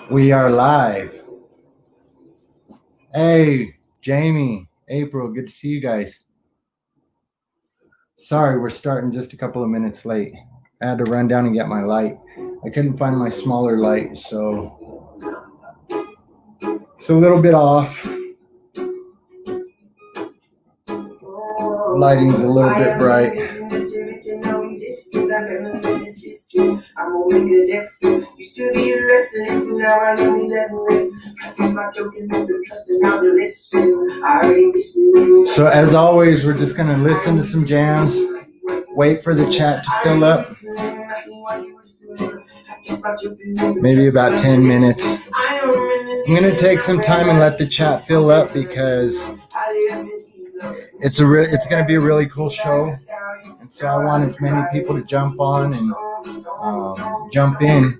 We are live. Hey, Jamie, April, good to see you guys. Sorry, we're starting just a couple of minutes late. I had to run down and get my light. I couldn't find my smaller light, so it's a little bit off. Lighting's a little bit bright. So as always, we're just going to listen to some jams, wait for the chat to fill up. Maybe about 10 minutes. I'm going to take some time and let the chat fill up because it's going to be a really cool show. And so I want as many people to jump on and jump in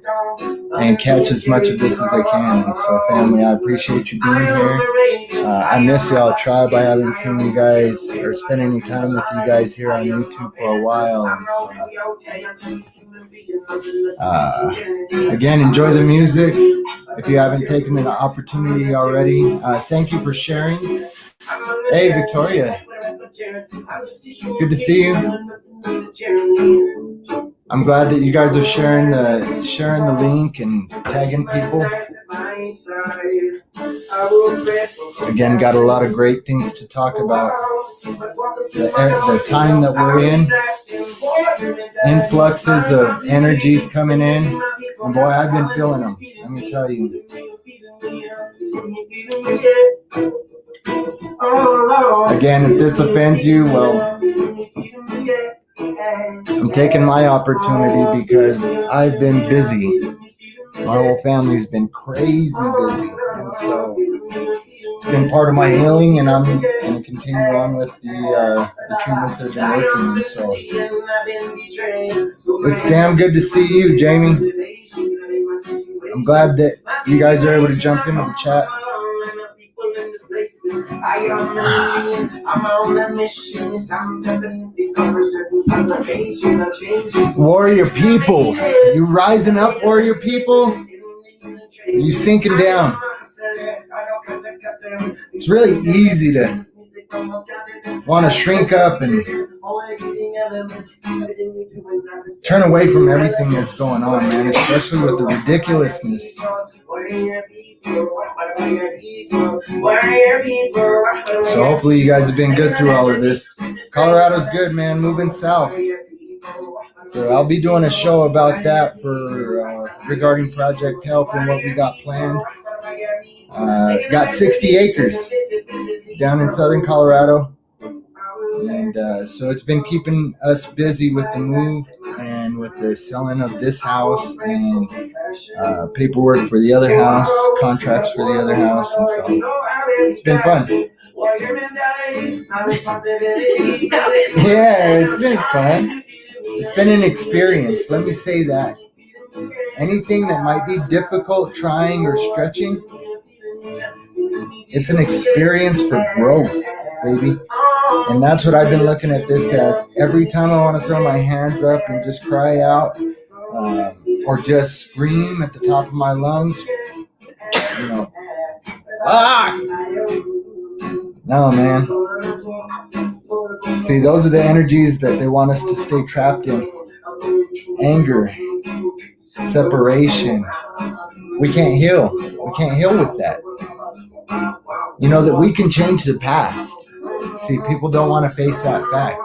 and catch as much of this as I can. And so, family, I appreciate you being here. I miss y'all, tribe. I haven't seen you guys or spent any time with you guys here on YouTube for a while. And so, again, enjoy the music. If you haven't taken the opportunity already, thank you for sharing. Hey, Victoria. Good to see you. I'm glad that you guys are sharing the link and tagging people. Again, got a lot of great things to talk about. The time that we're in, influxes of energies coming in, and boy, I've been feeling them. Let me tell you. Again, if this offends you, well, I'm taking my opportunity because I've been busy. My whole family's been crazy busy, and so it's been part of my healing, and I'm going to continue on with the treatments that have been working. So it's damn good to see you, Jamie. I'm glad that you guys are able to jump into the chat. Warrior people, you rising up, warrior people? You sinking down? It's really easy to want to shrink up and turn away from everything that's going on, man, especially with the ridiculousness. So hopefully you guys have been good through all of this. Colorado's good, man, moving south. So I'll be doing a show about that for regarding Project Help and what we got planned. Got 60 acres down in southern Colorado. And so it's been keeping us busy with the move and with the selling of this house and paperwork for the other house, contracts for the other house. And so it's been fun. Yeah, it's been fun. It's been an experience. Let me say that. Anything that might be difficult, trying, or stretching, it's an experience for growth, baby. And that's what I've been looking at this as. Every time I want to throw my hands up and just cry out or just scream at the top of my lungs, you know, no, man. See, those are the energies that they want us to stay trapped in. Anger, separation. We can't heal. We can't heal with that. You know that we can change the past. See, people don't want to face that fact.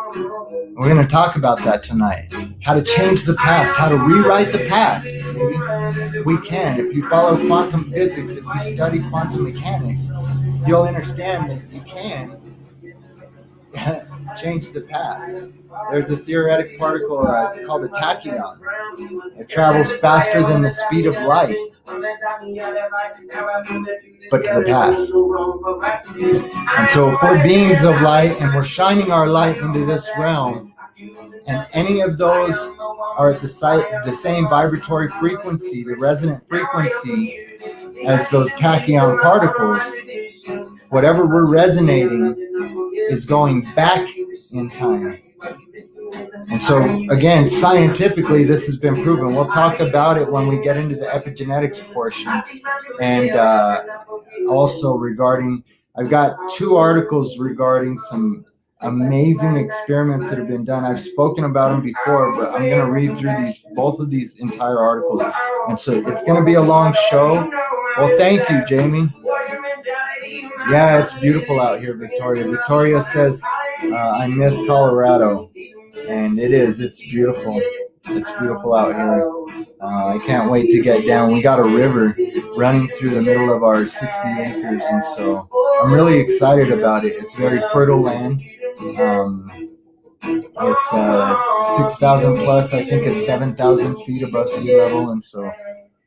We're going to talk about that tonight. How to change the past, how to rewrite the past. Maybe. We can. If you follow quantum physics, if you study quantum mechanics, you'll understand that you can change the past. There's a theoretic particle called a tachyon. It travels faster than the speed of light, but to the past. And so if we're beings of light and we're shining our light into this realm, and any of those are at the same vibratory frequency, the resonant frequency, as those tachyon particles, whatever we're resonating is going back in time. And so, again, scientifically, this has been proven. We'll talk about it when we get into the epigenetics portion. And also regarding, I've got 2 articles regarding some amazing experiments that have been done. I've spoken about them before, but I'm going to read through both of these entire articles. And so it's going to be a long show. Well, thank you, Jamie. Yeah, it's beautiful out here, Victoria. Victoria says, I miss Colorado. And it is. It's beautiful. It's beautiful out here. I can't wait to get down. We got a river running through the middle of our 60 acres, and so I'm really excited about it. It's very fertile land. It's 6,000 plus. I think it's 7,000 feet above sea level, and so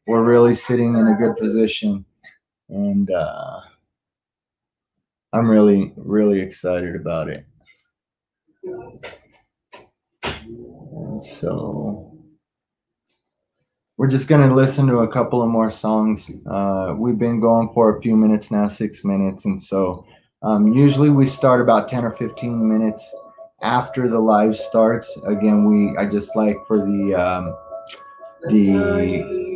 we're really sitting in a good position. And I'm really, really excited about it. And so we're just going to listen to a couple of more songs. We've been going for a few minutes now, 6 minutes. And so usually we start about 10 or 15 minutes after the live starts. Again, I just like for the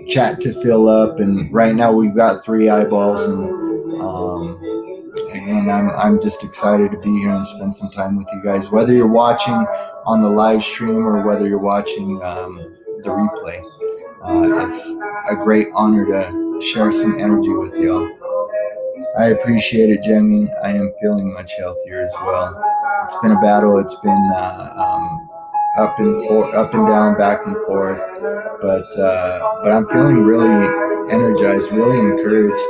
chat to fill up. And right now we've got 3 eyeballs. And again, I'm just excited to be here and spend some time with you guys, whether you're watching on the live stream or whether you're watching the replay. It's a great honor to share some energy with y'all. I appreciate it, Jemmy. I am feeling much healthier as well. It's been a battle. It's been up and down, back and forth. But I'm feeling really energized, really encouraged,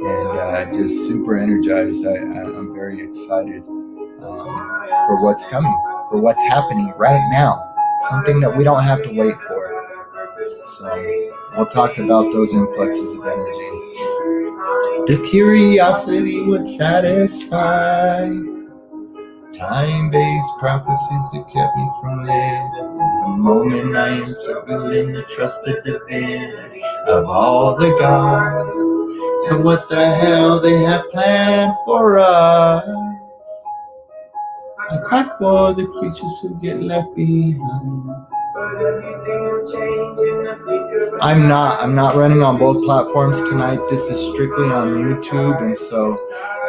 and just super energized. I'm very excited for what's coming, for what's happening right now. Something that we don't have to wait for. So we'll talk about those influxes of energy. The curiosity would satisfy. Time-based prophecies that kept me from living. The moment I am so willing to trust the divinity of all the gods and what the hell they have planned for us. I cry for the creatures who get left behind. I'm not running on both platforms tonight. This is strictly on YouTube. And so,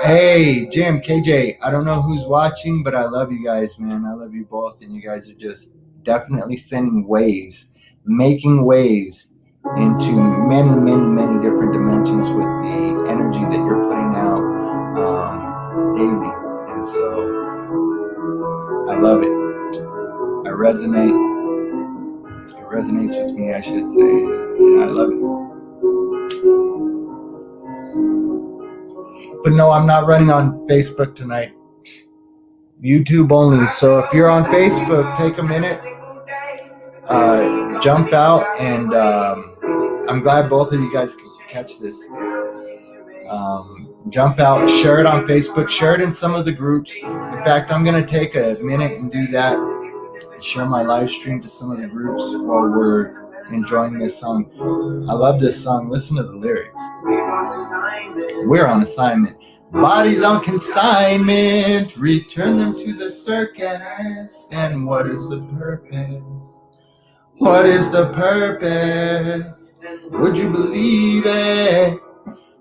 hey, Jim, KJ, I don't know who's watching, but I love you guys, man. I love you both. And you guys are just definitely sending waves, making waves into many, many, many different dimensions with the energy that you're putting out daily. And so I love it. I resonate. It resonates with me, I should say. And I love it. But no, I'm not running on Facebook tonight. YouTube only. So if you're on Facebook, take a minute, jump out, and I'm glad both of you guys can catch this. Jump out, share it on Facebook, share it in some of the groups. In fact, I'm going to take a minute and do that. Share my live stream to some of the groups while we're enjoying this song. I love this song. Listen to the lyrics. We're on assignment. Bodies on consignment. Return them to the circus. And what is the purpose? What is the purpose? Would you believe it?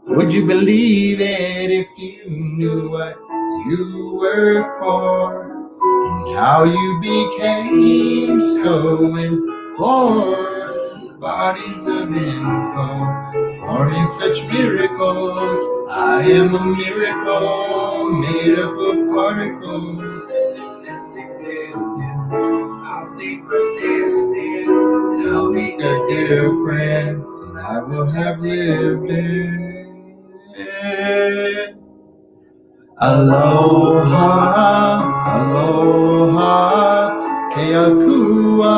Would you believe it if you knew what you were for? And how you became so informed, bodies of info, forming such miracles. I am a miracle, made up of particles. In this existence, I'll stay persistent, and I'll make a difference, and I will have lived it. Aloha, aloha, keakua,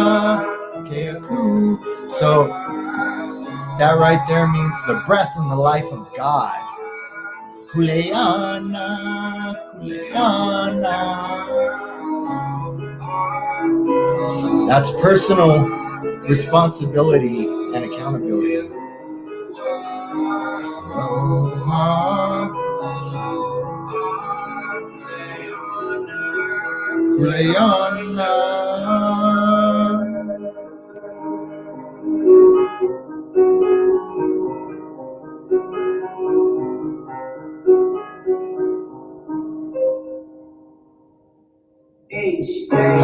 keaku. So that right there means the breath and the life of God. Kuleana, kuleana. That's personal responsibility and accountability. Aloha. Kuleana.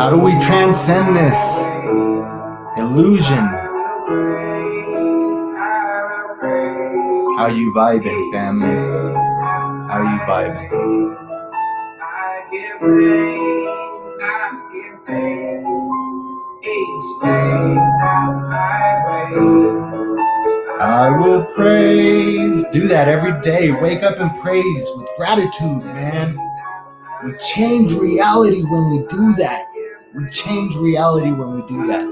How do we transcend this illusion? How you vibing, family? How you vibing? I will praise. Do that every day. Wake up and praise with gratitude, man. We change reality when we do that. We change reality when we do that.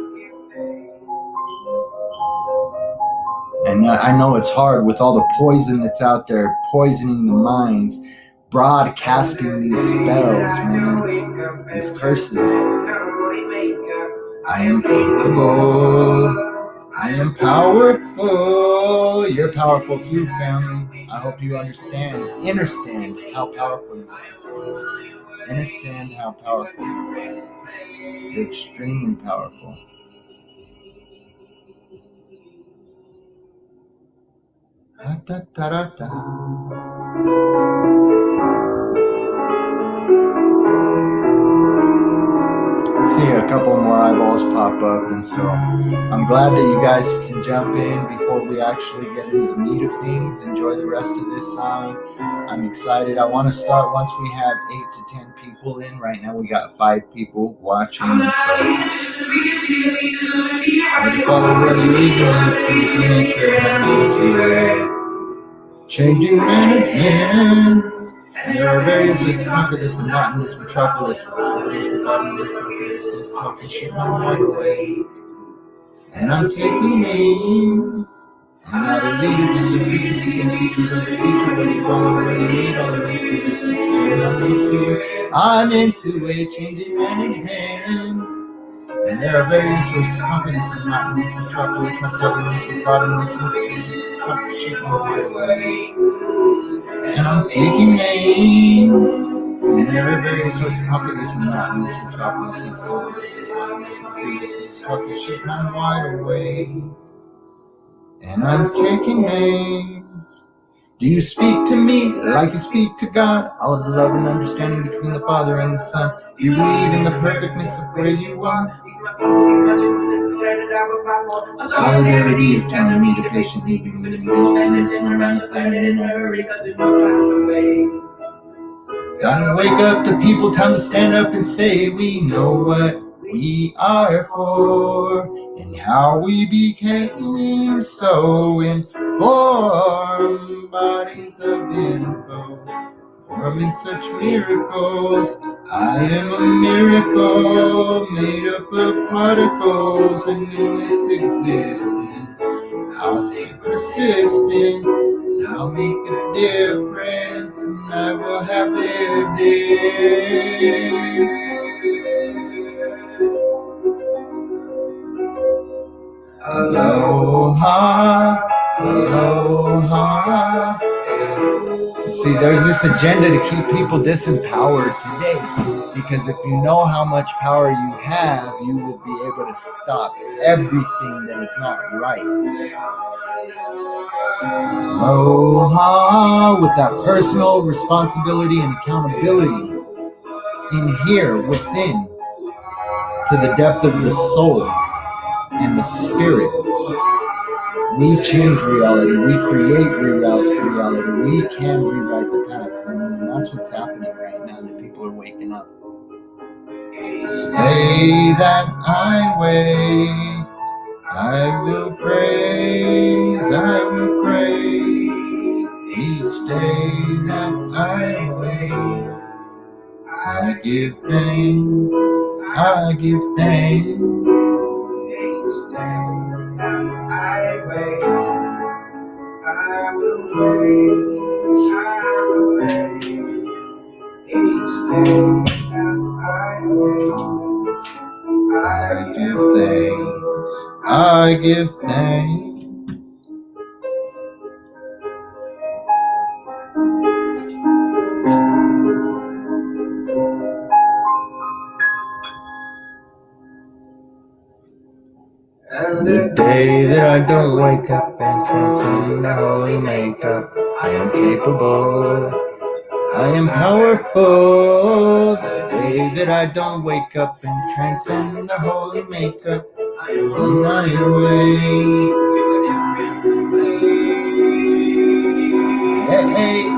And I know it's hard with all the poison that's out there, poisoning the minds, broadcasting these spells, man, these curses. I am capable. I am powerful. You're powerful too, family. I hope you understand how powerful you are. Understand how powerful you are. You're extremely powerful. See a couple more eyeballs pop up, and so I'm glad that you guys can jump in before we actually get into the meat of things. Enjoy the rest of this song. I'm excited. I want to start once we have 8 to 10 people in. Right now we got 5 people watching, and so follow where you lead the streets of nature and changing management. And there are various ways to conquer this monotonous metropolis. Talking shit on my way. And I'm taking names. I'm not a leader, just a preacher seeking features of a teacher. Whether you follow, whether you read, all of these figures. I'm into it, changing management. And there are various ways to conquer this monotonous metropolis. My stubbornness is bottomless, talking shit on my way. And I'm taking names. And there are various ways to conquer this monotonous metropolis. My stubbornness is bottomless, my fearlessness, talking shit and I'm wide awake. And I'm taking names. Do you speak to me like you speak to God? All of the love and understanding between the Father and the Son. You believe in the perfectness of where you are. Solidarity is telling me to patiently be living around the planet in a hurry. Gotta wake up the people, time to stand up and say we know what we are for and how we became so informed, bodies of info, forming such miracles. I am a miracle made up of particles, and in this existence I'll stay persistent. I'll make a difference, and I will have lived it. Aloha, aloha. See, there's this agenda to keep people disempowered today, because if you know how much power you have, you will be able to stop everything that is not right. Aloha, with that personal responsibility and accountability in here, within, to the depth of the soul and the spirit. We change reality. We create reality. We can rewrite the past, family, and that's what's happening right now, that people are waking up. Day that I wait, I will praise, each day that I wait, I give thanks, Each day that I wait, I will praise, each day that I wait, I give thanks. And the day that I don't wake up and transcend the holy makeup, I am capable. I I am powerful. The day that I don't wake up and transcend the holy makeup. I am on my way to a different place.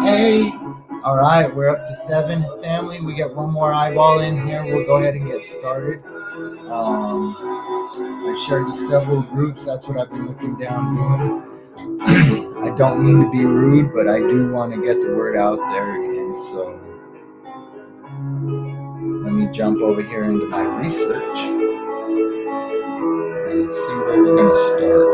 Hey. All right, we're up to 7, family. We got one more eyeball in here. We'll go ahead and get started. I've shared to several groups. That's what I've been looking down doing. I don't mean to be rude, but I do want to get the word out there. And so let me jump over here into my research and see where we're going to start.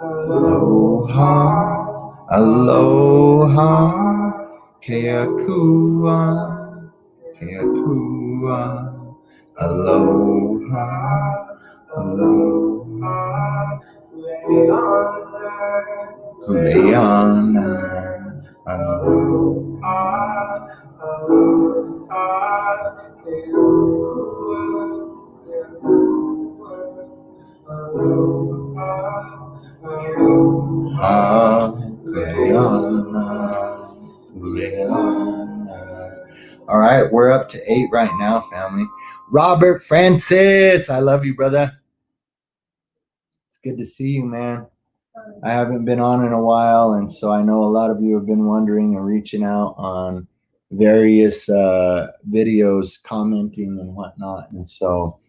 Aloha, aloha, keakua, keakua, aloha, aloha, kuleana, aloha, aloha, keakua, all right, we're up to 8 right now, family. Robert Francis, I love you, brother. It's good to see you, man. I haven't been on in a while, and so I know a lot of you have been wondering and reaching out on various videos, commenting and whatnot. And so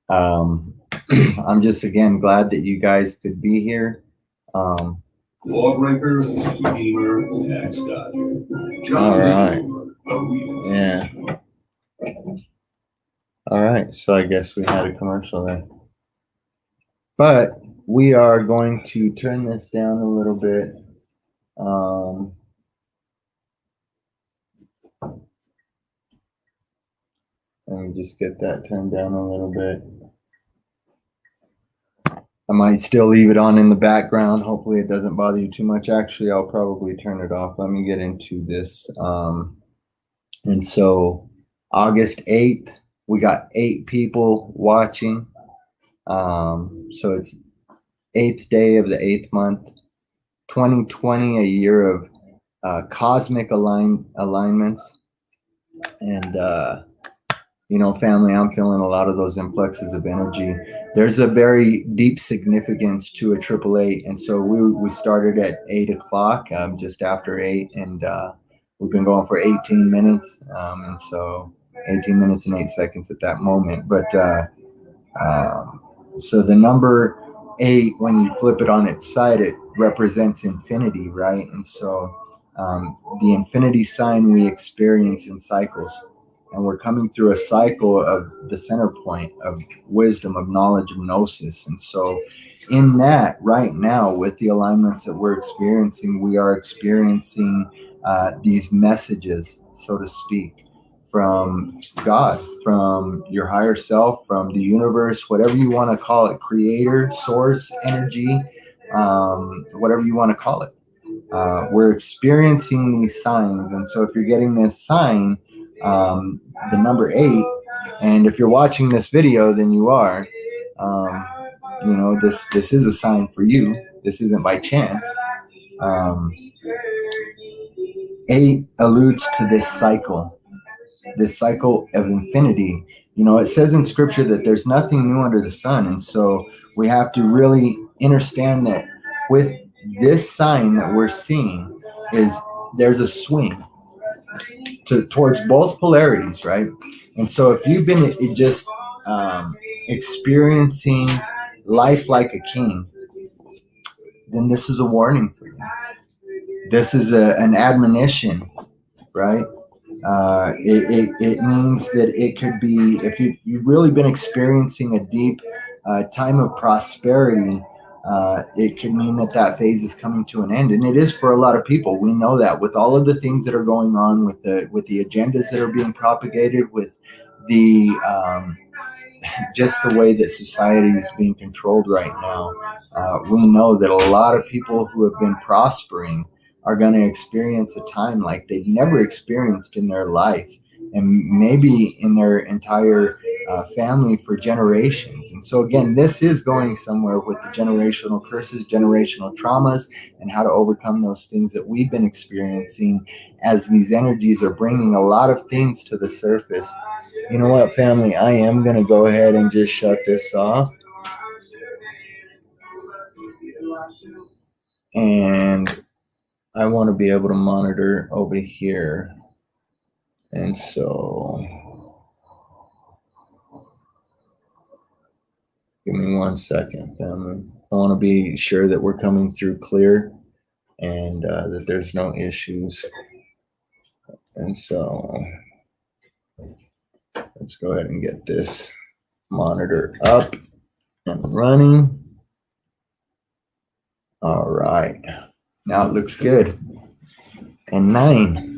I'm just, again, glad that you guys could be here. Lawbreaker, schemer, tax dodger. All right. Yeah. All right. So I guess we had a commercial there. But we are going to turn this down a little bit. Let me just get that turned down a little bit. I might still leave it on in the background. Hopefully it doesn't bother you too much. Actually, I'll probably turn it off. Let me get into this. And so August 8th, we got 8 people watching. So it's 8th day of the 8th month, 2020, a year of cosmic alignments. And, family, I'm feeling a lot of those influxes of energy. There's a very deep significance to a 888. And so we started at 8 o'clock, just after 8. And we've been going for 18 minutes. And so 18 minutes and 8 seconds at that moment. But so the number 8, when you flip it on its side, it represents infinity, right? And so the infinity sign we experience in cycles. And we're coming through a cycle of the center point of wisdom, of knowledge, of gnosis. And so in that right now, with the alignments that we're experiencing, we are experiencing these messages, so to speak, from God, from your higher self, from the universe, whatever you want to call it, creator, source, energy, whatever you want to call it. We're experiencing these signs. And so if you're getting this sign, the number 8, and if you're watching this video, then you are, this is a sign for you. This isn't by chance. 8 alludes to this cycle of infinity. It says in scripture that there's nothing new under the sun. And so we have to really understand that with this sign that we're seeing there's a swing towards both polarities, right? And so if you've been just experiencing life like a king, then this is a warning for you. This is an admonition, right? It means that it could be, if you've really been experiencing a deep time of prosperity, it could mean that phase is coming to an end. And it is for a lot of people. We know that with all of the things that are going on, with the agendas that are being propagated, with the just the way that society is being controlled right now, we know that a lot of people who have been prospering are going to experience a time like they've never experienced in their life, and maybe in their entire family for generations. And so again, this is going somewhere with the generational curses, generational traumas, and how to overcome those things that we've been experiencing as these energies are bringing a lot of things to the surface. You know what, family? I am going to go ahead and just shut this off. And I want to be able to monitor over here. And so give me 1 second, family. I want to be sure that we're coming through clear and that there's no issues. And so let's go ahead and get this monitor up and running. All right. Now it looks good. And 9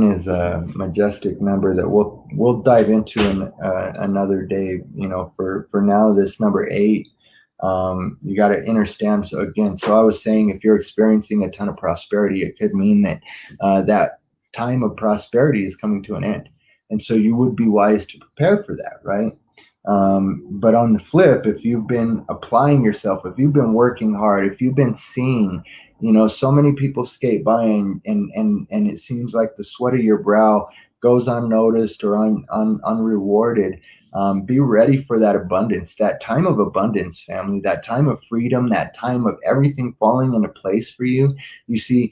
is a majestic number that we'll dive into in another day. You know, for now, this number 8, you got to understand. So again, so I was saying, if you're experiencing a ton of prosperity, it could mean that that time of prosperity is coming to an end, and so you would be wise to prepare for that, right? But on the flip, if you've been applying yourself, if you've been working hard, if you've been seeing, you know, so many people skate by and it seems like the sweat of your brow goes unnoticed or unrewarded. Be ready for that abundance, that time of abundance, family, that time of freedom, that time of everything falling into place for you. You see,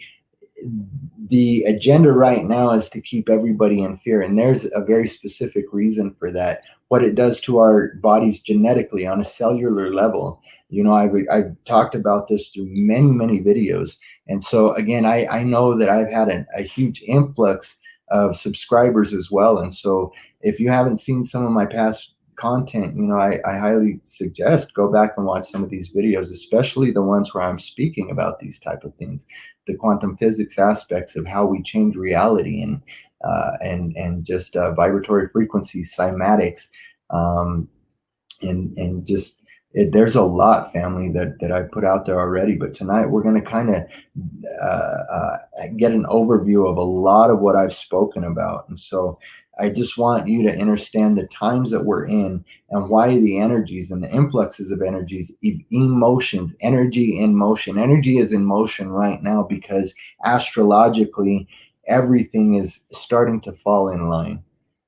the agenda right now is to keep everybody in fear, and there's a very specific reason for that. What it does to our bodies genetically on a cellular level. You know, I've talked about this through many videos, and so again, I know that I've had a huge influx of subscribers as well, and so if you haven't seen some of my past content, you know, I highly suggest go back and watch some of these videos, especially the ones where I'm speaking about these type of things, the quantum physics aspects of how we change reality, and just vibratory frequencies, cymatics, and just there's a lot, family, that I put out there already. But tonight we're going to kind of get an overview of a lot of what I've spoken about. And so I just want you to understand the times that we're in and why the energies and the influxes of energies, emotions, energy in motion. Energy is in motion right now because astrologically everything is starting to fall in line.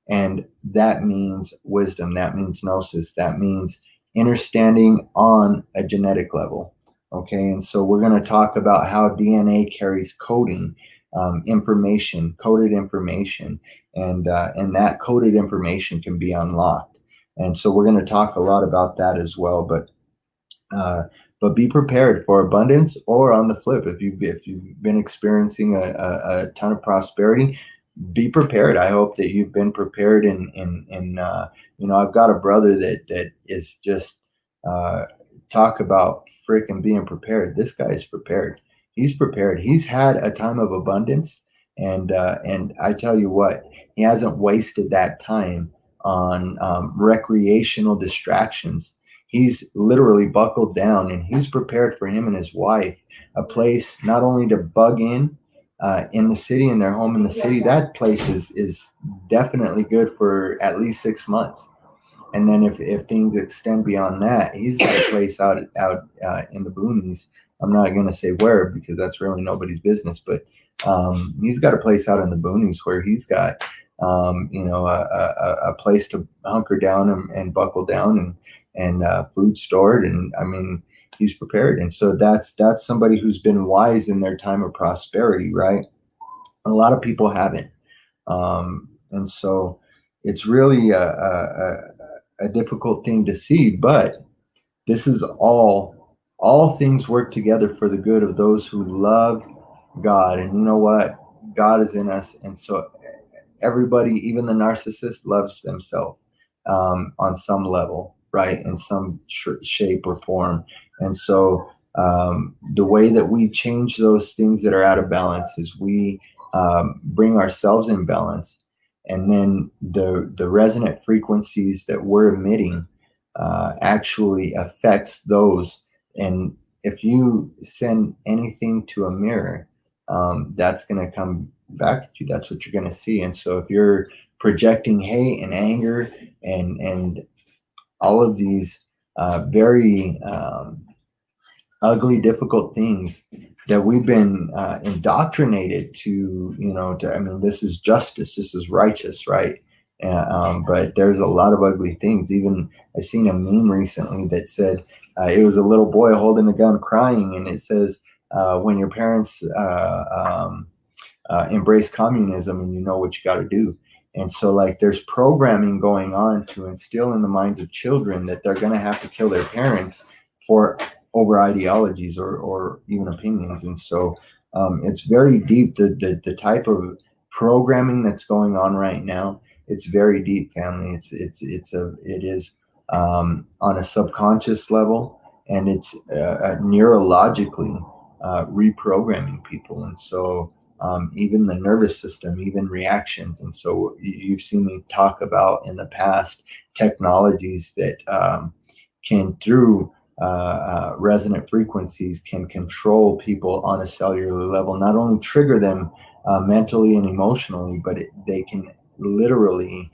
And that means wisdom, that means gnosis, that means understanding on a genetic level. Okay, and so we're going to talk about how DNA carries coding, information, coded information, and that coded information can be unlocked. And so we're going to talk a lot about that as well. But be prepared for abundance, or on the flip, if you've been experiencing a ton of prosperity, be prepared. I hope that you've been prepared. You know, I've got a brother that is just talk about freaking being prepared. This guy is prepared. He's prepared. He's had a time of abundance, and I tell you what, he hasn't wasted that time on recreational distractions. He's literally buckled down, and he's prepared for him and his wife a place not only to bug in the city, in their home in the city. That place is definitely good for at least 6 months. And then if things extend beyond that, he's got a place out in the boonies. I'm not going to say where because that's really nobody's business, but he's got a place out in the boonies where he's got you know, a place to hunker down and buckle down, and food stored, and I mean, he's prepared. And so that's somebody who's been wise in their time of prosperity, right? A lot of people haven't, and so it's really a difficult thing to see. But this is all things work together for the good of those who love God. And you know what? God is in us, and so everybody, even the narcissist, loves themselves on some level, right? In some shape or form. And so the way that we change those things that are out of balance is we bring ourselves in balance. And then the resonant frequencies that we're emitting actually affects those. And if you send anything to a mirror, that's going to come back at you. That's what you're going to see. And so if you're projecting hate and anger and all of these very ugly, difficult things that we've been indoctrinated to, I mean, this is justice, this is righteous, right? But there's a lot of ugly things. Even I've seen a meme recently that said it was a little boy holding a gun crying, and it says, when your parents embrace communism, and you know what you got to do. And so, like, there's programming going on to instill in the minds of children that they're going to have to kill their parents for over ideologies or even opinions. And so it's very deep, the type of programming that's going on right now. It's very deep, family. It is on a subconscious level, and it's neurologically reprogramming people. And so even the nervous system, even reactions. And so you've seen me talk about in the past technologies that can, through resonant frequencies, can control people on a cellular level, not only trigger them mentally and emotionally, but they can literally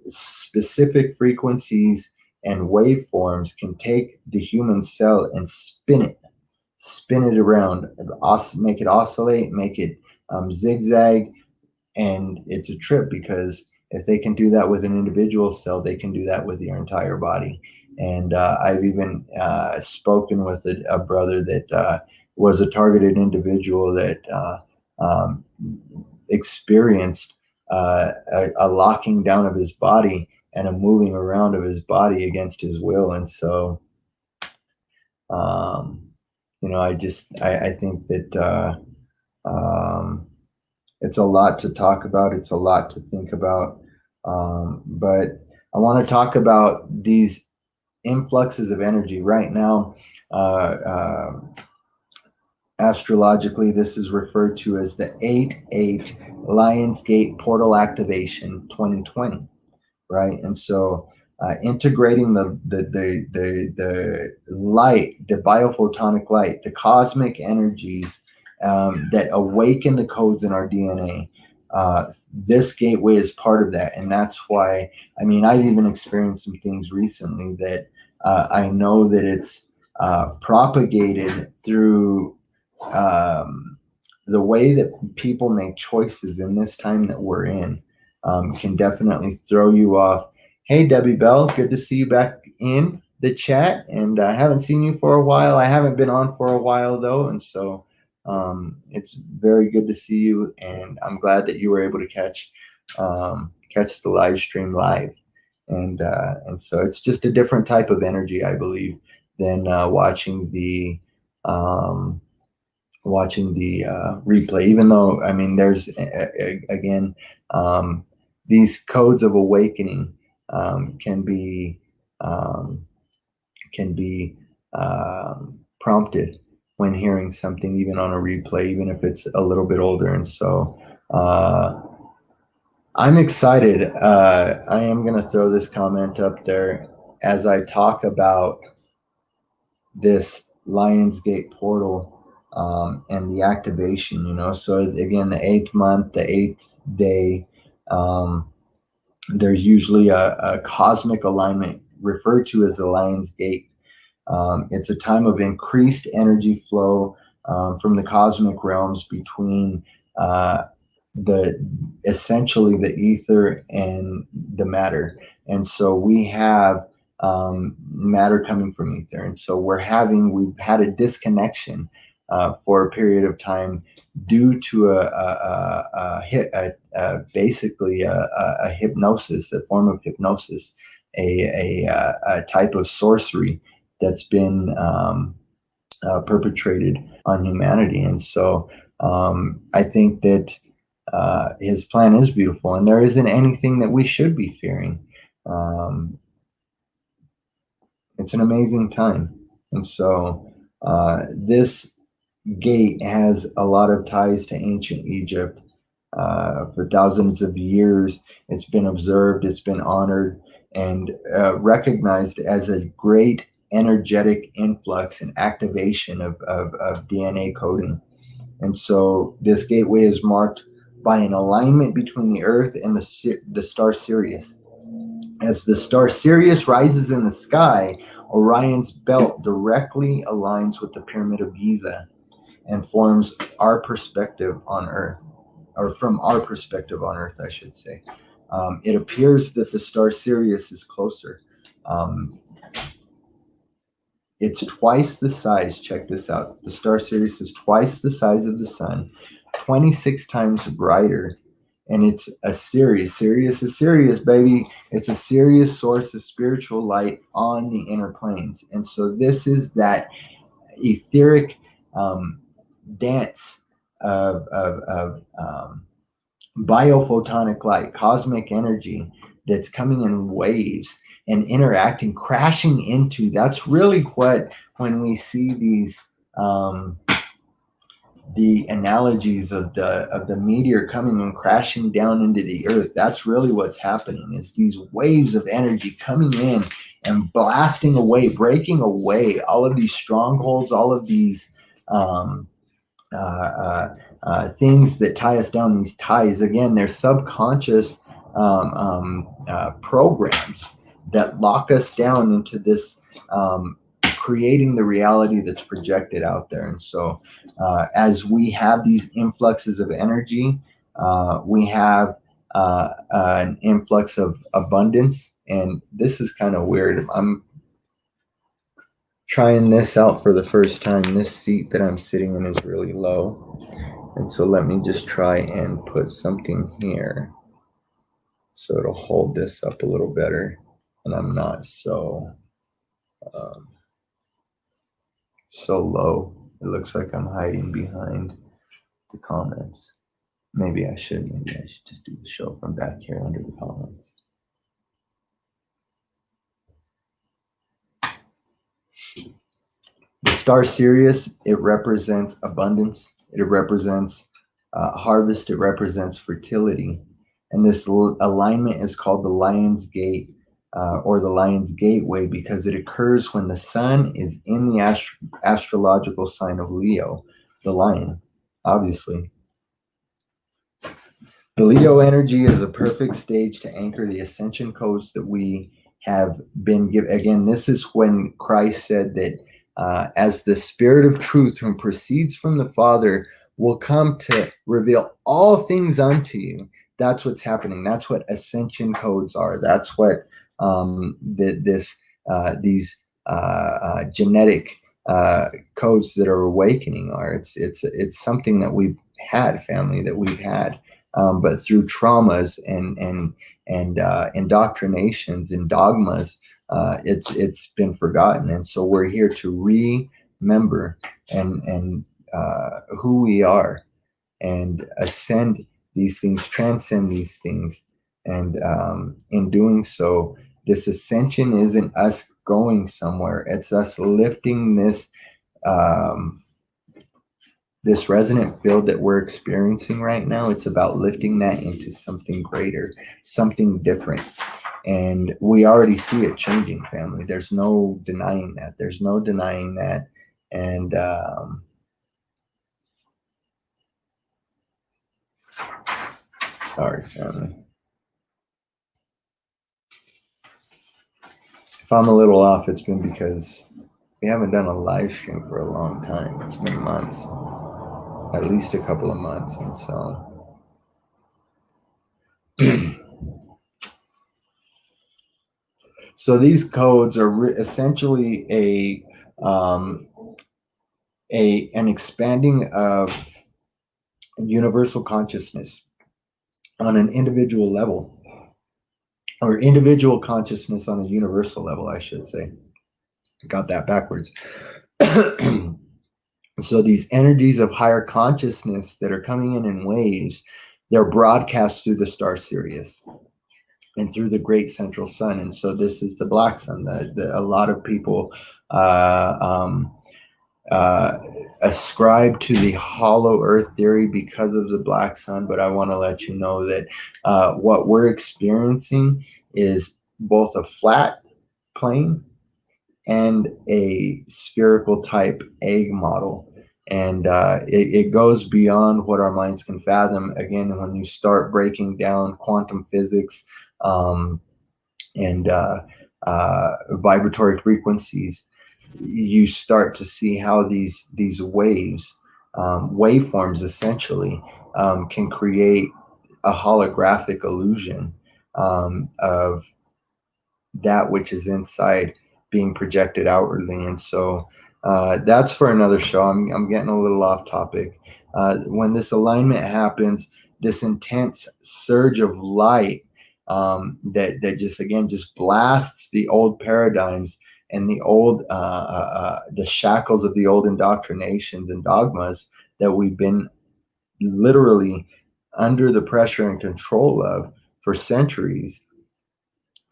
specific frequencies and waveforms can take the human cell and spin it around, make it oscillate, make it zigzag. And it's a trip, because if they can do that with an individual cell, they can do that with your entire body. And I've even spoken with a brother that was a targeted individual that experienced a locking down of his body and a moving around of his body against his will. And so, I think that it's a lot to talk about. It's a lot to think about. But I want to talk about these influxes of energy right now. Astrologically, this is referred to as the 8/8 Lionsgate Portal Activation 2020, right? And so integrating the light, the biophotonic light, the cosmic energies that awaken the codes in our DNA. This gateway is part of that. And that's why, I mean, I've even experienced some things recently that I know that it's propagated through the way that people make choices in this time that we're in. Can definitely throw you off. Hey, Debbie Bell, good to see you back in the chat. And I haven't seen you for a while. I haven't been on for a while, though. And so it's very good to see you. And I'm glad that you were able to catch the live stream live. And so it's just a different type of energy, I believe, than watching the replay. Even though, I mean, there's again, these codes of awakening can be prompted when hearing something, even on a replay, even if it's a little bit older. And so I'm excited. I am going to throw this comment up there as I talk about this Lionsgate portal and the activation, so again, the 8th month, the 8th day, there's usually a cosmic alignment referred to as the Lion's Gate. It's a time of increased energy flow from the cosmic realms between essentially the ether and the matter. And so we have matter coming from ether. And so we've had a disconnection for a period of time due to basically a hypnosis, a form of hypnosis, a type of sorcery that's been perpetrated on humanity. And so I think that his plan is beautiful, and there isn't anything that we should be fearing. It's an amazing time. And so this gate has a lot of ties to ancient Egypt. For thousands of years, it's been observed, it's been honored, and recognized as a great energetic influx and activation of DNA coding. And so this gateway is marked by an alignment between the Earth and the star Sirius. As the star Sirius rises in the sky, Orion's belt directly aligns with the Pyramid of Giza and forms our perspective on Earth, or from our perspective on Earth, I should say. It appears that the star Sirius is closer. It's twice the size. Check this out. The star Sirius is twice the size of the sun, 26 times brighter. And it's a Sirius. Sirius is Sirius, baby. It's a Sirius source of spiritual light on the inner planes. And so this is that etheric dance of biophotonic light, cosmic energy that's coming in waves and interacting, crashing into. That's really what, when we see these the analogies of the meteor coming and crashing down into the earth, that's really what's happening, is these waves of energy coming in and blasting away, breaking away all of these strongholds, all of these things that tie us down, these ties. Again, they're subconscious programs that lock us down into this creating the reality that's projected out there. And so as we have these influxes of energy, we have an influx of abundance. And this is kind of weird. I'm trying this out for the first time. This seat that I'm sitting in is really low. And so let me just try and put something here so it'll hold this up a little better. And I'm not so low. It looks like I'm hiding behind the comments. Maybe I should just do the show from back here under the comments. The star Sirius, it represents abundance. It represents harvest. It represents fertility. And this alignment is called the Lion's Gate, or the Lion's Gateway, because it occurs when the sun is in the astrological sign of Leo, the lion, obviously. The Leo energy is a perfect stage to anchor the ascension codes that we have been given. Again, this is when Christ said that as the Spirit of truth who proceeds from the Father will come to reveal all things unto you. That's what's happening. That's what ascension codes are. That's what these genetic codes that are awakening are. It's something that we've had, family, that we've had. But through traumas and indoctrinations and dogmas, it's been forgotten. And so we're here to remember and who we are, and ascend these things, transcend these things. And in doing so, this ascension isn't us going somewhere. It's us lifting this this resonant field that we're experiencing right now. It's about lifting that into something greater, something different. And we already see it changing, family. There's no denying that. There's no denying that. And sorry, family. If I'm a little off, it's been because we haven't done a live stream for a long time. It's been months. At least a couple of months. And so so these codes are essentially an expanding of universal consciousness on an individual level, or individual consciousness on a universal level, I should say. Got that backwards. So these energies of higher consciousness that are coming in waves, they're broadcast through the star Sirius and through the great central sun. And so this is the black sun. A lot of people ascribe to the hollow earth theory because of the black sun. But I want to let you know that what we're experiencing is both a flat plane and a spherical type egg model. And it goes beyond what our minds can fathom. Again, when you start breaking down quantum physics, and vibratory frequencies, you start to see how these waves, waveforms essentially, can create a holographic illusion of that which is inside being projected outwardly. And so that's for another show. I'm getting a little off topic. When this alignment happens, this intense surge of light that just, again, just blasts the old paradigms and the old the shackles of the old indoctrinations and dogmas that we've been literally under the pressure and control of for centuries.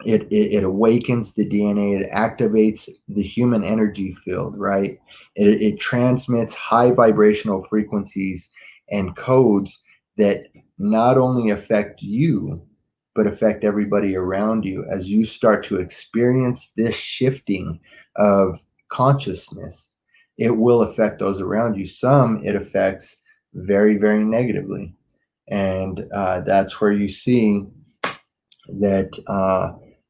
It awakens the DNA. It activates the human energy field, right? It transmits high vibrational frequencies and codes that not only affect you, but affect everybody around you as you start to experience this shifting of consciousness. It will affect those around you. Some it affects very, very negatively. And that's where you see that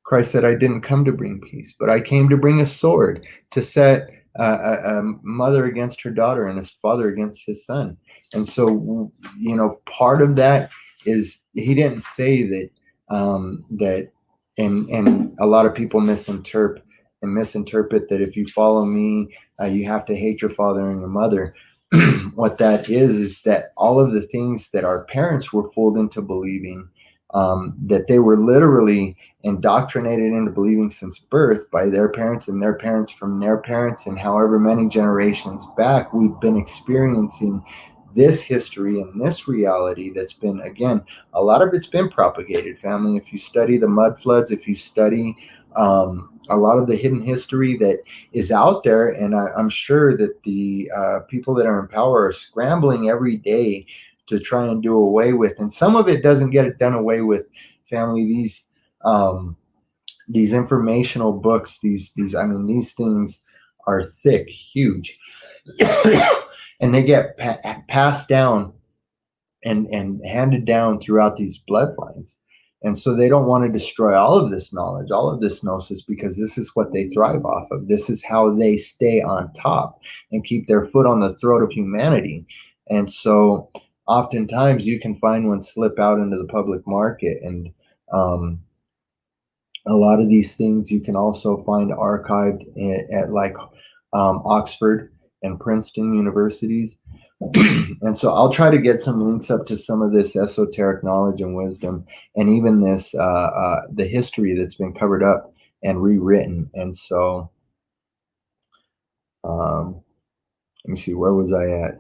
Christ said, I didn't come to bring peace, but I came to bring a sword to set a mother against her daughter and his father against his son. And so, part of that is he didn't say that, and a lot of people misinterpret that if you follow me, you have to hate your father and your mother. What that is that all of the things that our parents were fooled into believing, that they were literally indoctrinated into believing since birth by their parents and their parents from their parents, and however many generations back, we've been experiencing this history and this reality that's been, again, a lot of it's been propagated, family. If you study the mud floods, if you study a lot of the hidden history that is out there, and I'm sure that the people that are in power are scrambling every day to try and do away with. And some of it doesn't get it done away with, family. These informational books, these things are thick, huge, and they get passed down and handed down throughout these bloodlines. And so they don't want to destroy all of this knowledge, all of this gnosis, because this is what they thrive off of. This is how they stay on top and keep their foot on the throat of humanity. And so oftentimes you can find one slip out into the public market. And a lot of these things you can also find archived at like Oxford and Princeton universities. And so I'll try to get some links up to some of this esoteric knowledge and wisdom, and even this the history that's been covered up and rewritten. And so let me see, where was I at?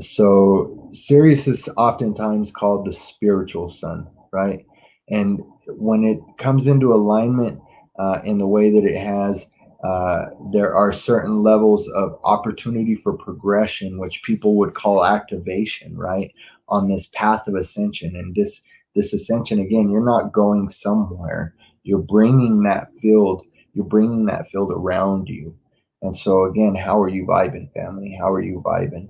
So Sirius is oftentimes called the spiritual sun, right? And when it comes into alignment in the way that it has, there are certain levels of opportunity for progression, which people would call activation, right? On this path of ascension. And this ascension, again, you're not going somewhere. You're bringing that field around you. And so again, how are you vibing, family? How are you vibing?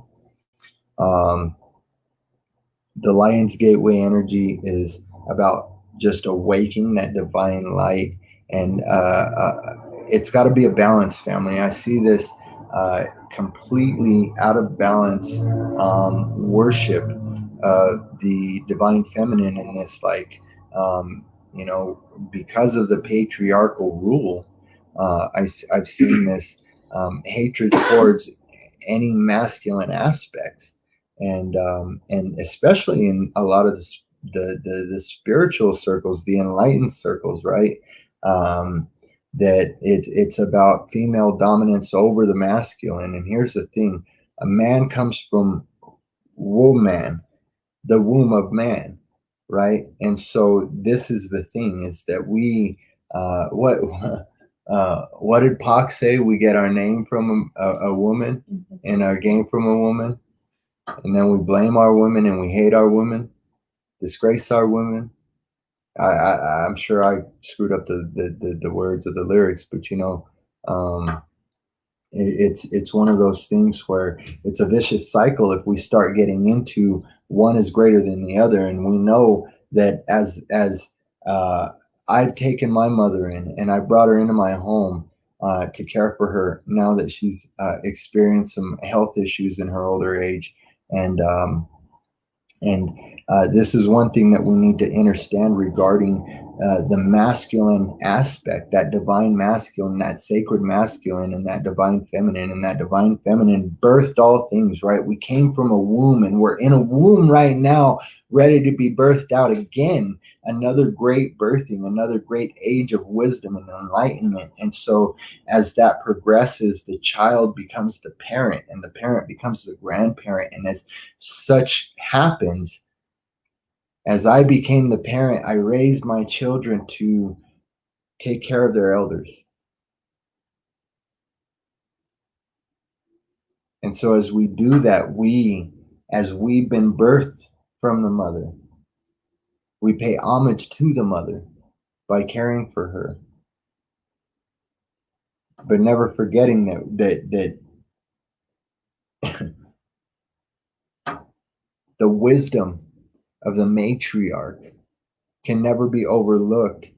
The Lion's Gateway energy is about just awakening that divine light, and it's got to be a balance, family. I see this completely out of balance worship of the divine feminine in this, like, because of the patriarchal rule. I've seen this hatred towards any masculine aspects, and especially in a lot of the spiritual circles, the enlightened circles, right? That it's about female dominance over the masculine. And here's the thing: a man comes from woman, the womb of man, right? And so this is the thing: is that we what did Pac say? We get our name from a woman, and our game from a woman. And then we blame our women and we hate our women, disgrace our women. I'm sure I screwed up the words of the lyrics, but it's one of those things where it's a vicious cycle if we start getting into one is greater than the other. And we know that as I've taken my mother in and I brought her into my home to care for her now that she's experienced some health issues in her older age. And this is one thing that we need to understand regarding the masculine aspect, that divine masculine, that sacred masculine, and that divine feminine. And that divine feminine birthed all things, right? We came from a womb, and we're in a womb right now, ready to be birthed out again. Another great birthing, another great age of wisdom and enlightenment. And so as that progresses, the child becomes the parent, and the parent becomes the grandparent. And as such happens, as I became the parent, I raised my children to take care of their elders. And so as we do that, as we've been birthed from the mother, we pay homage to the mother by caring for her, but never forgetting that the wisdom of the matriarch can never be overlooked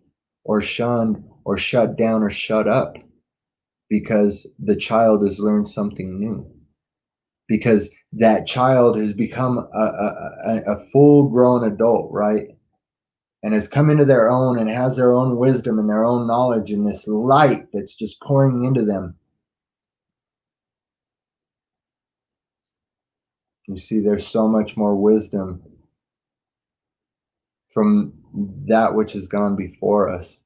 or shunned or shut down or shut up, because the child has learned something new, because that child has become a full-grown adult, right? And has come into their own and has their own wisdom and their own knowledge and this light that's just pouring into them. You see, there's so much more wisdom from that which has gone before us.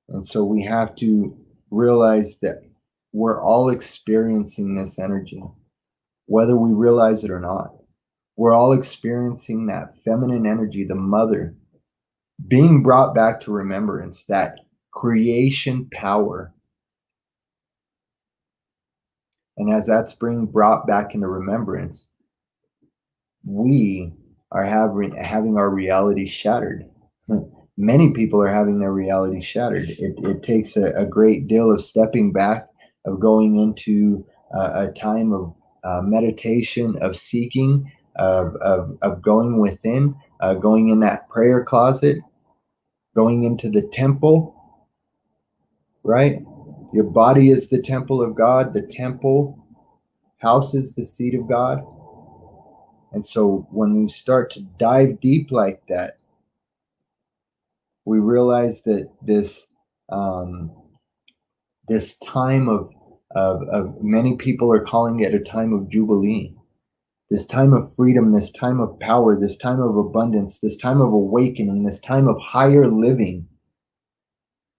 And so we have to realize that we're all experiencing this energy, whether we realize it or not. We're all experiencing that feminine energy, the mother, being brought back to remembrance, that creation power. And as that's being brought back into remembrance, we are having our reality shattered. Many people are having their reality shattered. It takes a great deal of stepping back, of going into a time of meditation, of seeking, of going within, going in that prayer closet, going into the temple, right? Your body is the temple of God. The temple houses the seat of God. And so when we start to dive deep like that, we realize that this time of many people are calling it a time of jubilee, this time of freedom, this time of power, this time of abundance, this time of awakening, this time of higher living.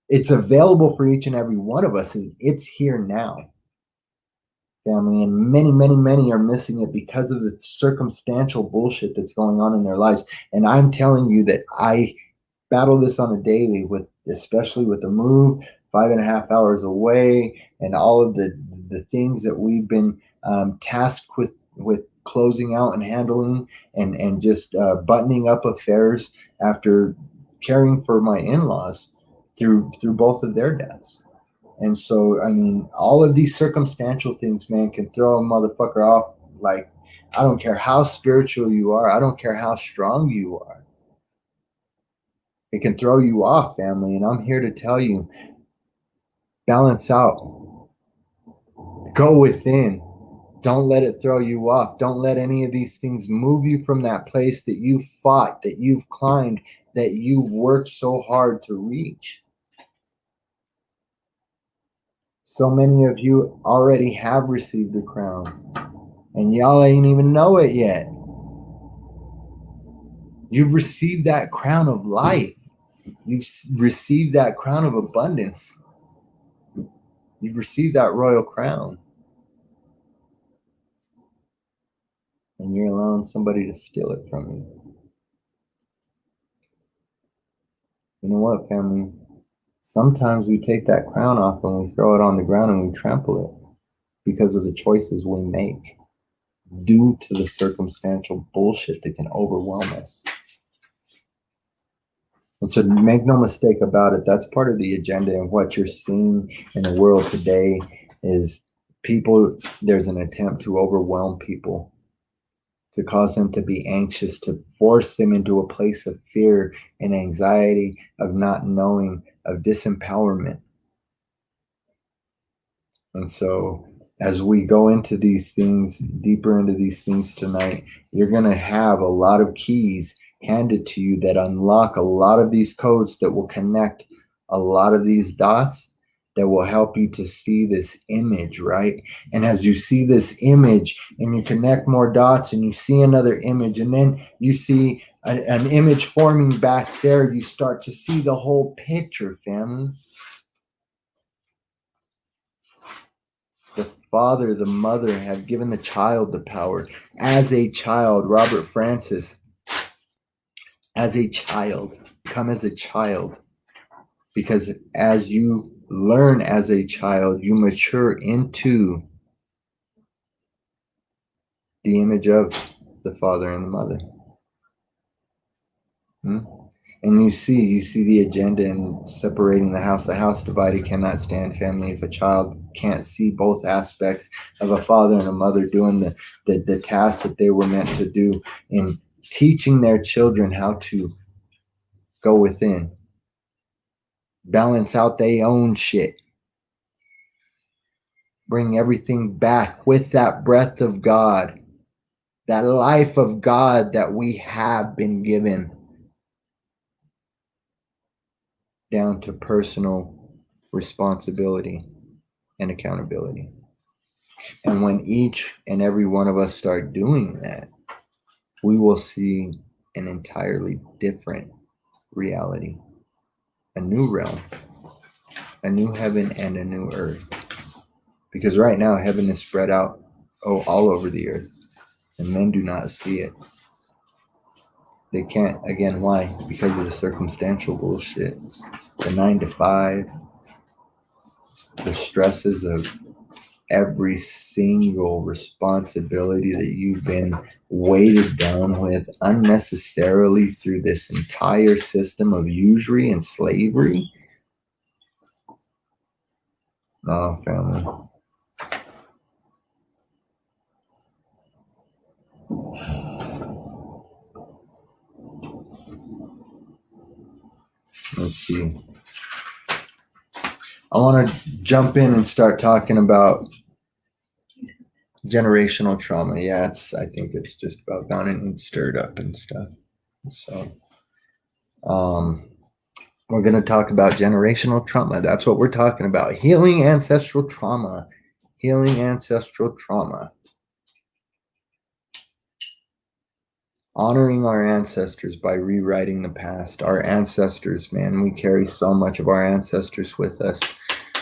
It's available for each and every one of us. It's here now, family, and many are missing it because of the circumstantial bullshit that's going on in their lives. And I'm telling you that I battle this on a daily, with especially with the move 5.5 hours away and all of the things that we've been tasked with closing out and handling, and just buttoning up affairs after caring for my in-laws through both of their deaths. And so, I mean, all of these circumstantial things, man, can throw a motherfucker off. Like, I don't care how spiritual you are. I don't care how strong you are. It can throw you off, family. And I'm here to tell you, balance out. Go within. Don't let it throw you off. Don't let any of these things move you from that place that you've fought, that you've climbed, that you've worked so hard to reach. So many of you already have received the crown, and y'all ain't even know it yet. You've received that crown of life. You've received that crown of abundance. You've received that royal crown. And you're allowing somebody to steal it from you. You know what, family? Sometimes we take that crown off and we throw it on the ground and we trample it because of the choices we make due to the circumstantial bullshit that can overwhelm us. And so make no mistake about it, that's part of the agenda. And what you're seeing in the world today is people, there's an attempt to overwhelm people, to cause them to be anxious, to force them into a place of fear and anxiety, of not knowing, of disempowerment. And so as we go into these things, deeper into these things tonight, you're going to have a lot of keys handed to you that unlock a lot of these codes, that will connect a lot of these dots, that will help you to see this image, right? And as you see this image and you connect more dots and you see another image, and then you see an image forming back there, you start to see the whole picture, family. The father, the mother have given the child the power. As a child, Robert Francis, as a child, come as a child. Because as you learn as a child, you mature into the image of the father and the mother. And you see the agenda in separating the house. The house divided cannot stand, family. If a child can't see both aspects of a father and a mother doing the tasks that they were meant to do, in teaching their children how to go within, balance out their own shit, bring everything back with that breath of God, that life of God that we have been given, down to personal responsibility and accountability. And when each and every one of us start doing that, we will see an entirely different reality, a new realm, a new heaven and a new earth. Because right now, heaven is spread out all over the earth, and men do not see it. They can't. Again, why? Because of the circumstantial bullshit, the 9 to 5, the stresses of every single responsibility that you've been weighted down with unnecessarily through this entire system of usury and slavery. No, family. Let's see. I want to jump in and start talking about generational trauma. Yeah, I think it's just about gone and stirred up and stuff. So, we're going to talk about generational trauma. That's what we're talking about. Healing ancestral trauma. Healing ancestral trauma. Honoring our ancestors by rewriting the past. Our ancestors, man, we carry so much of our ancestors with us.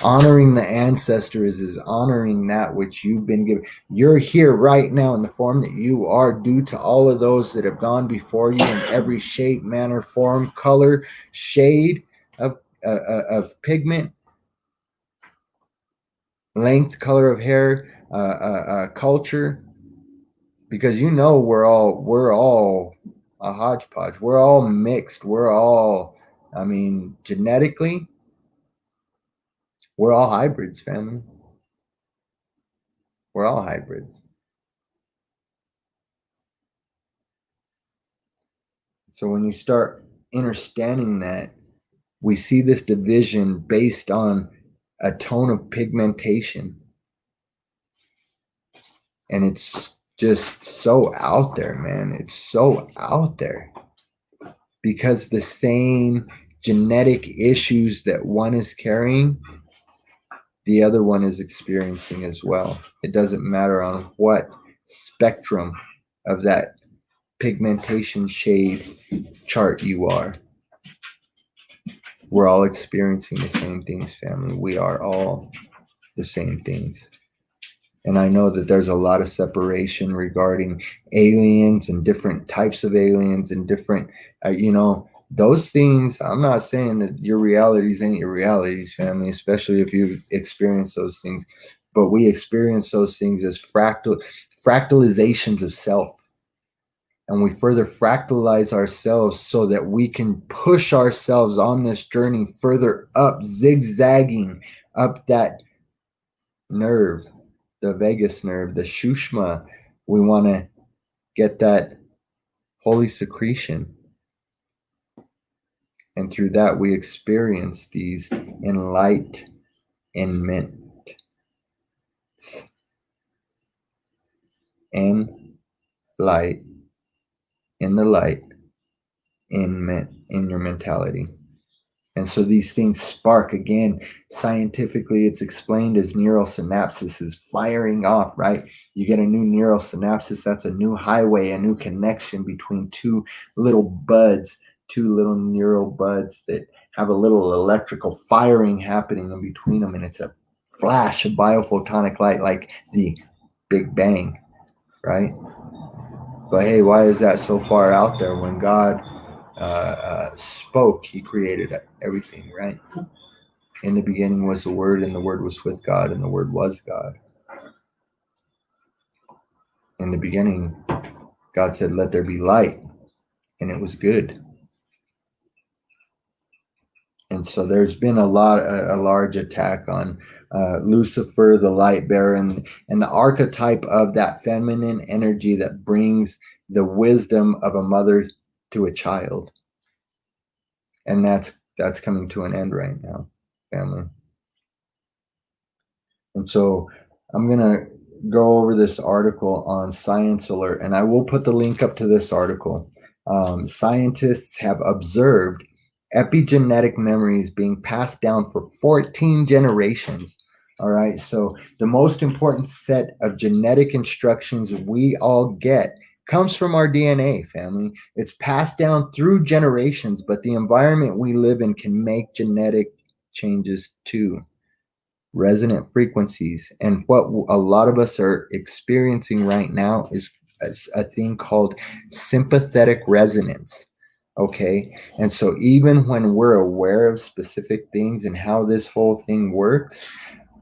Honoring the ancestors is honoring that which you've been given. You're here right now in the form that you are due to all of those that have gone before you in every shape, manner, form, color, shade of pigment, length, color of hair, culture. Because we're all a hodgepodge. We're all mixed. We're all, genetically, we're all hybrids, family. We're all hybrids. So when you start understanding that, we see this division based on a tone of pigmentation. And it's just so out there, man. It's so out there. Because the same genetic issues that one is carrying, the other one is experiencing as well. It doesn't matter on what spectrum of that pigmentation shade chart you are. We're all experiencing the same things, family. We are all the same things. And I know that there's a lot of separation regarding aliens and different types of aliens and different, those things. I'm not saying that your realities ain't your realities, family, especially if you experience those things. But we experience those things as fractalizations of self, and we further fractalize ourselves so that we can push ourselves on this journey further up, zigzagging up that nerve, the vagus nerve, the shushma. We want to get that holy secretion. And through that, we experience these enlightenment. And light, in the light, in your mentality. And so these things spark. Again, scientifically, it's explained as neural synapses is firing off, right? You get a new neural synapses. That's a new highway, a new connection between two little buds, two little neural buds that have a little electrical firing happening in between them. And it's a flash of biophotonic light, like the Big Bang, right? But hey, why is that so far out there? When God spoke, he created everything, right? In the beginning was the Word, and the Word was with God, and the Word was God. In the beginning, God said, let there be light, and it was good. And so there's been a large attack on Lucifer, the light bearer, and the archetype of that feminine energy that brings the wisdom of a mother to a child. And that's coming to an end right now, family. And so I'm going to go over this article on Science Alert, and I will put the link up to this article. Scientists have observed epigenetic memories being passed down for 14 generations. All right. So the most important set of genetic instructions we all get comes from our DNA, family. It's passed down through generations, but the environment we live in can make genetic changes too. Resonant frequencies. And what a lot of us are experiencing right now is a thing called sympathetic resonance. Okay. And so even when we're aware of specific things and how this whole thing works,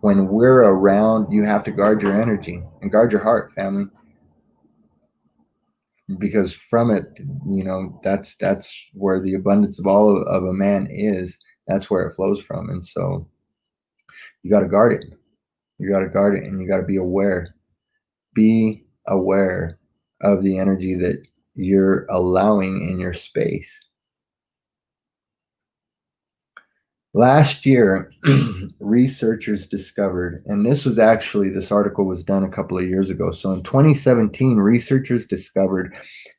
when we're around, you have to guard your energy and guard your heart, family. Because from it, that's where the abundance of all of a man is. That's where it flows from. And so you got to guard it. You got to guard it, and you got to be aware. Be aware of the energy that you're allowing in your space. Last year, researchers discovered, and this article was done a couple of years ago. So in 2017, researchers discovered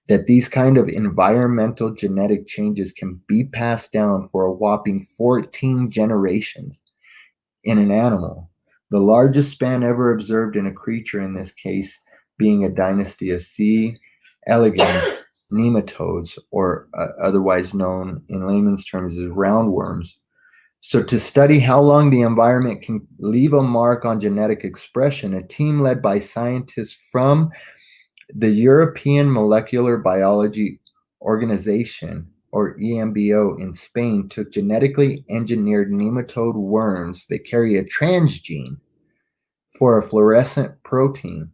that these kind of environmental genetic changes can be passed down for a whopping 14 generations in an animal. The largest span ever observed in a creature, in this case being a dynasty of C. elegans nematodes, or otherwise known in layman's terms as roundworms. So to study how long the environment can leave a mark on genetic expression, a team led by scientists from the European Molecular Biology Organization, or EMBO, in Spain, took genetically engineered nematode worms that carry a transgene for a fluorescent protein.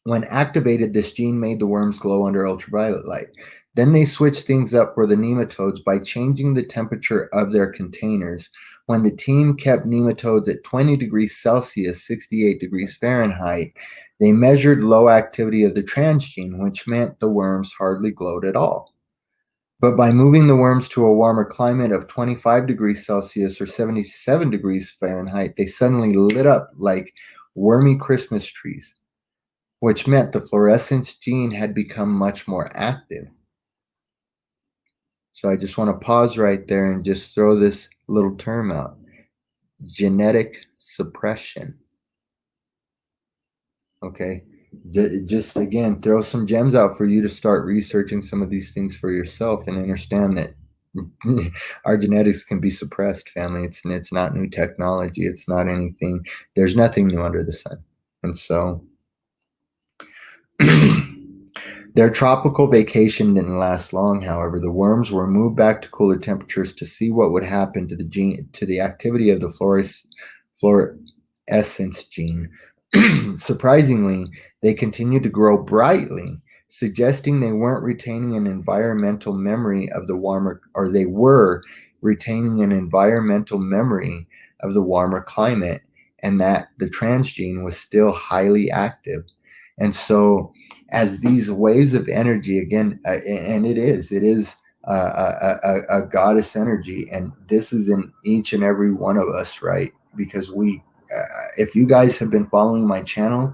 When activated, this gene made the worms glow under ultraviolet light. Then they switched things up for the nematodes by changing the temperature of their containers. When the team kept nematodes at 20 degrees Celsius, 68 degrees Fahrenheit, they measured low activity of the transgene, which meant the worms hardly glowed at all. But by moving the worms to a warmer climate of 25 degrees Celsius or 77 degrees Fahrenheit, they suddenly lit up like wormy Christmas trees, which meant the fluorescence gene had become much more active. So I just want to pause right there and just throw this little term out: genetic suppression. Okay. Just again, throw some gems out for you to start researching some of these things for yourself and understand that our genetics can be suppressed, family. It's not new technology. It's not anything. There's nothing new under the sun. And so their tropical vacation didn't last long. However, the worms were moved back to cooler temperatures to see what would happen to the activity of the fluorescence gene. Surprisingly, they continued to grow brightly suggesting they weren't retaining an environmental memory of the warmer, or they were retaining an environmental memory of the warmer climate, and that the transgene was still highly active. And so, as these waves of energy, again, and it is a goddess energy, and this is in each and every one of us, right? Because if you guys have been following my channel,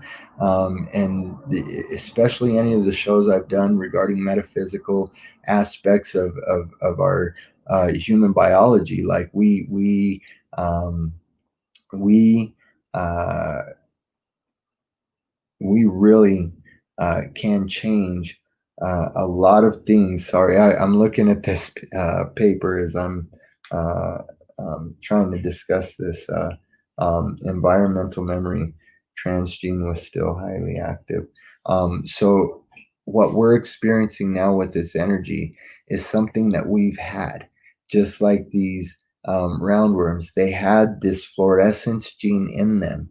especially any of the shows I've done regarding metaphysical aspects of our human biology, like uh, we really can change a lot of things. Sorry, I'm looking at this paper as I'm uh, trying to discuss this. Environmental memory transgene was still highly active. So what we're experiencing now with this energy is something that we've had, just like these roundworms. They had this fluorescence gene in them.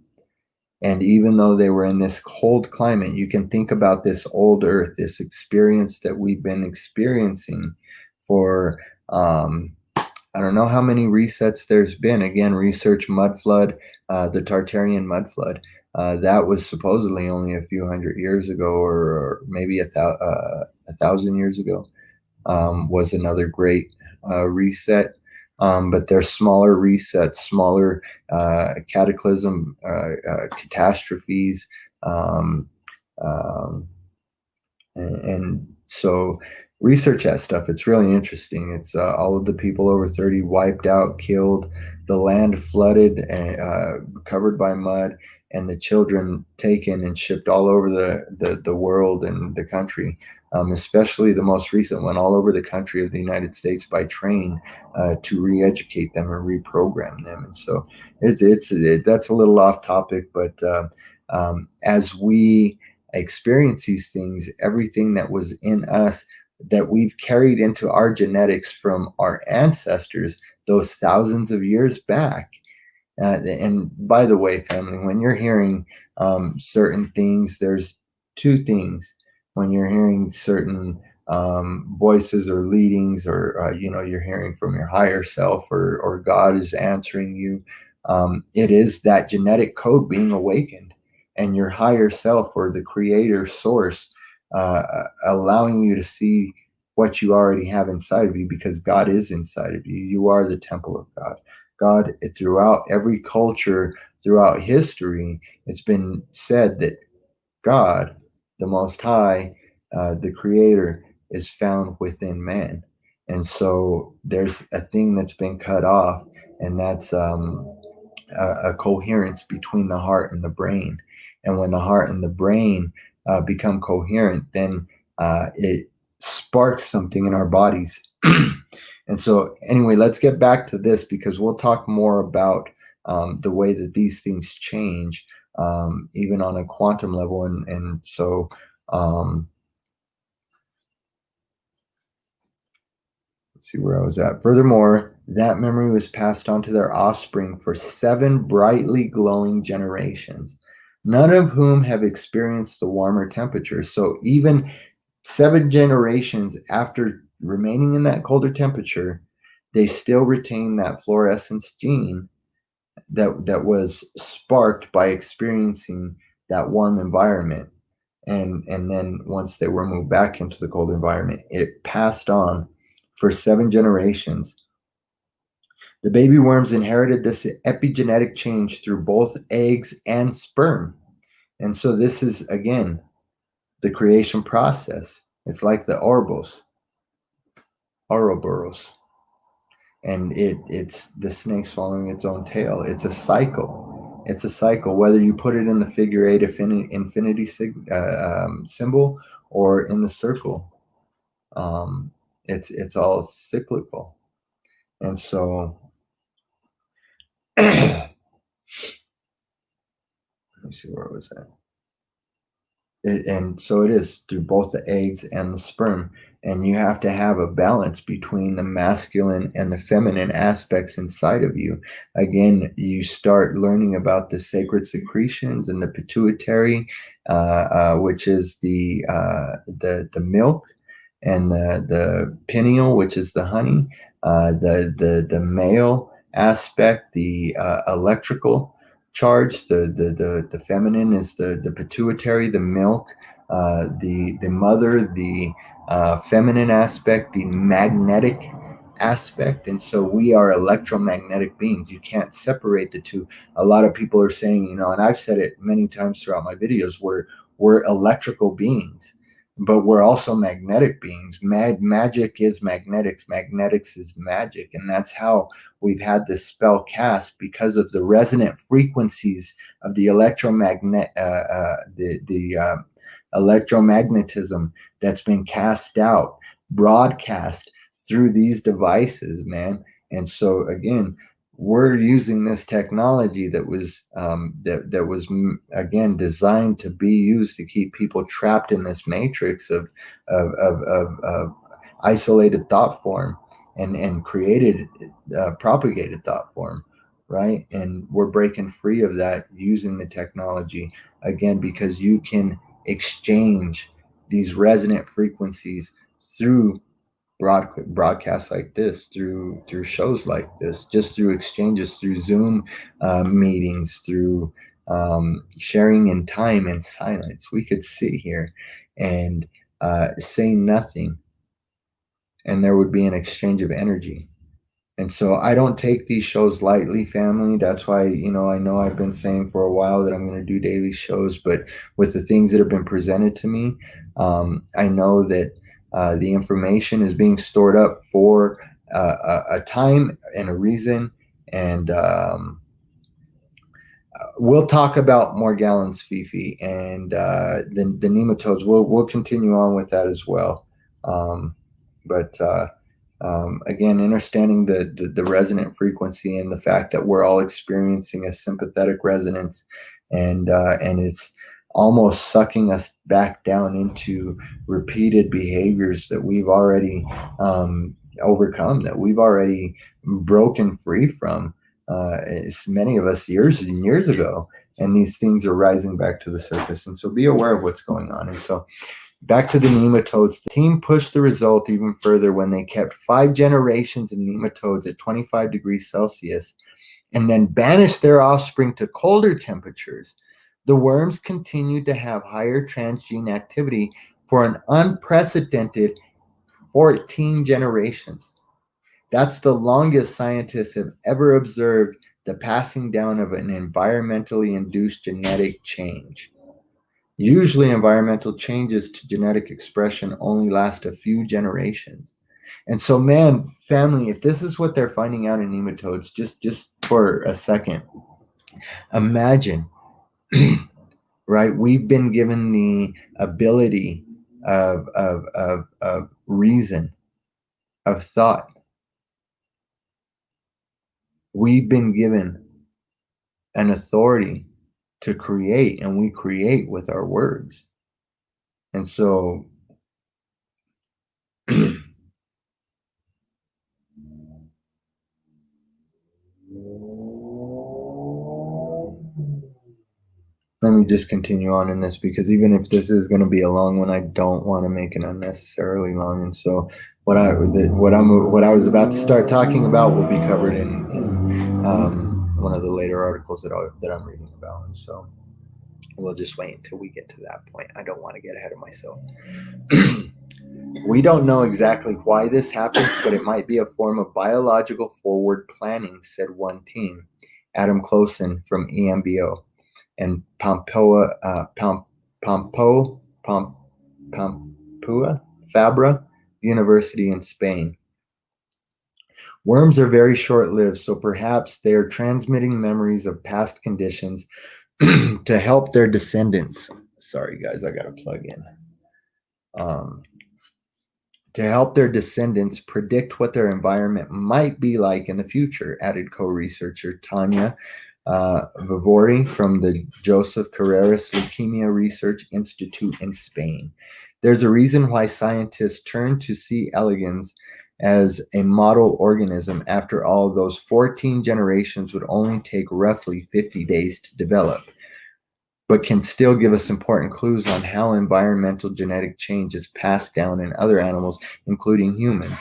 And even though they were in this cold climate, you can think about this old Earth, this experience that we've been experiencing for, I don't know how many resets there's been. Again, research mud flood, the Tartarian mud flood. That was supposedly only a few hundred years ago, or maybe a 1,000 years ago, was another great reset. But they're smaller resets, smaller cataclysm, catastrophes. Um, um, and so research that stuff. It's really interesting. It's all of the people over 30 wiped out, killed, the land flooded and covered by mud, and the children taken and shipped all over the world and the country, especially the most recent one, all over the country of the United States by train, to re-educate them and reprogram them. And so that's a little off topic, but as we experience these things, everything that was in us that we've carried into our genetics from our ancestors, those thousands of years back. And by the way, family, when you're hearing certain things, there's two things. When you're hearing certain voices or leadings, or you're hearing from your higher self, or God is answering you, it is that genetic code being awakened, and your higher self, or the creator source, allowing you to see what you already have inside of you, because God is inside of you. You are the temple of God. God, throughout every culture, throughout history, it's been said that God, the Most High, the Creator, is found within man. And so there's a thing that's been cut off, and that's a coherence between the heart and the brain. And when the heart and the brain become coherent, then it sparks something in our bodies. And so, anyway, let's get back to this, because we'll talk more about the way that these things change, even on a quantum level. And so, let's see where I was at. Furthermore, that memory was passed on to their offspring for 7 brightly glowing generations, none of whom have experienced the warmer temperatures. So even 7 generations after remaining in that colder temperature, they still retain that fluorescence gene that was sparked by experiencing that warm environment. And then once they were moved back into the cold environment, it passed on for 7 generations. The baby worms inherited this epigenetic change through both eggs and sperm. And so this is, again, the creation process. It's like the Ouroboros. And it's the snake swallowing its own tail. It's a cycle. It's a cycle, whether you put it in the figure 8 infinity symbol, or in the circle. It's all cyclical. And so let me see where it was at. And so it is through both the eggs and the sperm. And you have to have a balance between the masculine and the feminine aspects inside of you. Again, you start learning about the sacred secretions and the pituitary, which is the milk, and the pineal, which is the honey. The male aspect, the electrical charge. The feminine is the pituitary, the milk. The mother, the feminine aspect, the magnetic aspect. And so we are electromagnetic beings. You can't separate the two. A lot of people are saying, and I've said it many times throughout my videos, we're electrical beings, but we're also magnetic beings. Magic is magnetics. Magnetics is magic. And that's how we've had this spell cast, because of the resonant frequencies of the electromagnetism that's been cast out, broadcast through these devices, man. And so again, we're using this technology that was again designed to be used to keep people trapped in this matrix of isolated thought form, and created propagated thought form, right? And we're breaking free of that using the technology, again, because you can exchange these resonant frequencies through broadcasts like this, through shows like this, just through exchanges, through Zoom meetings, through sharing in time and silence. We could sit here and say nothing, and there would be an exchange of energy. And so I don't take these shows lightly, family. That's why, I know I've been saying for a while that I'm going to do daily shows, but with the things that have been presented to me, I know that the information is being stored up for a time and a reason. And we'll talk about Morgellons, Fifi, and the nematodes. We'll continue on with that as well. But again, understanding the resonant frequency and the fact that we're all experiencing a sympathetic resonance, and it's almost sucking us back down into repeated behaviors that we've already overcome, that we've already broken free from. Many of us years and years ago, and these things are rising back to the surface. And so be aware of what's going on. And so back to the nematodes. The team pushed the result even further when they kept 5 generations of nematodes at 25 degrees Celsius and then banished their offspring to colder temperatures. The worms continued to have higher transgene activity for an unprecedented 14 generations. That's the longest scientists have ever observed the passing down of an environmentally induced genetic change. Usually, environmental changes to genetic expression only last a few generations. And so, man, family, if this is what they're finding out in nematodes, just for a second, imagine, right? We've been given the ability of reason, of thought. We've been given an authority to create, and we create with our words. And so let me just continue on in this, because even if this is going to be a long one, I don't want to make it unnecessarily long. And so what I was about to start talking about will be covered in one of the later articles that I'm reading about. And so we'll just wait until we get to that point. I don't want to get ahead of myself. We don't know exactly why this happens, but it might be a form of biological forward planning, said one team. Adam Closen from EMBO and Pampua Fabra University in Spain. Worms are very short-lived, so perhaps they are transmitting memories of past conditions to help their descendants. Sorry, guys, I got to plug in. To help their descendants predict what their environment might be like in the future, added co-researcher Tanya Vivori from the Joseph Carreras Leukemia Research Institute in Spain. There's a reason why scientists turn to C. elegans as a model organism. After all, those 14 generations would only take roughly 50 days to develop, but can still give us important clues on how environmental genetic change is passed down in other animals, including humans.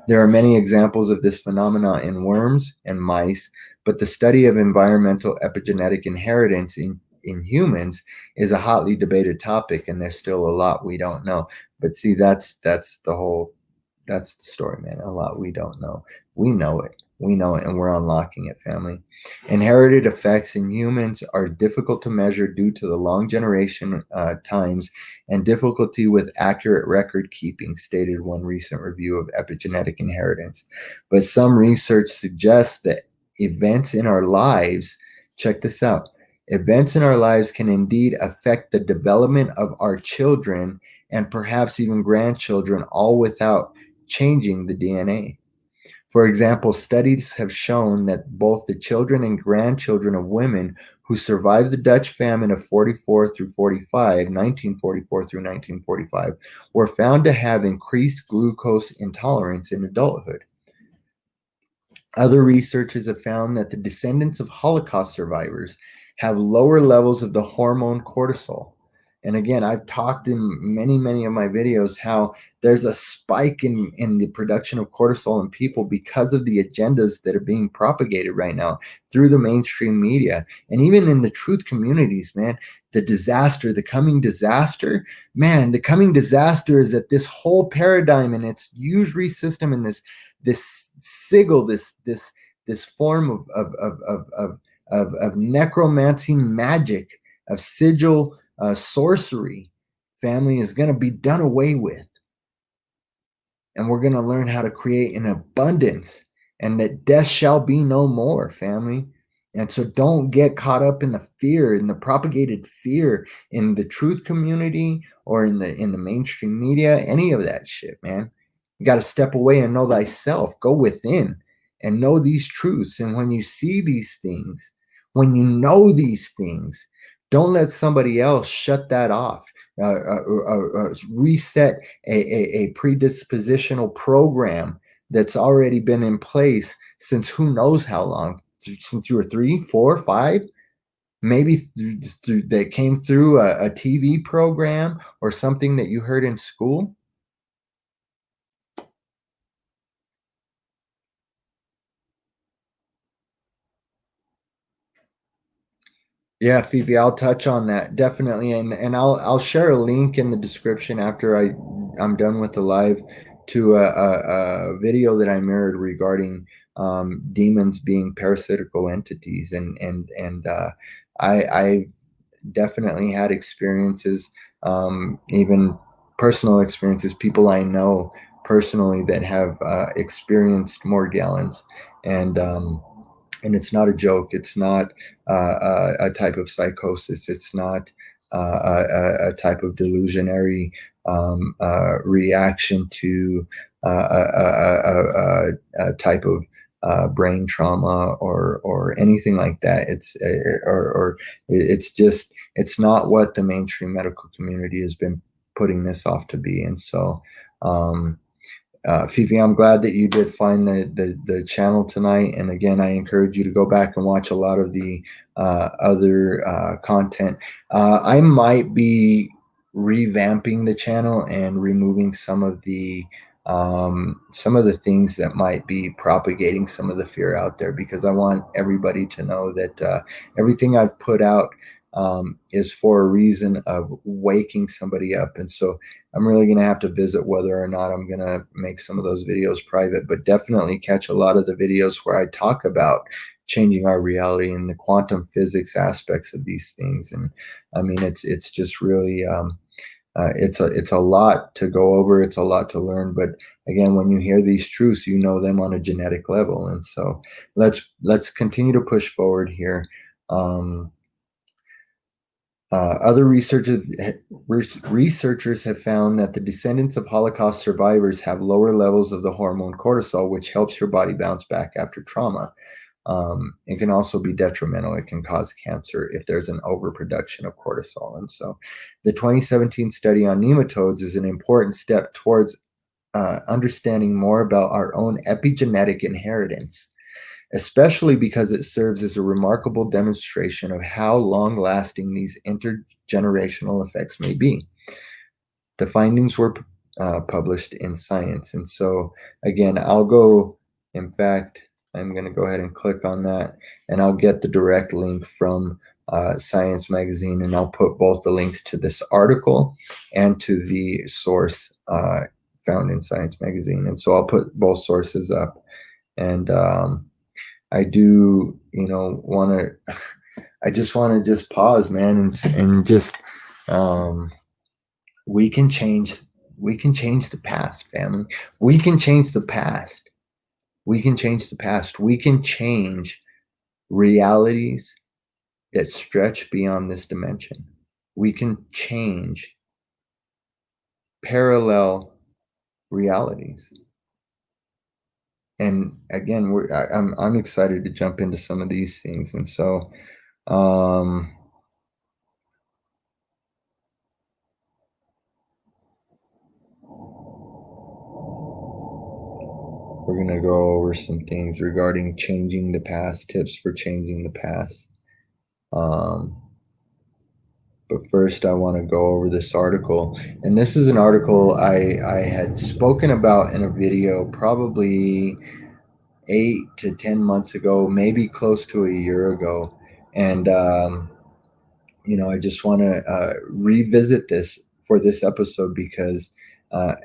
There are many examples of this phenomena in worms and mice, but the study of environmental epigenetic inheritance in humans is a hotly debated topic, and there's still a lot we don't know. But see, that's the story, man. A lot we don't know. We know it. We know it, and we're unlocking it, family. Inherited effects in humans are difficult to measure due to the long generation times and difficulty with accurate record keeping, stated one recent review of epigenetic inheritance. But some research suggests that events in our lives, check this out, events in our lives can indeed affect the development of our children and perhaps even grandchildren, all without changing the DNA. For example, studies have shown that both the children and grandchildren of women who survived the Dutch famine of 1944 through 1945, were found to have increased glucose intolerance in adulthood. Other researchers have found that the descendants of Holocaust survivors have lower levels of the hormone cortisol. And again, I've talked in many of my videos how there's a spike in the production of cortisol in people because of the agendas that are being propagated right now through the mainstream media. And even in the truth communities, man, the coming disaster is that this whole paradigm and its usury system and this sigil, this form of necromancy magic, of sigil sorcery, family, is going to be done away with. And we're going to learn how to create an abundance, and that death shall be no more, family. And so don't get caught up in the fear, in the propagated fear in the truth community or in the mainstream media, any of that shit, man. You got to step away and know thyself. Go within and know these truths. And when you see these things, when you know these things, don't let somebody else shut that off. Reset a predispositional program that's already been in place since who knows how long, since you were 3, 4, 5, maybe that came through a TV program or something that you heard in school. Yeah, Phoebe, I'll touch on that definitely, and I'll share a link in the description after I'm done with the live to a video that I mirrored regarding demons being parasitical entities, and I definitely had experiences, even personal experiences, people I know personally that have experienced Morgellons, and and it's not a joke. It's not a type of psychosis. It's not a type of delusionary reaction to a type of brain trauma or anything like that. Or it's just, it's not what the mainstream medical community has been putting this off to be. And so Fifi, I'm glad that you did find the channel tonight. And again, I encourage you to go back and watch a lot of the other content. I might be revamping the channel and removing some of the things that might be propagating some of the fear out there, because I want everybody to know that everything I've put out is for a reason of waking somebody up. And so I'm really going to have to visit whether or not I'm going to make some of those videos private, but definitely catch a lot of the videos where I talk about changing our reality and the quantum physics aspects of these things. And I mean, it's just really, it's a lot to go over. It's a lot to learn. But again, when you hear these truths, you know them on a genetic level. And so let's continue to push forward here. Other researchers have found that the descendants of Holocaust survivors have lower levels of the hormone cortisol, which helps your body bounce back after trauma. It can also be detrimental. It can cause cancer if there's an overproduction of cortisol. And so the 2017 study on nematodes is an important step towards understanding more about our own epigenetic inheritance, especially because it serves as a remarkable demonstration of how long-lasting these intergenerational effects may be. The findings were published in Science. And so, again, in fact, I'm going to go ahead and click on that, and I'll get the direct link from Science magazine, and I'll put both the links to this article and to the source found in Science magazine. And so I'll put both sources up. And I do, I just want to pause, man, and just, we can change the past, family. We can change the past. We can change the past. We can change realities that stretch beyond this dimension. We can change parallel realities. And again, I'm excited to jump into some of these things. And so, we're going to go over some things regarding changing the past, tips for changing the past. But first, I want to go over this article. And this is an article I had spoken about in a video probably 8 to 10 months ago, maybe close to a year ago. And, I just want to revisit this for this episode because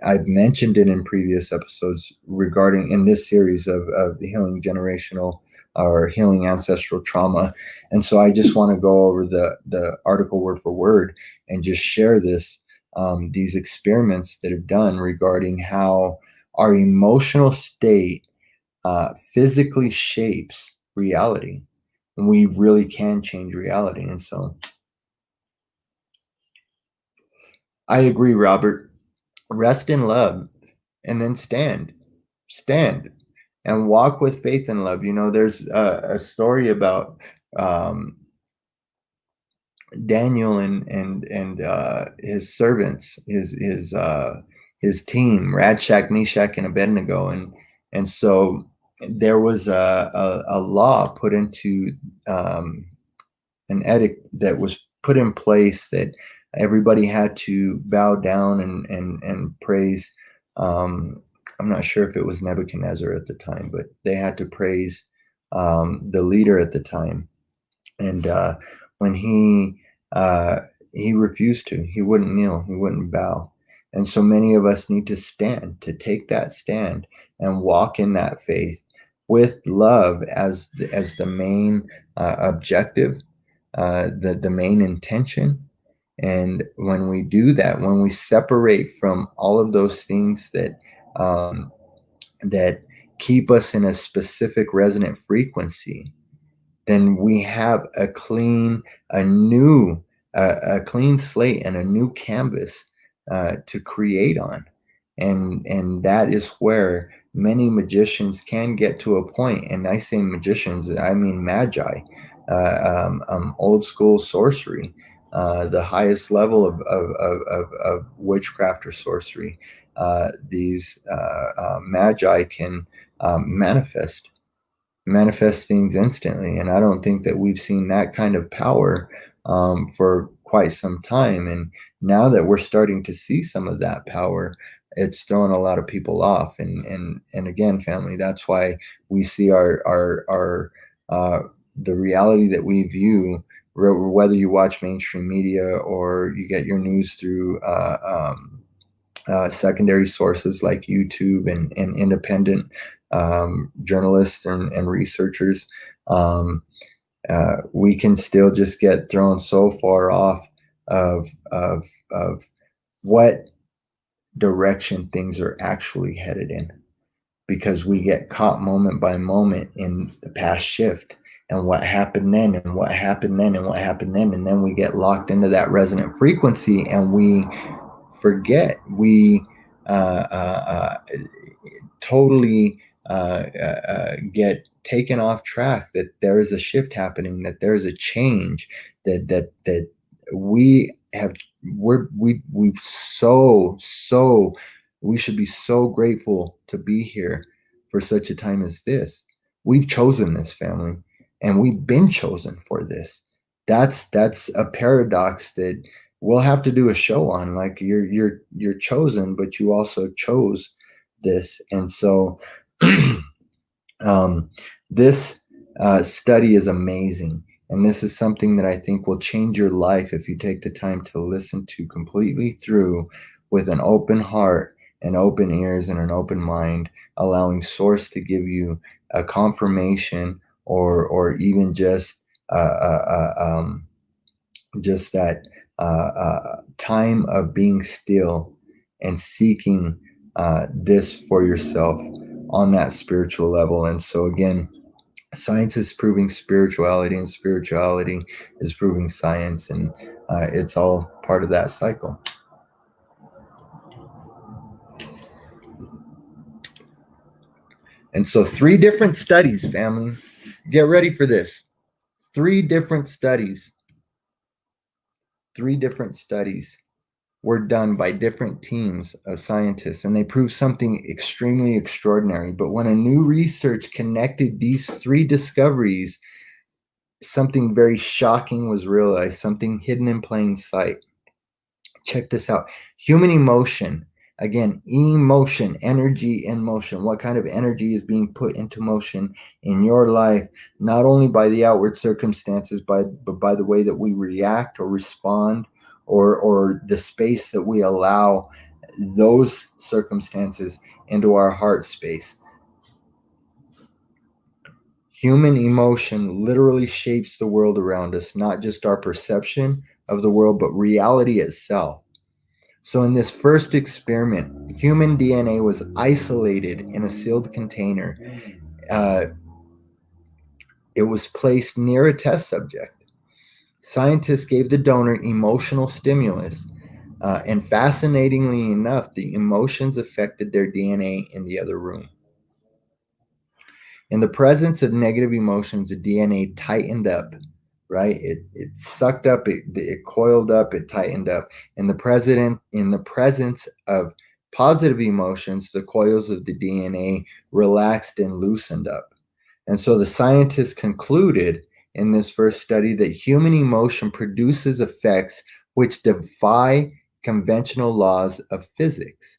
I've mentioned it in previous episodes regarding in this series of healing generational or healing ancestral trauma. And so I just want to go over the article word for word and just share these experiments that have done regarding how our emotional state physically shapes reality. And we really can change reality. And so I agree, Robert. Rest in love and then stand and walk with faith and love. There's a story about Daniel and his servants, his team, Radshak, Meshach, and Abednego, and so there was a law put into an edict that was put in place that everybody had to bow down and praise. I'm not sure if it was Nebuchadnezzar at the time, but they had to praise the leader at the time. And when he refused to, he wouldn't kneel, he wouldn't bow. And so many of us need to take that stand and walk in that faith with love as the main objective, the main intention. And when we do that, when we separate from all of those things that that keep us in a specific resonant frequency, then we have a clean slate and a new canvas to create on. And that is where many magicians can get to a point. And I say magicians, I mean magi, old school sorcery, the highest level of witchcraft or sorcery. These magi can manifest things instantly. And I don't think that we've seen that kind of power for quite some time. And now that we're starting to see some of that power, it's throwing a lot of people off. And again, family, that's why we see our the reality that we view, whether you watch mainstream media or you get your news through secondary sources like YouTube and independent journalists and researchers, we can still just get thrown so far off of what direction things are actually headed in, because we get caught moment by moment in the past shift and what happened then and what happened then and what happened then, and then we get locked into that resonant frequency and we forget. We totally get taken off track, that there is a shift happening, that there is a change, that we have, we should be so grateful to be here for such a time as this. We've chosen this, family, and we've been chosen for this. That's a paradox that we'll have to do a show on. Like, you're chosen, but you also chose this. And so this study is amazing. And this is something that I think will change your life if you take the time to listen to completely through with an open heart and open ears and an open mind, allowing Source to give you a confirmation, or even just that time of being still and seeking this for yourself on that spiritual level. And so again, science is proving spirituality, and spirituality is proving science, and it's all part of that cycle. And so 3 different studies, family. Get ready for this. 3 different studies. 3 different studies were done by different teams of scientists, and they proved something extremely extraordinary. But when a new research connected these 3 discoveries, something very shocking was realized, something hidden in plain sight. Check this out. Human emotion. Again, emotion, energy in motion. What kind of energy is being put into motion in your life, not only by the outward circumstances, but by the way that we react or respond, or the space that we allow those circumstances into our heart space. Human emotion literally shapes the world around us, not just our perception of the world, but reality itself. So in this first experiment, human DNA was isolated in a sealed container. It was placed near a test subject. Scientists gave the donor emotional stimulus, and fascinatingly enough, the emotions affected their DNA in the other room. In the presence of negative emotions, the DNA tightened up, right? It sucked up, it coiled up, it tightened up. In the presence of positive emotions, the coils of the DNA relaxed and loosened up. And so the scientists concluded in this first study that human emotion produces effects which defy conventional laws of physics.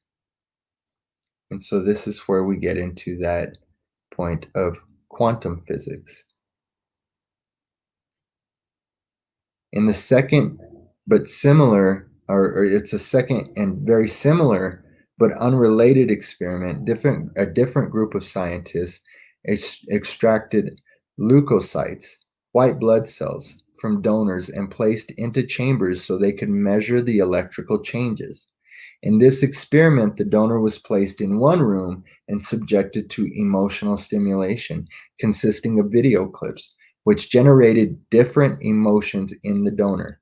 And so this is where we get into that point of quantum physics. In the second, but similar, or it's a second and very similar but unrelated experiment, a different group of scientists extracted leukocytes, white blood cells, from donors and placed into chambers so they could measure the electrical changes. In this experiment, the donor was placed in one room and subjected to emotional stimulation, consisting of video clips, which generated different emotions in the donor.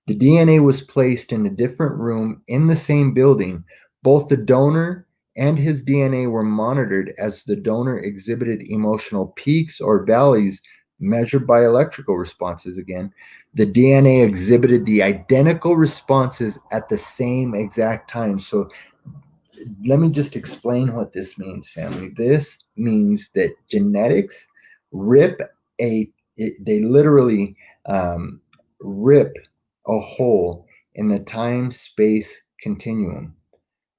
The DNA was placed in a different room in the same building. Both the donor and his DNA were monitored as the donor exhibited emotional peaks or valleys measured by electrical responses again. The DNA exhibited the identical responses at the same exact time. So let me just explain what this means, family. This means that genetics they literally rip a hole in the time-space continuum.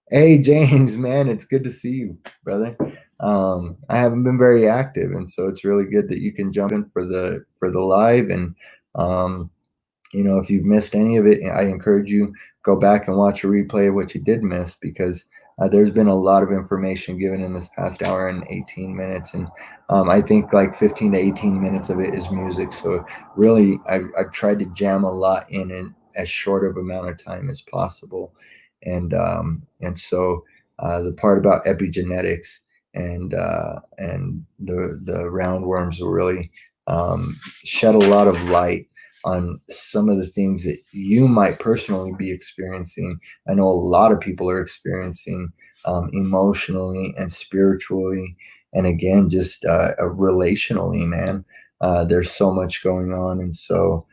Hey, James, man, it's good to see you, brother. I haven't been very active, and so it's really good that you can jump in for the live. And if you've missed any of it, I encourage you, go back and watch a replay of what you did miss, because there's been a lot of information given in this past hour and 18 minutes. And I think like 15 to 18 minutes of it is music. So really, I've tried to jam a lot in as short of amount of time as possible. And so the part about epigenetics and the roundworms will really shed a lot of light on some of the things that you might personally be experiencing. I know a lot of people are experiencing emotionally and spiritually and again, just relationally, man. There's so much going on, and so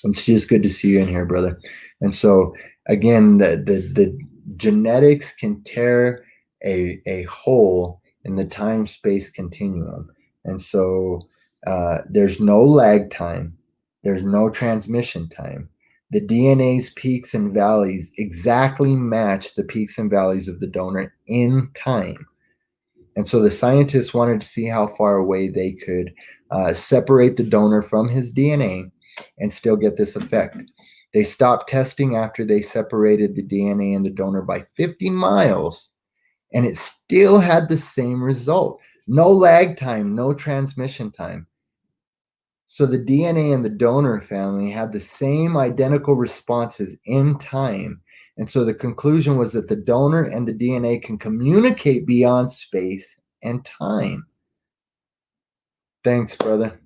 it's just good to see you in here, brother. And so again, the genetics can tear a hole in the time-space continuum, and so there's no lag time, there's no transmission time. The DNA's peaks and valleys exactly match the peaks and valleys of the donor in time. And so the scientists wanted to see how far away they could separate the donor from his DNA and still get this effect. They stopped testing after they separated the DNA in the donor by 50 miles, and it still had the same result. No lag time, no transmission time. So the DNA in the donor family had the same identical responses in time. And so the conclusion was that the donor and the DNA can communicate beyond space and time. Thanks, brother.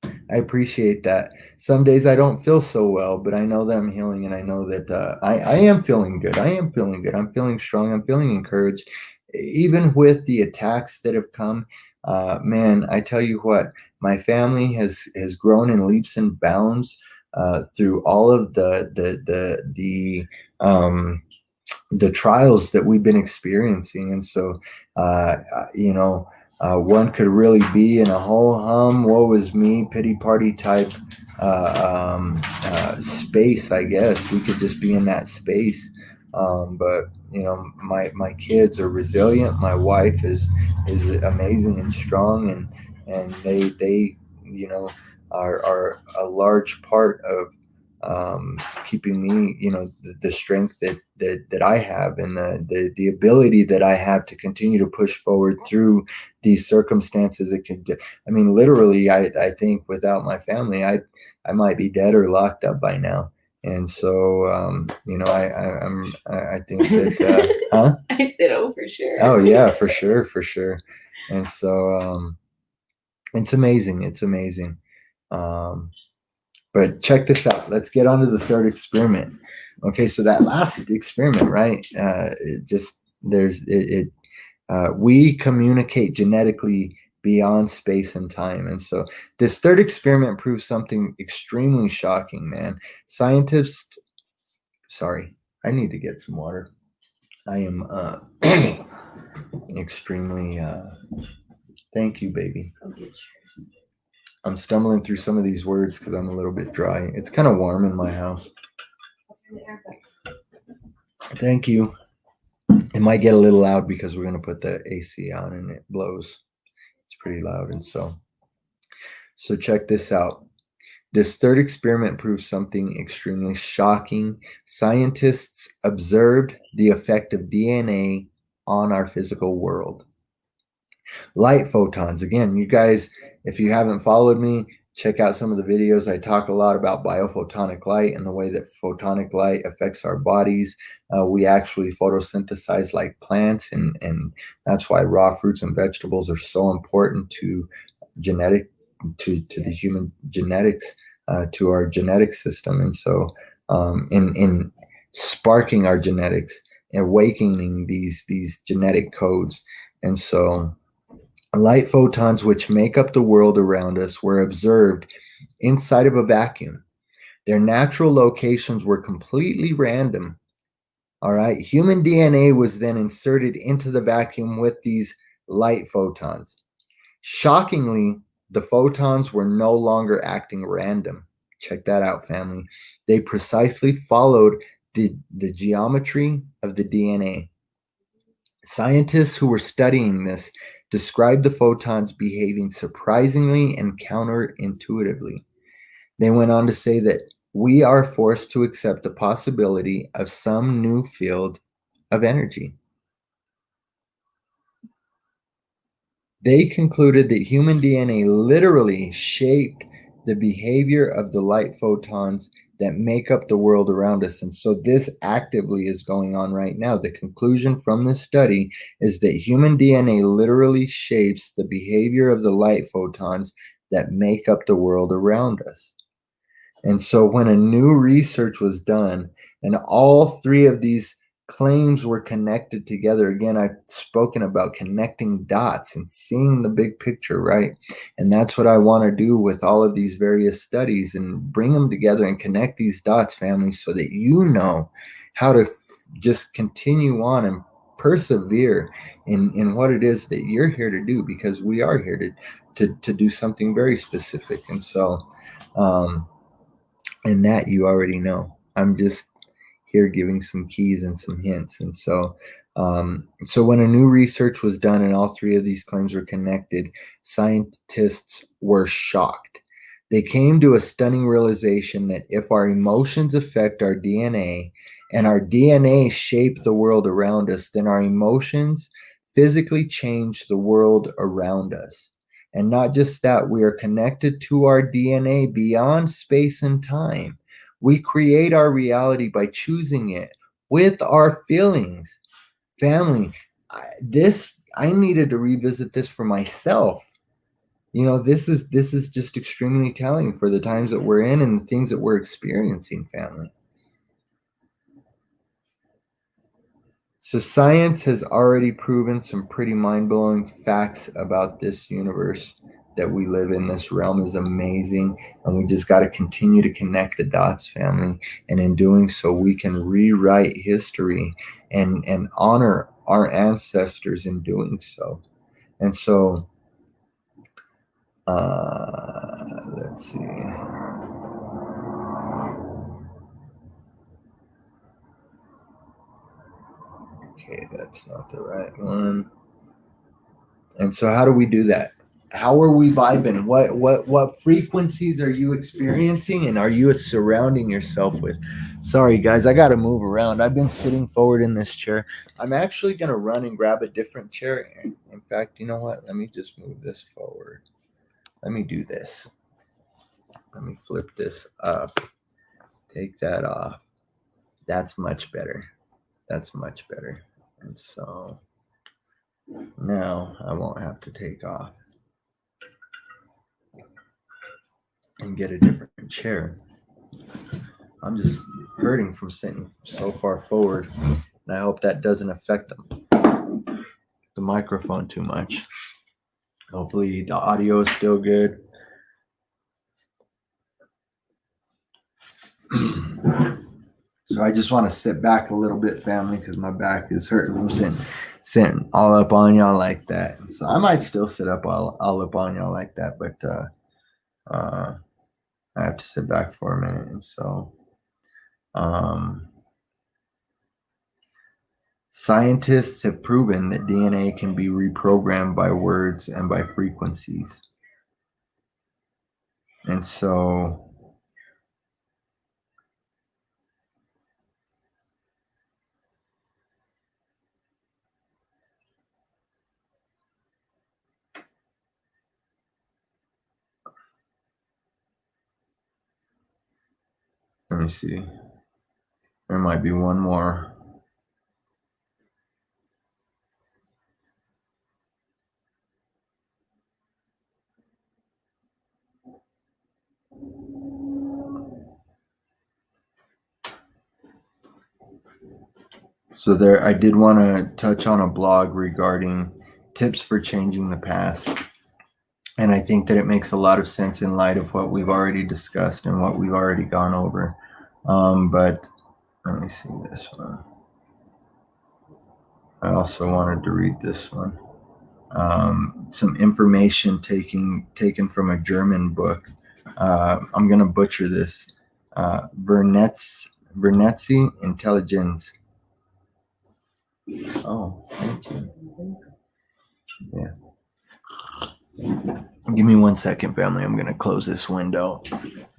I appreciate that. Some days I don't feel so well, but I know that I'm healing, and I know that I am feeling good. I am feeling good. I'm feeling strong. I'm feeling encouraged. Even with the attacks that have come, man, I tell you what, my family has grown in leaps and bounds through all of the trials that we've been experiencing. And so, one could really be in a whole woe is me, pity party type space, I guess. We could just be in that space. But my kids are resilient. My wife is amazing and strong, and they are a large part of keeping me, the strength that I have, and the ability that I have to continue to push forward through these circumstances. It could, I mean, literally, I think without my family, I might be dead or locked up by now. And so, I think that, huh? I said, oh, for sure. Oh yeah, for sure. And so, it's amazing. It's amazing. But check this out. Let's get on to the third experiment. Okay, so that last experiment, right? We communicate genetically beyond space and time. And so this third experiment proves something extremely shocking, man. Scientists, sorry, I need to get some water. I am extremely, thank you, baby. I'm stumbling through some of these words because I'm a little bit dry. It's kind of warm in my house. Thank you. It might get a little loud because we're going to put the AC on and it blows. It's pretty loud. And so check this out. This third experiment proves something extremely shocking. Scientists observed the effect of DNA on our physical world. Light photons. Again, you guys, if you haven't followed me, check out some of the videos. I talk a lot about biophotonic light and the way that photonic light affects our bodies. We actually photosynthesize like plants, and that's why raw fruits and vegetables are so important to the human genetics, to our genetic system. And so in sparking our genetics, awakening these genetic codes. And so light photons, which make up the world around us, were observed inside of a vacuum. Their natural locations were completely random. All right. Human DNA was then inserted into the vacuum with these light photons. Shockingly, the photons were no longer acting random. Check that out, family. They precisely followed the geometry of the DNA. Scientists who were studying this described the photons behaving surprisingly and counterintuitively. They went on to say that we are forced to accept the possibility of some new field of energy. They concluded that human DNA literally shaped the behavior of the light photons that make up the world around us. And so this actively is going on right now. The conclusion from this study is that human DNA literally shapes the behavior of the light photons that make up the world around us. And so when a new research was done, and all three of these claims were connected together. Again, I've spoken about connecting dots and seeing the big picture, right? And that's what I want to do with all of these various studies, and bring them together and connect these dots, family, so that you know how to just continue on and persevere in what it is that you're here to do, because we are here to do something very specific. And so and that you already know. I'm just here giving some keys and some hints. And so so when a new research was done and all three of these claims were connected, scientists were shocked. They came to a stunning realization that if our emotions affect our DNA and our DNA shape the world around us, then our emotions physically change the world around us. And not just that, we are connected to our DNA beyond space and time. We create our reality by choosing it with our feelings. Family, I needed to revisit this for myself. You know, this is just extremely telling for the times that we're in and the things that we're experiencing, family. So science has already proven some pretty mind-blowing facts about this universe that we live in. This realm is amazing, and we just got to continue to connect the dots, family. And in doing so, we can rewrite history and honor our ancestors in doing so. And so let's see. Okay, that's not the right one. And so how do we do that? How are we vibing? What frequencies are you experiencing, and are you surrounding yourself with? Sorry guys, I got to move around. I've been sitting forward in this chair. I'm actually going to run and grab a different chair. In fact, you know what? Let me just move this forward. Let me do this. Let me flip this up. Take that off. That's much better. That's much better. And so now I won't have to take off and get a different chair. I'm just hurting from sitting so far forward, and I hope that doesn't affect the microphone too much. Hopefully the audio is still good. So I just want to sit back a little bit, family, because my back is hurting from sitting all up on y'all like that. And so I might still sit up all up on y'all like that, but I have to sit back for a minute. And so scientists have proven that DNA can be reprogrammed by words and by frequencies. And so let me see. There might be one more. So there, I did want to touch on a blog regarding tips for changing the past. And I think that it makes a lot of sense in light of what we've already discussed and what we've already gone over. But let me see this one. I also wanted to read this one. Some information taken from a German book. I'm going to butcher this. Vernetzi Intelligenz. Oh, thank you. Yeah. Give me 1 second, family. I'm going to close this window.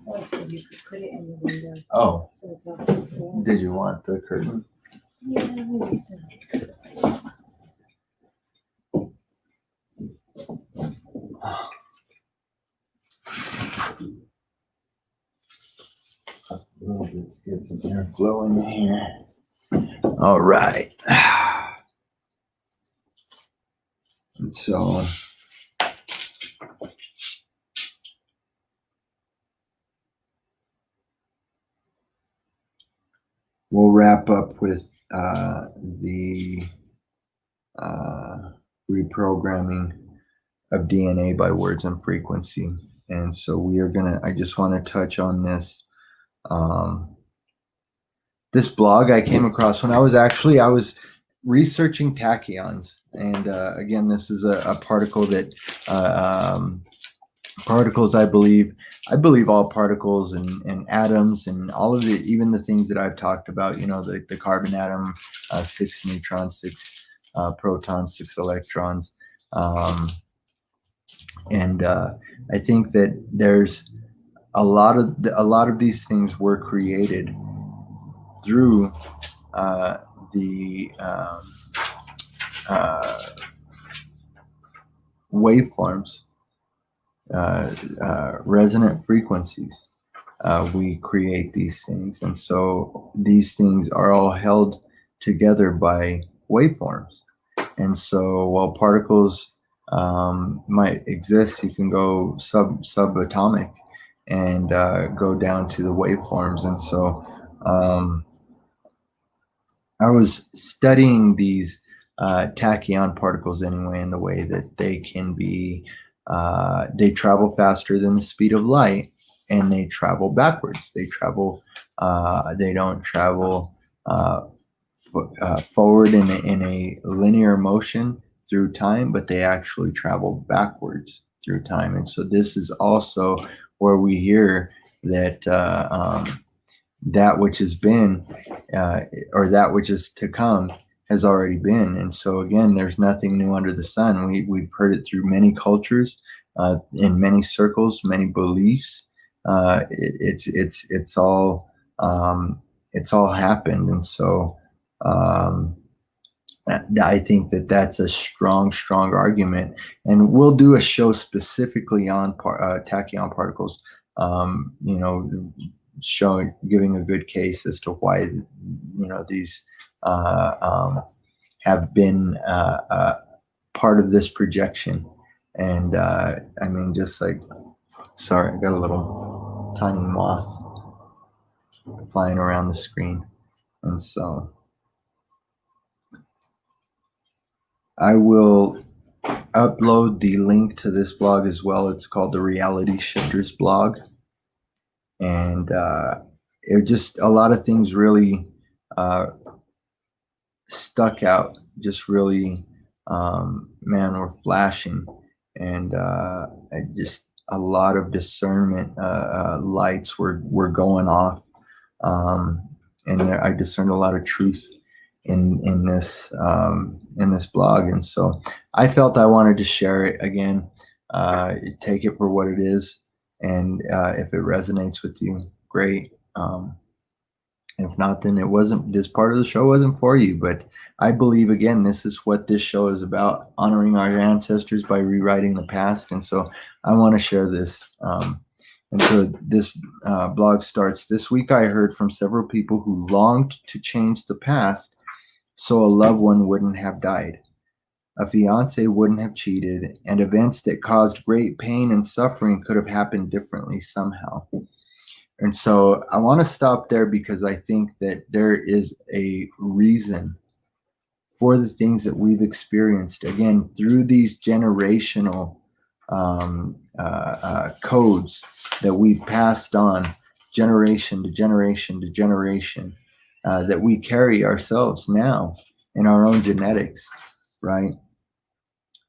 Oh, so you could put it in the window. Oh, So it's off the floor. did you want the curtain? Yeah, maybe so. Let's get some airflow in here. All right. And so we'll wrap up with the reprogramming of DNA by words and frequency. And so I just want to touch on this. This blog I came across when I was researching tachyons. And again, this is a particle that particles, I believe all particles and atoms and all of even the things that I've talked about, the carbon atom, 6 neutrons, 6 protons, 6 electrons. And I think that there's a lot of these things were created through the waveforms, resonant frequencies. We create these things, and so these things are all held together by waveforms. And so while particles might exist, you can go subatomic and go down to the waveforms. And so I was studying these tachyon particles anyway, in the way that they can be, they travel faster than the speed of light, and they travel backwards. They don't travel forward in a linear motion through time, but they actually travel backwards through time. And so this is also where we hear that that which has been or that which is to come has already been. And so again, there's nothing new under the sun. We've heard it through many cultures, in many circles, many beliefs. It's all happened. And so I think that that's a strong argument, and we'll do a show specifically on tachyon particles, giving a good case as to why these have been part of this projection. And I mean, just like, sorry, I got a little tiny moth flying around the screen. And so I will upload the link to this blog as well. It's called the Reality Shifters blog. And it just, a lot of things really stuck out, just really, were flashing. And just a lot of discernment lights were going off. And I discerned a lot of truth in this blog. And so I felt I wanted to share it again. Take it for what it is. And if it resonates with you, great. If not, then this part of the show wasn't for you. But I believe, again, this is what this show is about: honoring our ancestors by rewriting the past. And so I want to share this. And so this blog starts: this week I heard from several people who longed to change the past so a loved one wouldn't have died, a fiance wouldn't have cheated, and events that caused great pain and suffering could have happened differently somehow. And so I want to stop there, because I think that there is a reason for the things that we've experienced, again, through these generational codes that we've passed on generation to generation to generation, that we carry ourselves now in our own genetics, right?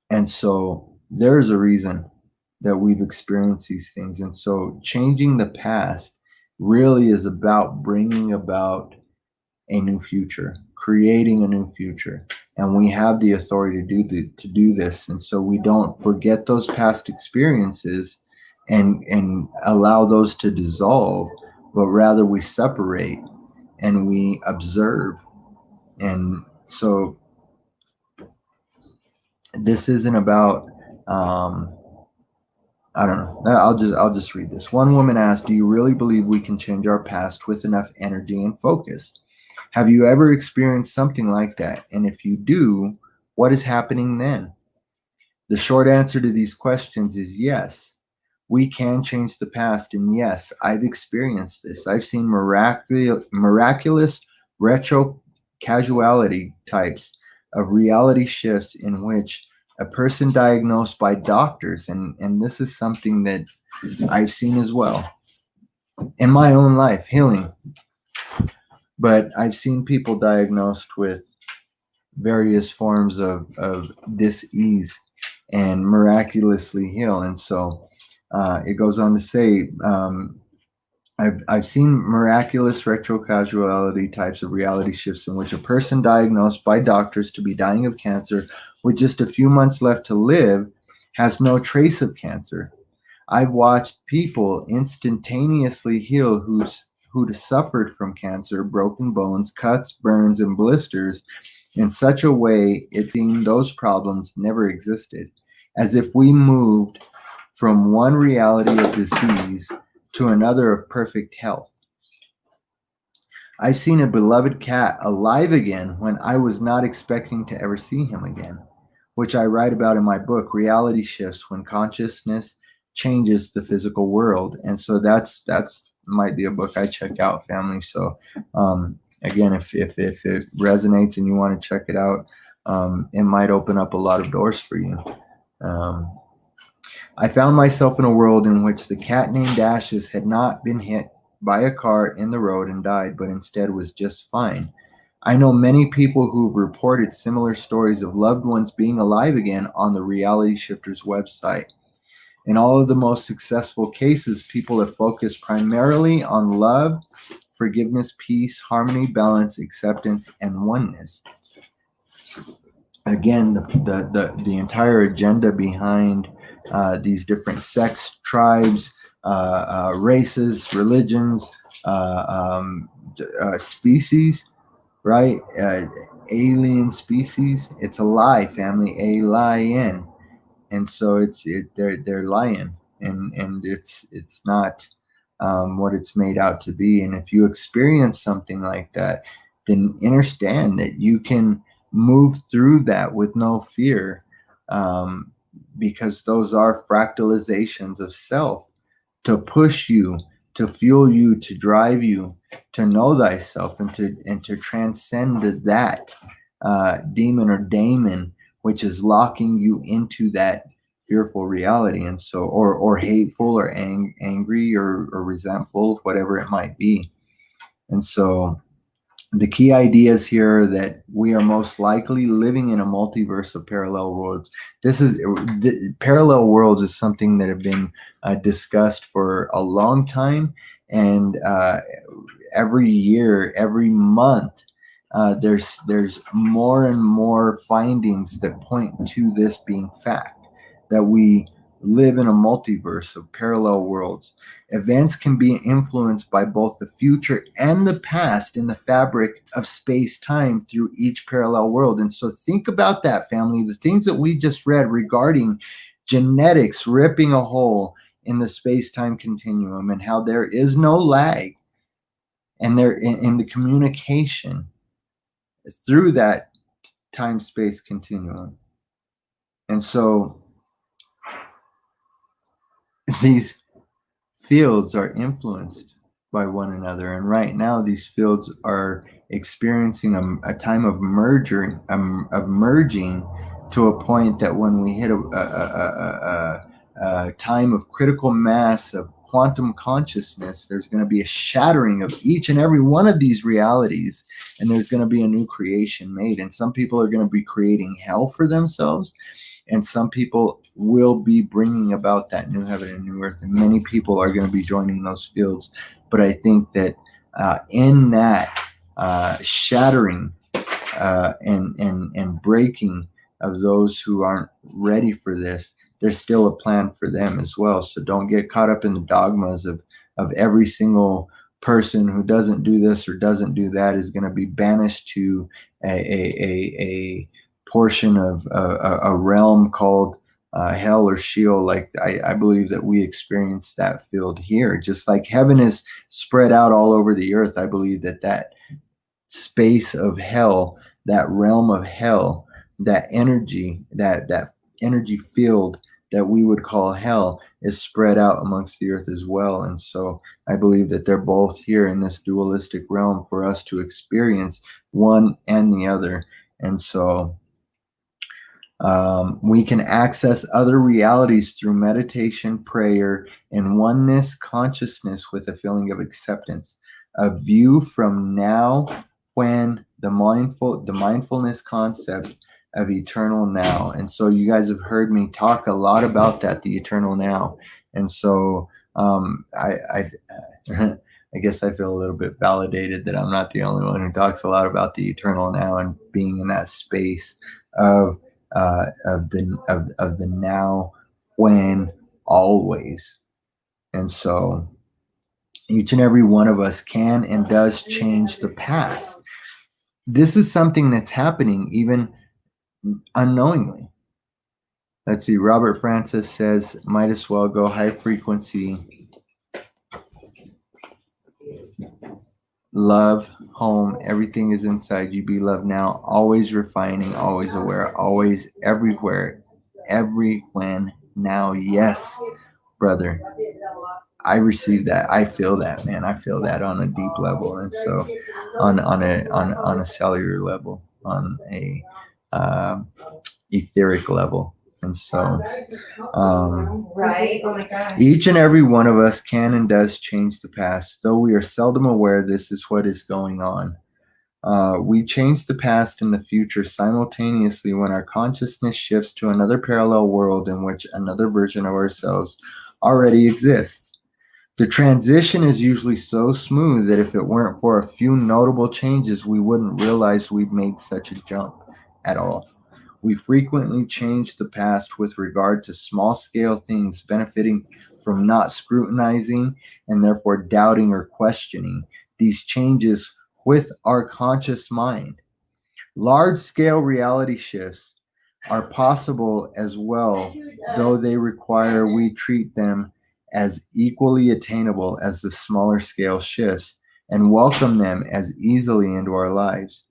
And so there's a reason that we've experienced these things. And so changing the past really is about bringing about a new future, creating a new future. And we have the authority to do this. And so we don't forget those past experiences and allow those to dissolve, but rather we separate and we observe. And so this isn't about, I don't know. I'll just read this. One woman asked, "Do you really believe we can change our past with enough energy and focus? Have you ever experienced something like that? And if you do, what is happening then?" The short answer to these questions is yes. We can change the past, and yes, I've experienced this. I've seen miraculous retro casuality types of reality shifts in which a person diagnosed by doctors, and this is something that I've seen as well in my own life, healing, but I've seen people diagnosed with various forms of dis-ease and miraculously heal. And so it goes on to say, I've seen miraculous retrocausality types of reality shifts in which a person diagnosed by doctors to be dying of cancer with just a few months left to live has no trace of cancer. I've watched people instantaneously heal who'd suffered from cancer, broken bones, cuts, burns, and blisters in such a way it seemed those problems never existed, as if we moved from one reality of disease to another of perfect health. I've seen a beloved cat alive again when I was not expecting to ever see him again, which I write about in my book, Reality Shifts When Consciousness Changes the Physical World. And so that's might be a book I check out, family. So again, if it resonates and you want to check it out, it might open up a lot of doors for you. I found myself in a world in which the cat named Ashes had not been hit by a car in the road and died, but instead was just fine. I know many people who've reported similar stories of loved ones being alive again on the Reality Shifters website. In all of the most successful cases, people have focused primarily on love, forgiveness, peace, harmony, balance, acceptance, and oneness. Again, the entire agenda behind these different sects, tribes, races, religions, species, right? Alien species. It's a lie, family. A-lie-in. And so they're lying, and it's not what it's made out to be. And if you experience something like that, then understand that you can move through that with no fear, because those are fractalizations of self to push you, to fuel you, to drive you to know thyself, and to transcend that demon or daemon which is locking you into that fearful reality. And so, or hateful, or angry, or resentful, whatever it might be. And so the key ideas here are that we are most likely living in a multiverse of parallel worlds. The parallel worlds is something that have been discussed for a long time, and every year, every month, there's more and more findings that point to this being fact, that we live in a multiverse of parallel worlds. Events can be influenced by both the future and the past in the fabric of space-time through each parallel world. And so think about that, family. The things that we just read regarding genetics ripping a hole in the space-time continuum, and how there is no lag, and there in the communication through that time-space continuum. And so these fields are influenced by one another, and right now these fields are experiencing a time of merging to a point that when we hit a time of critical mass of quantum consciousness, there's going to be a shattering of each and every one of these realities, and there's going to be a new creation made. And some people are going to be creating hell for themselves, and some people will be bringing about that new heaven and new earth, and many people are going to be joining those fields. But I think that in that shattering and breaking of those who aren't ready for this, there's still a plan for them as well. So don't get caught up in the dogmas of every single person who doesn't do this or doesn't do that is going to be banished to a portion of a realm called hell or Sheol. Like I believe that we experience that field here, just like heaven is spread out all over the earth. I believe that space of hell, that realm of hell, that energy, that energy field that we would call hell is spread out amongst the earth as well. And so I believe that they're both here in this dualistic realm for us to experience one and the other. And so we can access other realities through meditation, prayer, and oneness consciousness with a feeling of acceptance, a view from now when the mindfulness concept of eternal now. And so you guys have heard me talk a lot about that, the eternal now. And so I I guess I feel a little bit validated that I'm not the only one who talks a lot about the eternal now and being in that space of the now, when, always. And so each and every one of us can and does change the past. This is something that's happening even unknowingly. Let's see, Robert Francis says, might as well go high frequency, love, home, everything is inside you, be loved now, always refining, always aware, always, everywhere, every, when, now. Yes, brother, I receive that. I feel that, man. I feel that on a deep level. And so on a cellular level, on a etheric level. And so each and every one of us can and does change the past, though we are seldom aware this is what is going on. We change the past and the future simultaneously when our consciousness shifts to another parallel world in which another version of ourselves already exists. The transition is usually so smooth that if it weren't for a few notable changes, we wouldn't realize we'd made such a jump at all. We frequently change the past with regard to small-scale things, benefiting from not scrutinizing and therefore doubting or questioning these changes with our conscious mind. Large-scale reality shifts are possible as well, though they require we treat them as equally attainable as the smaller scale shifts and welcome them as easily into our lives.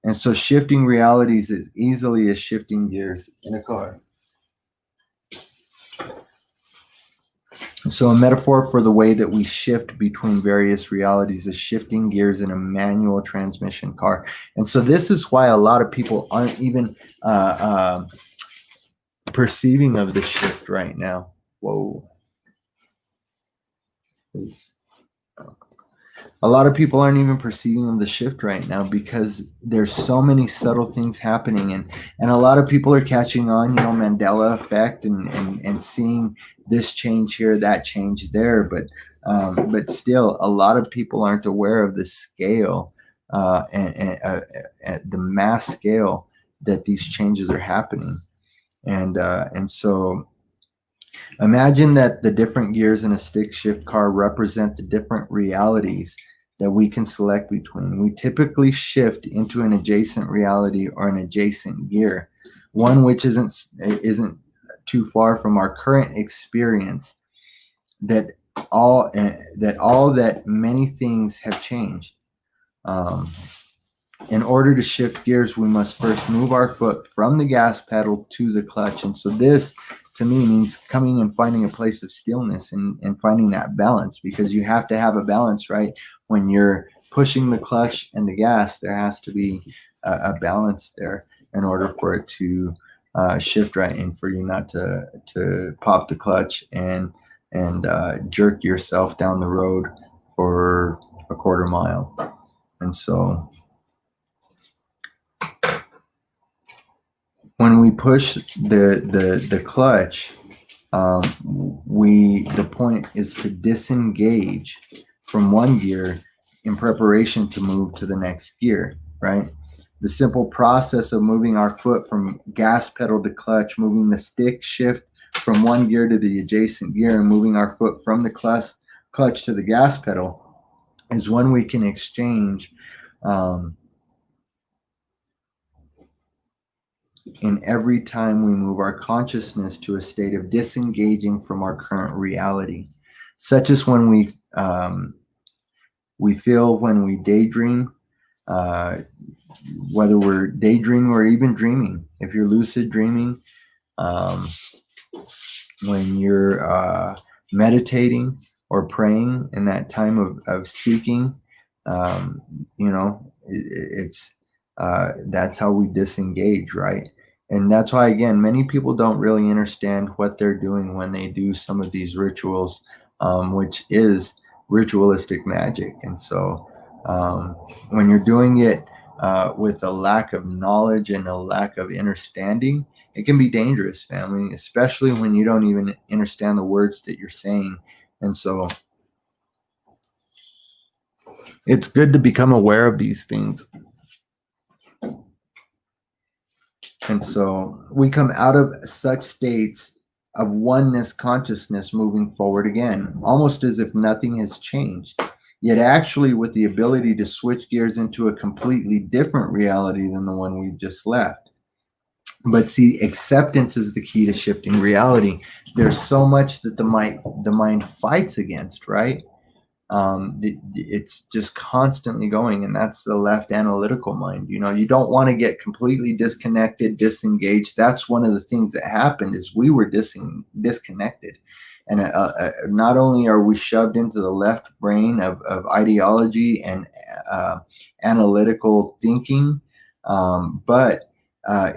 And so shifting realities as easily as shifting gears in a car. So a metaphor for the way that we shift between various realities is shifting gears in a manual transmission car. And so this is why a lot of people aren't even perceiving of the shift right now. Whoa. A lot of people aren't even perceiving of the shift right now because there's so many subtle things happening, and a lot of people are catching on, Mandela effect and seeing this change here, that change there, but still a lot of people aren't aware of the scale and the mass scale that these changes are happening, and so imagine that the different gears in a stick shift car represent the different realities that we can select between. We typically shift into an adjacent reality or an adjacent gear, one which isn't too far from our current experience, that many things have changed. In order to shift gears, we must first move our foot from the gas pedal to the clutch. And so this, to me, means coming and finding a place of stillness and finding that balance, because you have to have a balance, right? When you're pushing the clutch and the gas, there has to be a balance there in order for it to shift right, and for you not to pop the clutch and jerk yourself down the road for a quarter mile. And so when we push the clutch, the point is to disengage from one gear in preparation to move to the next gear, right? The simple process of moving our foot from gas pedal to clutch, moving the stick shift from one gear to the adjacent gear, and moving our foot from the clutch to the gas pedal is when we can exchange in every time we move our consciousness to a state of disengaging from our current reality, such as when we feel when we daydream, whether we're daydreaming or even dreaming. If you're lucid dreaming, when you're meditating or praying in that time of seeking, it's that's how we disengage, right? And that's why, again, many people don't really understand what they're doing when they do some of these rituals, which is ritualistic magic. And so when you're doing it with a lack of knowledge and a lack of understanding, it can be dangerous, family, especially when you don't even understand the words that you're saying. And so it's good to become aware of these things. And so we come out of such states of oneness consciousness moving forward again, almost as if nothing has changed, yet actually with the ability to switch gears into a completely different reality than the one we've just left. But see, acceptance is the key to shifting reality. There's so much that the mind fights against, right? It's just constantly going, and that's the left analytical mind. You don't want to get completely disconnected, disengaged. That's one of the things that happened, is we were disconnected, and not only are we shoved into the left brain of ideology and analytical thinking, but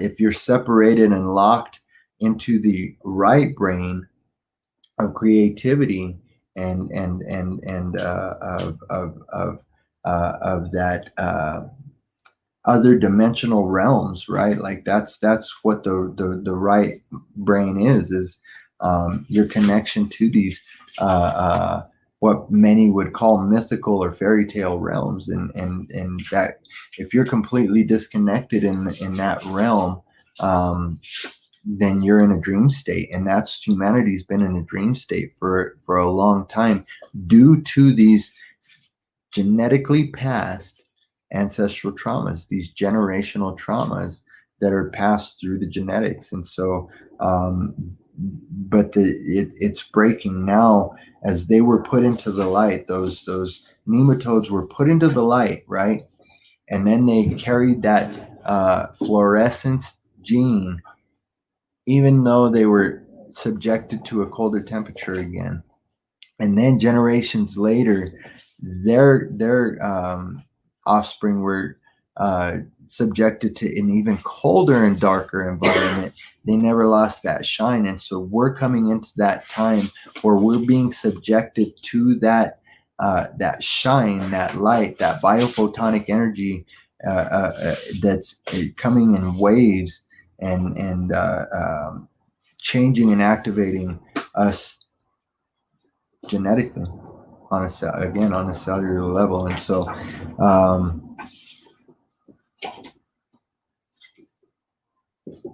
if you're separated and locked into the right brain of creativity and of that other dimensional realms, right? Like that's what the right brain is your connection to these what many would call mythical or fairy tale realms, and that if you're completely disconnected in that realm, then you're in a dream state. And that's, humanity's been in a dream state for a long time due to these genetically passed ancestral traumas, these generational traumas that are passed through the genetics. And so but it's breaking now as they were put into the light. Those nematodes were put into the light, right? And then they carried that fluorescence gene, even though they were subjected to a colder temperature again. And then generations later, their offspring were subjected to an even colder and darker environment. They never lost that shine. And so we're coming into that time where we're being subjected to that shine, that light, that biophotonic energy that's coming in waves and changing and activating us genetically on a cellular level. And so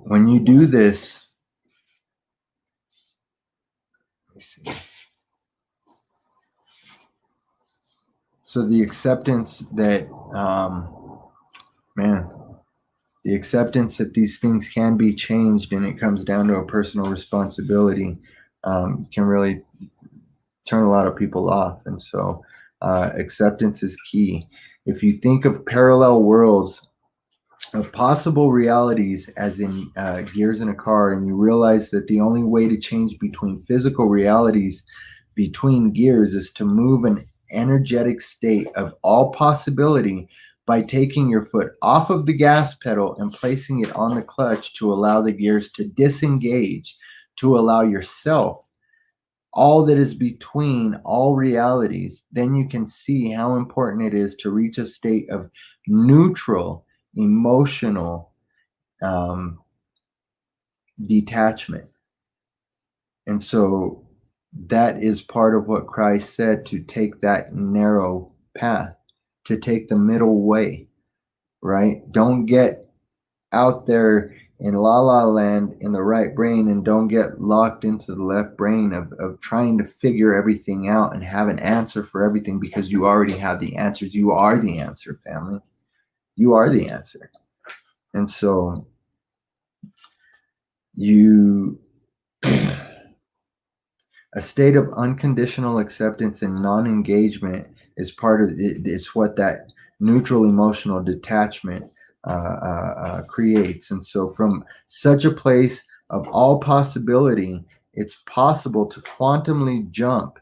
when you do this, let me see. So the acceptance that the acceptance that these things can be changed, and it comes down to a personal responsibility, can really turn a lot of people off. And so acceptance is key. If you think of parallel worlds of possible realities as in gears in a car, and you realize that the only way to change between physical realities between gears is to move an energetic state of all possibility by taking your foot off of the gas pedal and placing it on the clutch to allow the gears to disengage, to allow yourself all that is between all realities, then you can see how important it is to reach a state of neutral emotional detachment. And so that is part of what Christ said, to take that narrow path, to take the middle way, right? Don't get out there in la la land in the right brain, and don't get locked into the left brain of trying to figure everything out and have an answer for everything, because you already have the answers. You are the answer, family. You are the answer. And so a state of unconditional acceptance and non-engagement is part of it. It's what that neutral emotional detachment creates. And so from such a place of all possibility, it's possible to quantumly jump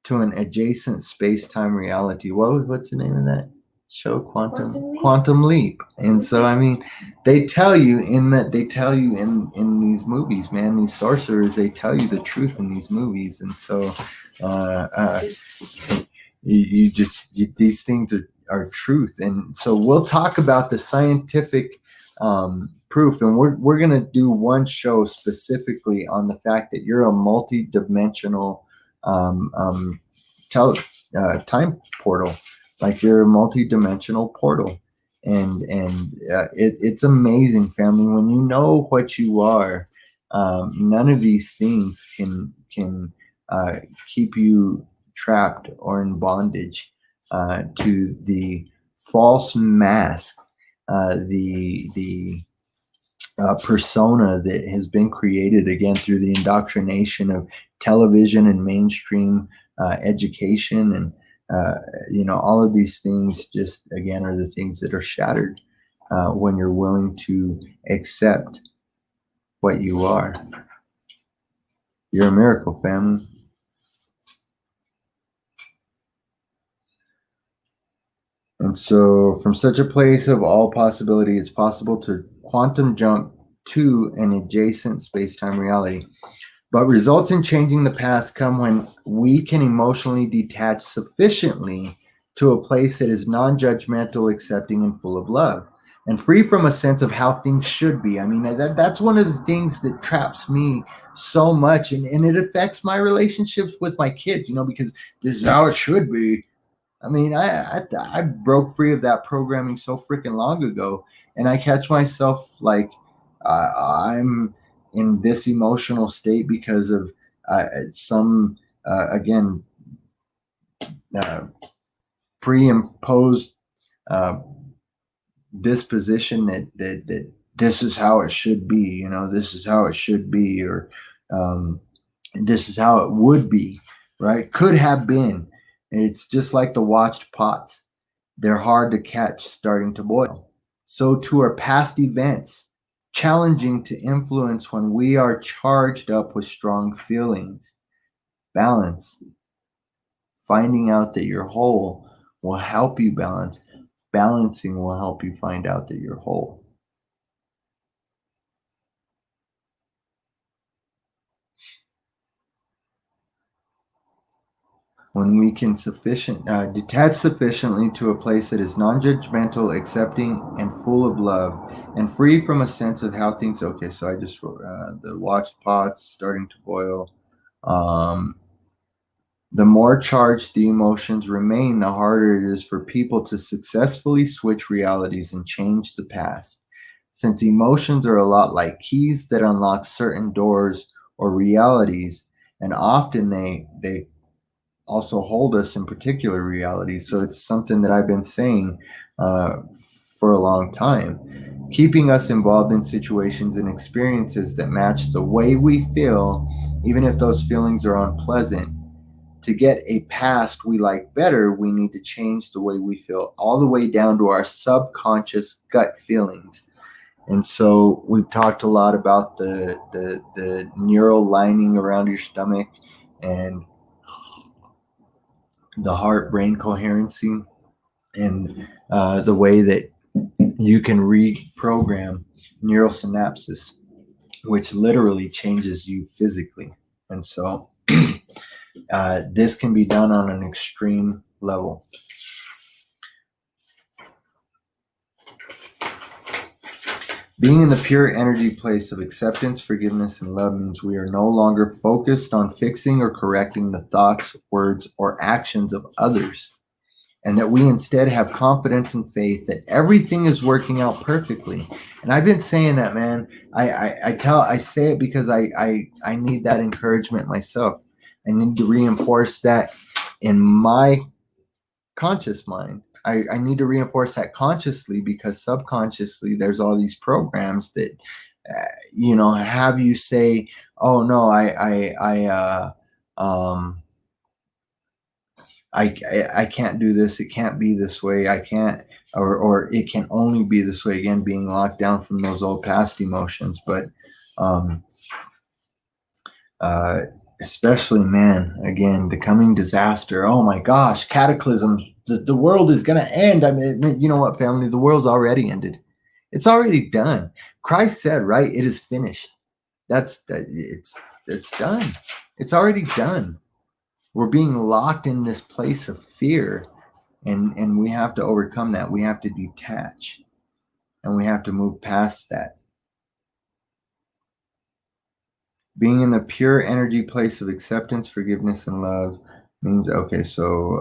to an adjacent space-time reality. What's the name of that show? Quantum Leap. And so, I mean, they tell you in these movies, man, these sorcerers, they tell you the truth in these movies. And so these things are truth. And so we'll talk about the scientific proof, and we're going to do one show specifically on the fact that you're a multi-dimensional time portal. Like, you're a multi-dimensional portal. And it's amazing, family, when you know what you are. None of these things can keep you trapped or in bondage to the false mask, the persona that has been created, again, through the indoctrination of television and mainstream education. And all of these things just, again, are the things that are shattered when you're willing to accept what you are. You're a miracle, family. And so, from such a place of all possibility, it's possible to quantum jump to an adjacent space-time reality. But results in changing the past come when we can emotionally detach sufficiently to a place that is non-judgmental, accepting, and full of love, and free from a sense of how things should be. I mean, that's one of the things that traps me so much, and it affects my relationships with my kids, because this is how it should be. I mean, I broke free of that programming so freaking long ago, and I catch myself like I'm in this emotional state because of some again pre-imposed disposition that this is how it should be. This is how it should be, or this is how it would be, right? Could have been. It's just like the watched pots. They're hard to catch starting to boil. So too are past events, challenging to influence when we are charged up with strong feelings. Balance. Finding out that you're whole will help you balance. Balancing will help you find out that you're whole. When we can detach sufficiently to a place that is non-judgmental, accepting, and full of love, and free from a sense of how things. Okay, so I just wrote the watched pots starting to boil. The more charged the emotions remain, the harder it is for people to successfully switch realities and change the past. Since emotions are a lot like keys that unlock certain doors or realities, and often they also hold us in particular realities. So it's something that I've been saying for a long time, keeping us involved in situations and experiences that match the way we feel, even if those feelings are unpleasant. To get a past we like better, we need to change the way we feel, all the way down to our subconscious gut feelings. And so we've talked a lot about the neural lining around your stomach and the heart-brain coherency, and the way that you can reprogram neural synapses, which literally changes you physically. And so this can be done on an extreme level. Being in the pure energy place of acceptance, forgiveness, and love means we are no longer focused on fixing or correcting the thoughts, words, or actions of others, and that we instead have confidence and faith that everything is working out perfectly. And I've been saying that, man. I say it because I need that encouragement myself. I need to reinforce that in my conscious mind. I need to reinforce that consciously, because subconsciously there's all these programs that have you say, oh no, I can't do this, it can't be this way, I can't, or it can only be this way, again being locked down from those old past emotions. But Um, uh, Especially, man, again, the coming disaster. Oh my gosh, cataclysm. The world is going to end. I mean, you know what, family? The world's already ended. It's already done. Christ said, right? It is finished. It's done. It's already done. We're being locked in this place of fear, and we have to overcome that. We have to detach, and we have to move past that. Being in the pure energy place of acceptance, forgiveness, and love means, okay, so,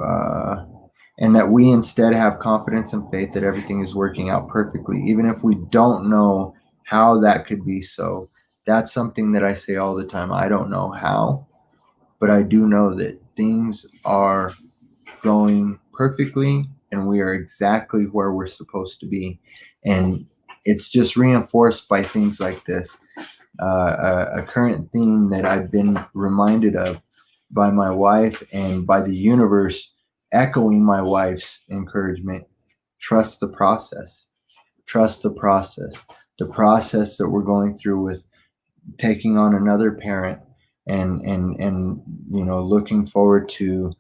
and that we instead have confidence and faith that everything is working out perfectly, even if we don't know how that could be so. That's something that I say all the time. I don't know how, but I do know that things are going perfectly and we are exactly where we're supposed to be. And it's just reinforced by things like this. A current theme that I've been reminded of by my wife and by the universe, echoing my wife's encouragement: trust the process. Trust the process. The process that we're going through with taking on another parent, and looking forward to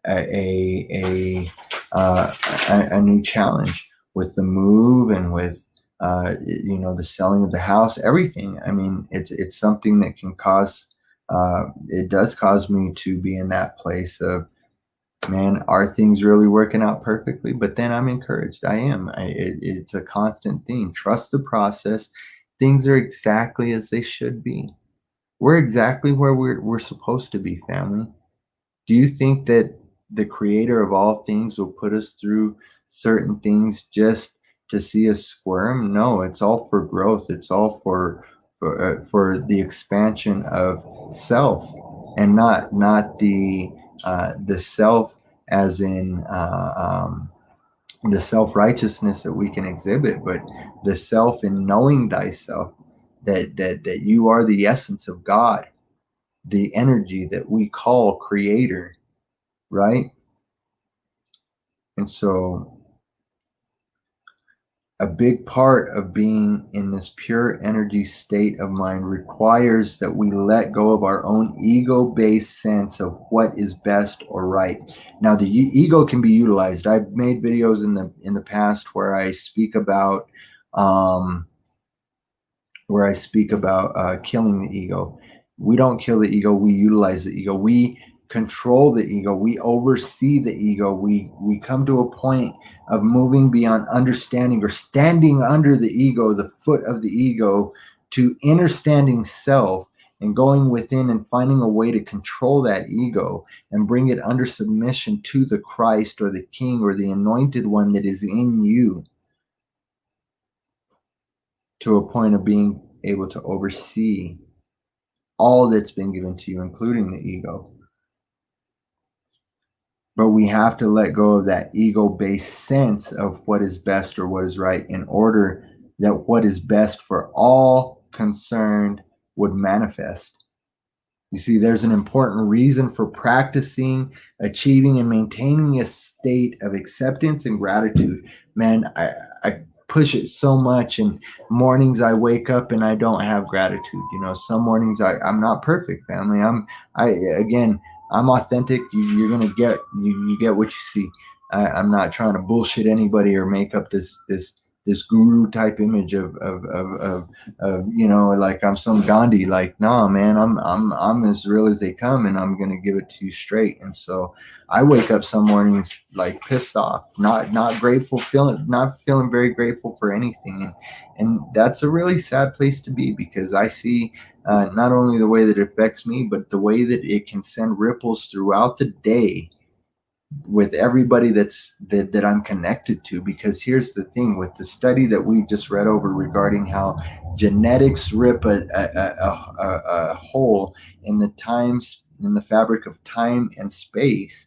a a new challenge with the move and with the selling of the house, everything. I mean, it's something that can cause it does cause me to be in that place of, man, are things really working out perfectly? But then I'm encouraged. It's a constant theme. Trust the process. Things are exactly as they should be. We're exactly where we're supposed to be, family. Do you think that the creator of all things will put us through certain things just to see us squirm? No, it's all for growth. It's all for the expansion of self, and not the self as in the self-righteousness that we can exhibit, but the self in knowing thyself, that you are the essence of God, the energy that we call creator, right? And so a big part of being in this pure energy state of mind requires that we let go of our own ego-based sense of what is best or right. Now, the ego can be utilized. I've made videos in the past where I speak about killing the ego. We don't kill the ego. We utilize the ego. We control the ego. We oversee the ego. We come to a point of moving beyond understanding or standing under the ego, the foot of the ego, to understanding self, and going within and finding a way to control that ego and bring it under submission to the Christ or the King or the anointed one that is in you, to a point of being able to oversee all that's been given to you, including the ego. But we have to let go of that ego-based sense of what is best or what is right, in order that what is best for all concerned would manifest. You see, there's an important reason for practicing, achieving, and maintaining a state of acceptance and gratitude. Man, I push it so much. And mornings I wake up and I don't have gratitude. Some mornings I'm not perfect, family. I'm authentic. You're gonna get you get what you see. I'm not trying to bullshit anybody or make up this guru type image of like I'm some Gandhi. Like, nah, man, I'm as real as they come, and I'm gonna give it to you straight. And so I wake up some mornings like pissed off, not grateful, not feeling very grateful for anything, and that's a really sad place to be, because I see not only the way that it affects me, but the way that it can send ripples throughout the day with everybody that I'm connected to. Because here's the thing, with the study that we just read over regarding how genetics rip a hole in the fabric of time and space,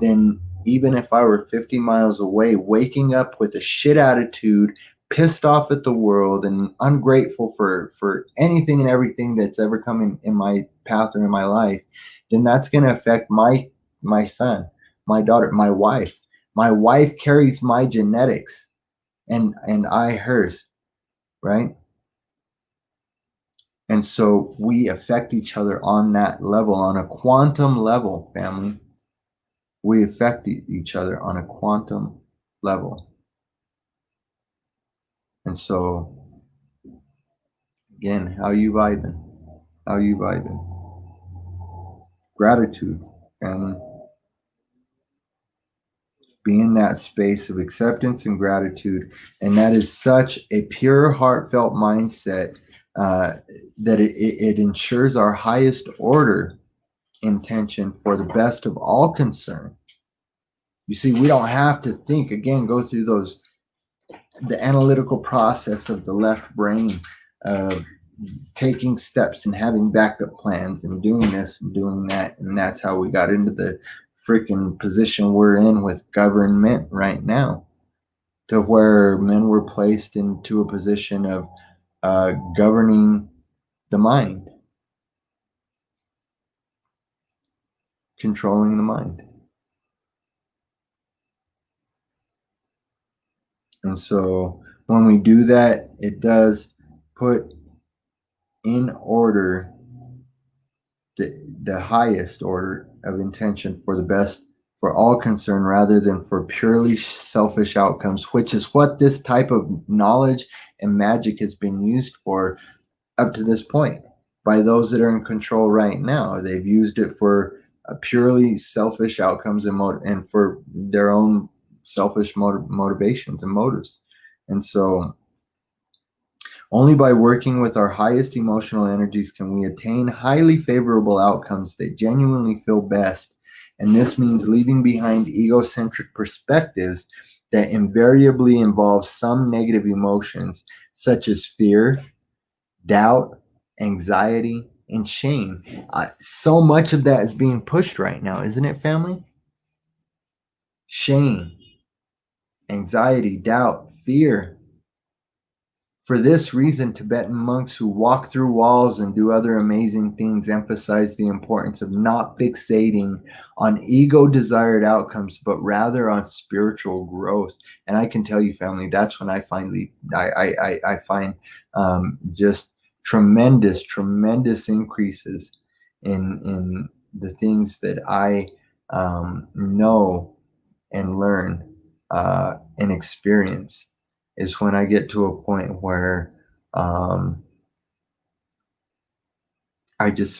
then even if I were 50 miles away, waking up with a shit attitude, pissed off at the world, and ungrateful for anything and everything that's ever come in my path or in my life, then that's going to affect my son, my daughter, my wife. My wife carries my genetics, and I hers, right? And so we affect each other on that level, on a quantum level, family. We affect each other on a quantum level. And so, again, how you vibing? How you vibing? Gratitude, family. Be in that space of acceptance and gratitude. And that is such a pure, heartfelt mindset that it ensures our highest order intention for the best of all concerned. You see, we don't have to think, again, go through the analytical process of the left brain, taking steps and having backup plans and doing this and doing that. And that's how we got into the freaking position we're in with government right now, to where men were placed into a position of governing the mind, controlling the mind. And so when we do that, it does put in order the highest order of intention for the best for all concerned, rather than for purely selfish outcomes, which is what this type of knowledge and magic has been used for up to this point by those that are in control right now. They've used it for purely selfish outcomes and for their own selfish motivations and motives. And so only by working with our highest emotional energies can we attain highly favorable outcomes that genuinely feel best. And this means leaving behind egocentric perspectives that invariably involve some negative emotions, such as fear, doubt, anxiety, and shame. So much of that is being pushed right now, isn't it, family? Shame, anxiety, doubt, fear. For this reason, Tibetan monks who walk through walls and do other amazing things emphasize the importance of not fixating on ego-desired outcomes, but rather on spiritual growth. And I can tell you, family, that's when I find just tremendous increases in the things that I know and learn and experience, is when I get to a point where I just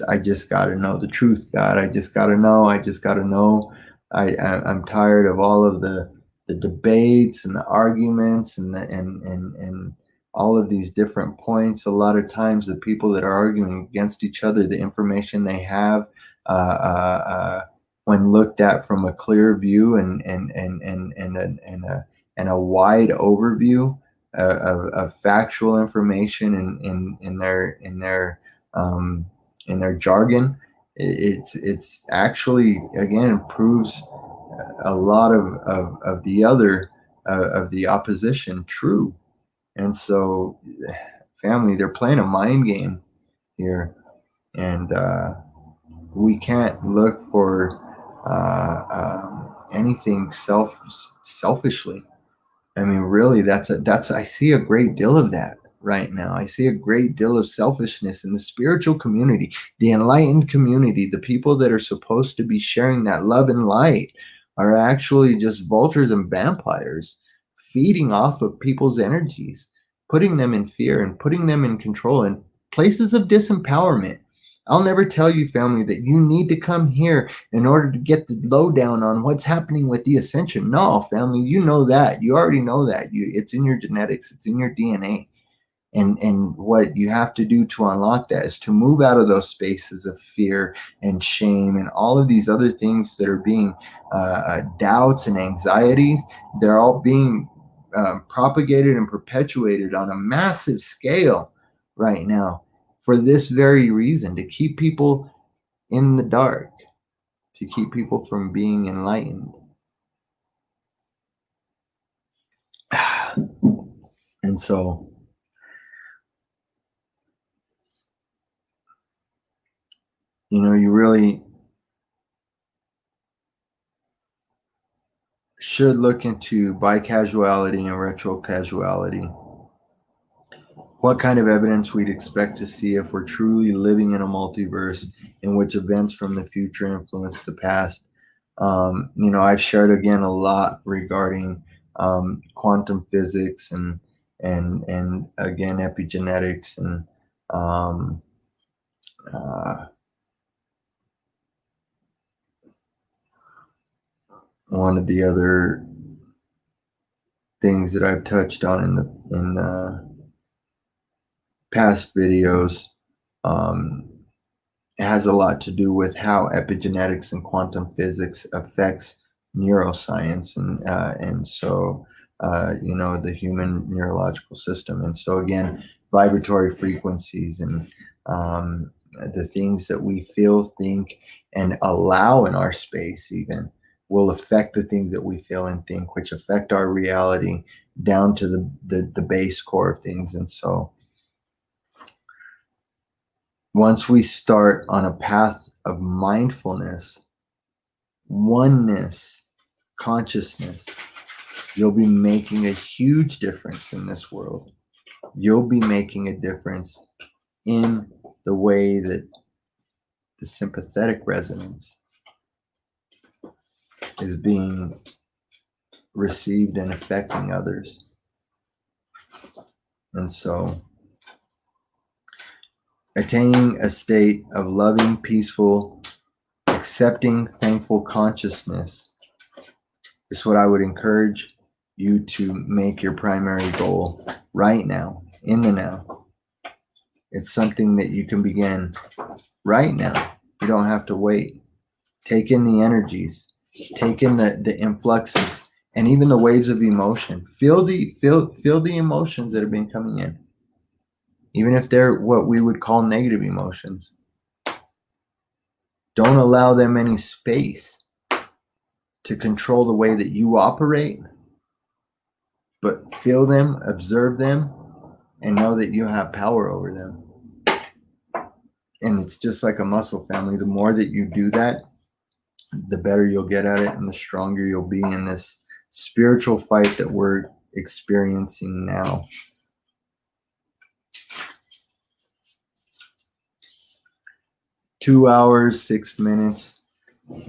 got to know the truth, God. I just got to know. I'm tired of all of the debates and the arguments and all of these different points. A lot of times, the people that are arguing against each other, the information they have, when looked at from a clear view and a wide overview of factual information in their jargon, it's actually, again, proves a lot of the other of the opposition true. And so, family, they're playing a mind game here, and we can't look for anything selfishly. I mean, really, I see a great deal of that right now. I see a great deal of selfishness in the spiritual community, the enlightened community. The people that are supposed to be sharing that love and light are actually just vultures and vampires, feeding off of people's energies, putting them in fear and putting them in control in places of disempowerment. I'll never tell you, family, that you need to come here in order to get the lowdown on what's happening with the ascension. No, family, you know that. You already know that. It's in your genetics. It's in your DNA. And what you have to do to unlock that is to move out of those spaces of fear and shame and all of these other things that are being doubts and anxieties. They're all being propagated and perpetuated on a massive scale right now for this very reason, to keep people in the dark, to keep people from being enlightened. And so, you really should look into bicausality and retrocausality. what kind of evidence we'd expect to see if we're truly living in a multiverse in which events from the future influence the past. I've shared again a lot regarding quantum physics and again epigenetics and one of the other things that I've touched on in the past videos has a lot to do with how epigenetics and quantum physics affects neuroscience and so the human neurological system. And so again, vibratory frequencies and the things that we feel, think, and allow in our space even will affect the things that we feel and think, which affect our reality down to the base core of things. And so once we start on a path of mindfulness, oneness, consciousness, you'll be making a huge difference in this world. You'll be making a difference in the way that the sympathetic resonance is being received and affecting others. And so attaining a state of loving, peaceful, accepting, thankful consciousness is what I would encourage you to make your primary goal right now, in the now. It's something that you can begin right now. You don't have to wait. Take in the energies, take in the influxes, and even the waves of emotion. Feel the emotions that have been coming in, even if they're what we would call negative emotions. Don't allow them any space to control the way that you operate, but feel them, observe them, and know that you have power over them. And it's just like a muscle, family. The more that you do that, the better you'll get at it and the stronger you'll be in this spiritual fight that we're experiencing now. Two hours, 6 minutes.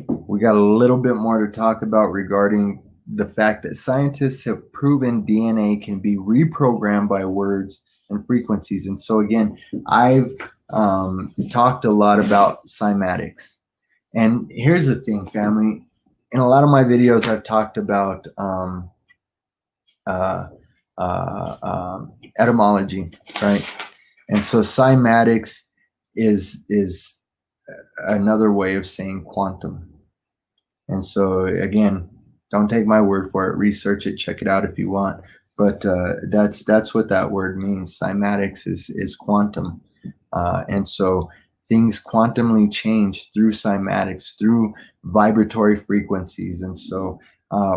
We got a little bit more to talk about regarding the fact that scientists have proven DNA can be reprogrammed by words and frequencies. And so again, I've talked a lot about cymatics. And here's the thing, family. In a lot of my videos, I've talked about etymology, right? And so cymatics is another way of saying quantum. And so again, don't take my word for it. Research it, check it out if you want. But that's what that word means. Cymatics is quantum, and so things quantumly change through cymatics, through vibratory frequencies. And so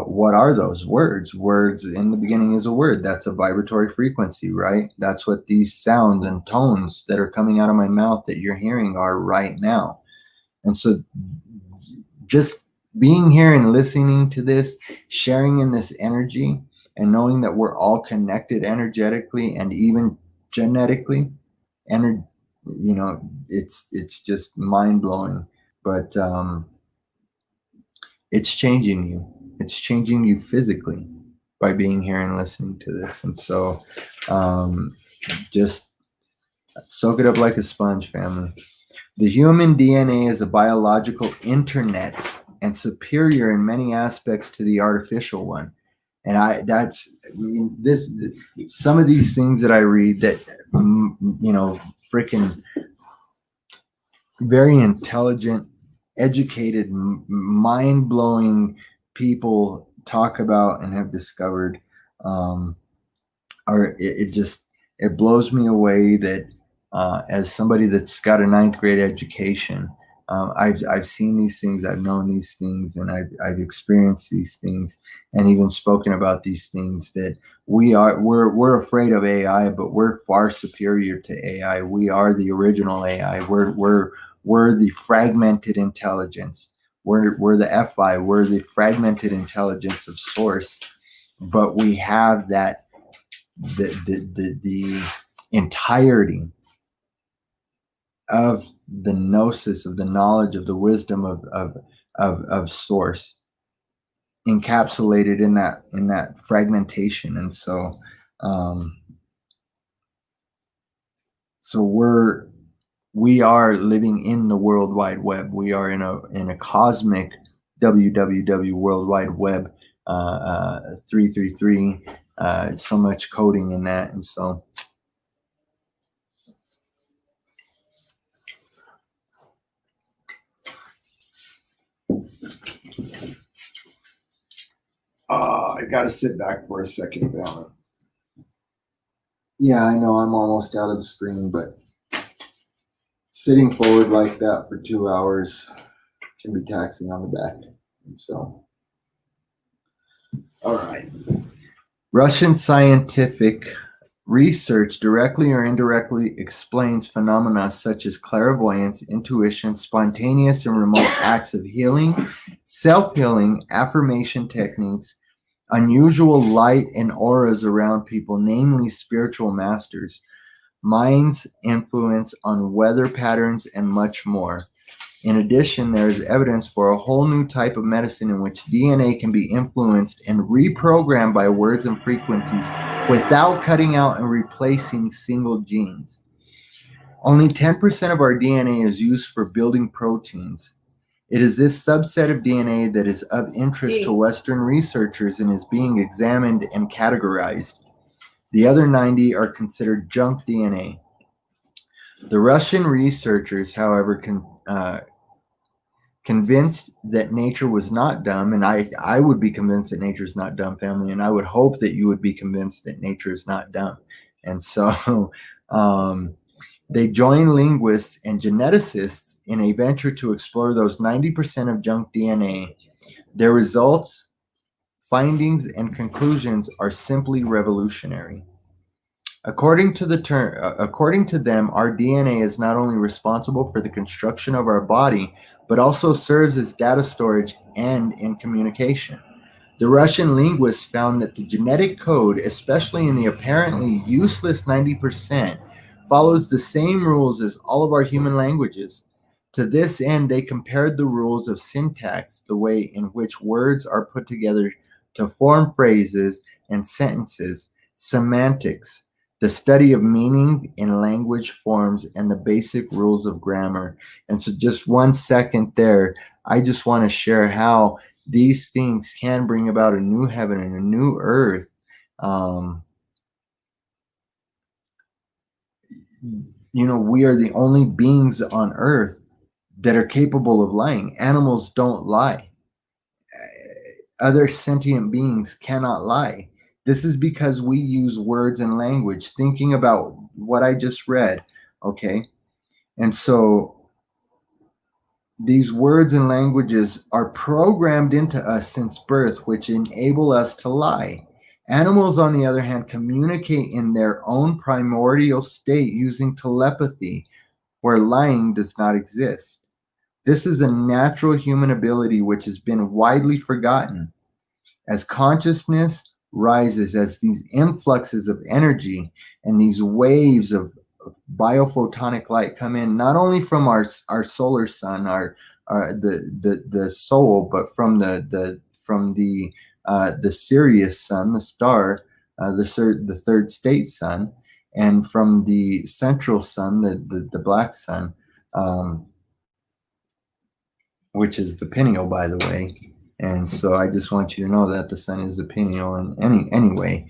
what are those words? Words in the beginning is a word. That's a vibratory frequency, right? That's what these sounds and tones that are coming out of my mouth that you're hearing are right now. And so just being here and listening to this, sharing in this energy, and knowing that we're all connected energetically and even genetically, it's just mind-blowing. But it's changing you. It's changing you physically by being here and listening to this. And so just soak it up like a sponge, family. The human DNA is a biological internet and superior in many aspects to the artificial one. And some of these things that I read that, freaking very intelligent, educated, mind-blowing people talk about and have discovered, it blows me away that as somebody that's got a 9th grade education, I've seen these things, I've known these things, and I've experienced these things, and even spoken about these things. That we're afraid of AI, but we're far superior to AI. We are the original AI. We're the fragmented intelligence. We're the FI. We're the fragmented intelligence of source, but we have that the entirety of the gnosis, of the knowledge, of the wisdom of source, encapsulated in that fragmentation. And so we are living in the World Wide Web. We are in a cosmic www World Wide Web 333. So much coding in that. And so I got to sit back for a second, Bella. Yeah, I know I'm almost out of the screen, but sitting forward like that for 2 hours can be taxing on the back. And so, all right. Russian scientific research directly or indirectly explains phenomena such as clairvoyance, intuition, spontaneous and remote acts of healing, self-healing, affirmation techniques, unusual light and auras around people, namely spiritual masters, mind's influence on weather patterns, and much more. In addition, there is evidence for a whole new type of medicine in which DNA can be influenced and reprogrammed by words and frequencies without cutting out and replacing single genes. Only 10% of our DNA is used for building proteins. It is this subset of DNA that is of interest to Western researchers and is being examined and categorized. The other 90 are considered junk DNA. The Russian researchers, however, convinced that nature was not dumb, and I would be convinced that nature is not dumb, family, and I would hope that you would be convinced that nature is not dumb. And so they joined linguists and geneticists in a venture to explore those 90% of junk DNA. Their results, findings, and conclusions are simply revolutionary. According to them, our DNA is not only responsible for the construction of our body, but also serves as data storage and in communication. The Russian linguists found that the genetic code, especially in the apparently useless 90%, follows the same rules as all of our human languages. To this end, they compared the rules of syntax, the way in which words are put together to form phrases and sentences, semantics, the study of meaning in language forms, and the basic rules of grammar. And so just 1 second there, I just want to share how these things can bring about a new heaven and a new earth. We are the only beings on earth that are capable of lying. Animals don't lie. Other sentient beings cannot lie. This is because we use words and language, thinking about what I just read, okay? And so these words and languages are programmed into us since birth, which enable us to lie. Animals, on the other hand, communicate in their own primordial state using telepathy, where lying does not exist. This is a natural human ability which has been widely forgotten. As consciousness rises, as these influxes of energy and these waves of biophotonic light come in, not only from our solar sun, the soul, but from the Sirius sun, the star, the third state sun, and from the central sun, the black sun, which is the pineal, by the way. And so I just want you to know that the sun is the pineal. And anyway,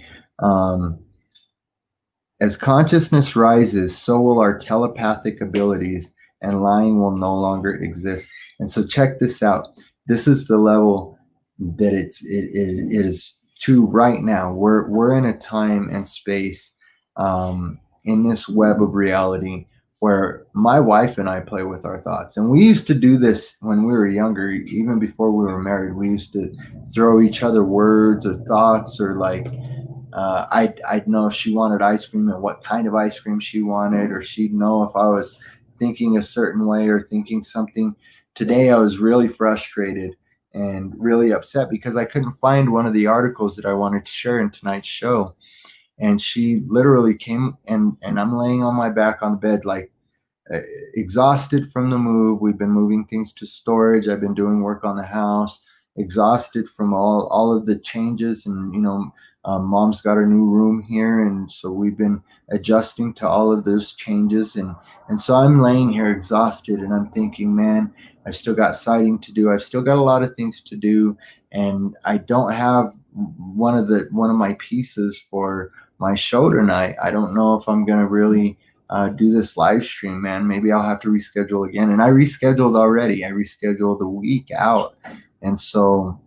as consciousness rises, so will our telepathic abilities, and lying will no longer exist. And so check this out. This is the level that it is to right now. We're in a time and space in this web of reality where my wife and I play with our thoughts. And we used to do this when we were younger, even before we were married. We used to throw each other words or thoughts, or like, I'd know if she wanted ice cream and what kind of ice cream she wanted, or she'd know if I was thinking a certain way or thinking something. Today, I was really frustrated and really upset because I couldn't find one of the articles that I wanted to share in tonight's show. And she literally came, and I'm laying on my back on the bed, like exhausted from the move. We've been moving things to storage. I've been doing work on the house, exhausted from all of the changes. And, mom's got a new room here. And so we've been adjusting to all of those changes. And so I'm laying here exhausted, and I'm thinking, man, I've still got siding to do. I've still got a lot of things to do. And I don't have one of my pieces for my show tonight. I don't know if I'm going to really do this live stream, man. Maybe I'll have to reschedule again. And I rescheduled already. I rescheduled a week out. And so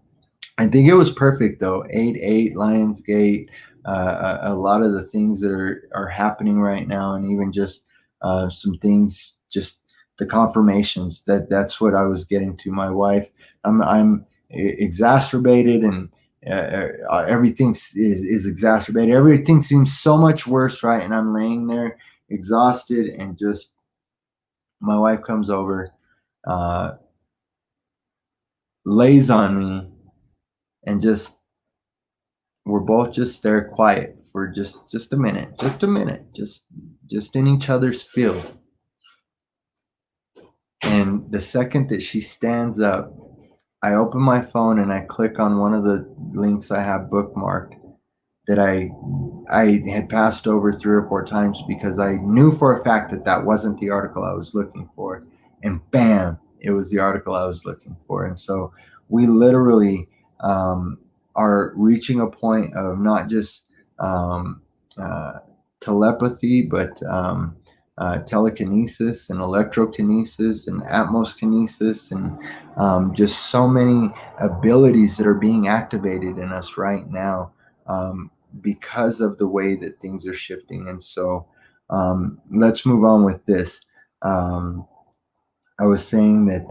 I think it was perfect, though. 8-8, Lionsgate, a lot of the things that are happening right now, and even just some things, just the confirmations, that's what I was getting to. My wife, I'm exacerbated, and everything is exacerbated. Everything seems so much worse, right? And I'm laying there exhausted, and just my wife comes over, lays on me, and just we're both just there quiet for just a minute, just in each other's field. And the second that she stands up, I open my phone and I click on one of the links I have bookmarked that I had passed over 3 or 4 times, because I knew for a fact that wasn't the article I was looking for. And bam, it was the article I was looking for. And so we literally are reaching a point of not just telepathy, but telekinesis and electrokinesis and atmoskinesis, and just so many abilities that are being activated in us right now, because of the way that things are shifting. And so let's move on with this. I was saying that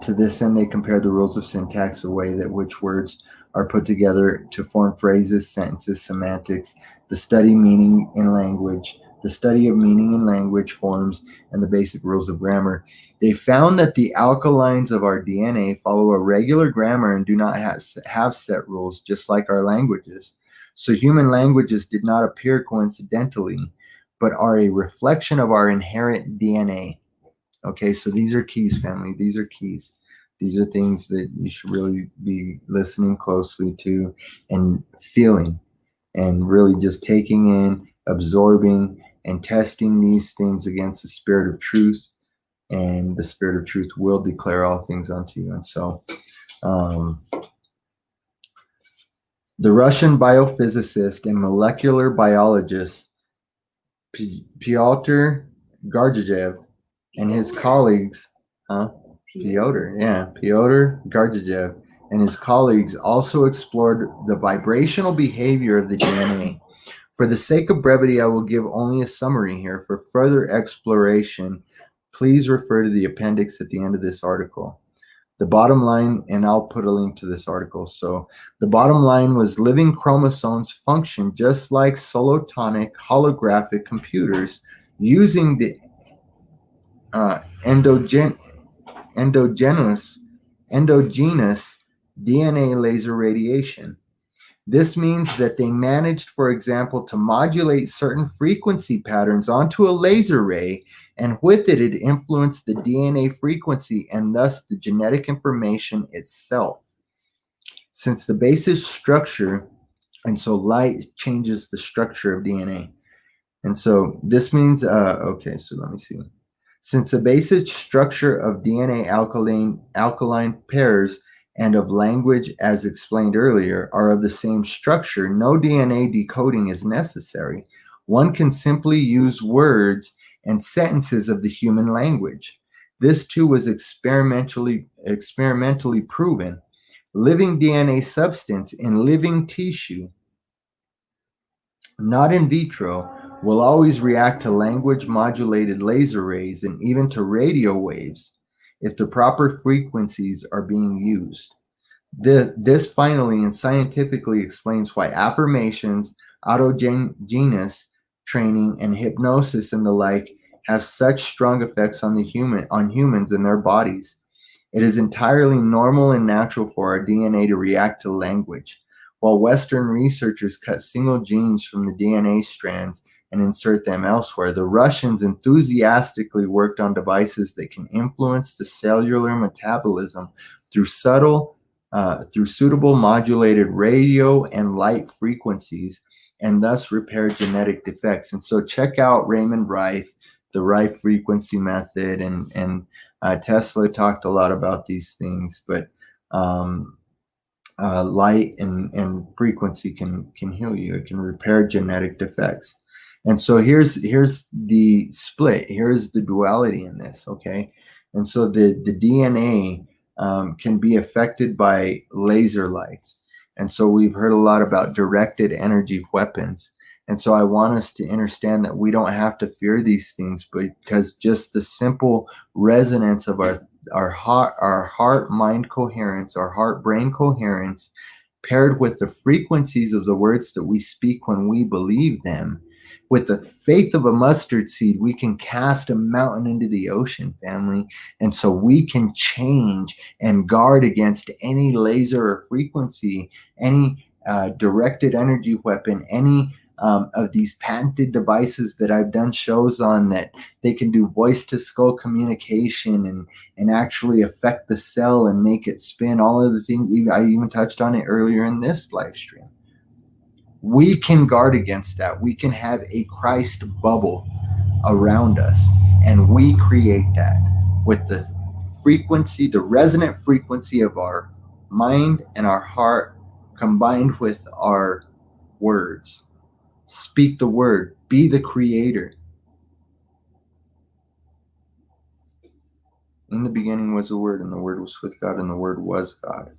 to this end, they compare the rules of syntax, the way that which words are put together to form phrases, sentences, semantics, the study meaning in language, the study of meaning in language forms, and the basic rules of grammar. They found that the alkalines of our DNA follow a regular grammar and do not have set rules, just like our languages. So human languages did not appear coincidentally, but are a reflection of our inherent DNA. Okay, so these are keys, family. These are keys. These are things that you should really be listening closely to and feeling, and really just taking in, absorbing, and testing these things against the spirit of truth. And the spirit of truth will declare all things unto you. And so the Russian biophysicist and molecular biologist Pyotr Garjajev and his colleagues, Pyotr Garjajev and his colleagues also explored the vibrational behavior of the DNA. For the sake of brevity, I will give only a summary here. For further exploration, please refer to the appendix at the end of this article. The bottom line, and I'll put a link to this article. So the bottom line was living chromosomes function just like solotonic holographic computers using the endogenous DNA laser radiation. This means that they managed, for example, to modulate certain frequency patterns onto a laser ray, and with it influenced the DNA frequency and thus the genetic information itself. Since the basis structure, and so light changes the structure of DNA. And so this means, okay, so let me see. Since the basic structure of DNA alkaline pairs and of language, as explained earlier, are of the same structure, no DNA decoding is necessary. One can simply use words and sentences of the human language. This too was experimentally proven. Living DNA substance in living tissue, not in vitro, will always react to language-modulated laser rays and even to radio waves if the proper frequencies are being used. This finally and scientifically explains why affirmations, autogenous training, and hypnosis and the like have such strong effects on humans and their bodies. It is entirely normal and natural for our DNA to react to language. while Western researchers cut single genes from the DNA strands and insert them elsewhere. The Russians enthusiastically worked on devices that can influence the cellular metabolism through suitable modulated radio and light frequencies, and thus repair genetic defects. And so check out Raymond Rife, the Rife frequency method, and Tesla talked a lot about these things, but light and frequency can heal you. It can repair genetic defects. And so here's the split. Here's the duality in this, okay? And so the DNA can be affected by laser lights. And so we've heard a lot about directed energy weapons. And so I want us to understand that we don't have to fear these things, because just the simple resonance of our heart mind coherence, our heart brain coherence, paired with the frequencies of the words that we speak when we believe them, with the faith of a mustard seed, we can cast a mountain into the ocean, family. And so we can change and guard against any laser or frequency, any directed energy weapon, any of these patented devices that I've done shows on, that they can do voice to skull communication and actually affect the cell and make it spin. All of the things, I even touched on it earlier in this live stream. We can guard against that. We can have a Christ bubble around us, and we create that with the frequency, the resonant frequency of our mind and our heart, combined with our words. Speak the word. Be the creator. In the beginning was the Word, and the Word was with God, and the Word was God.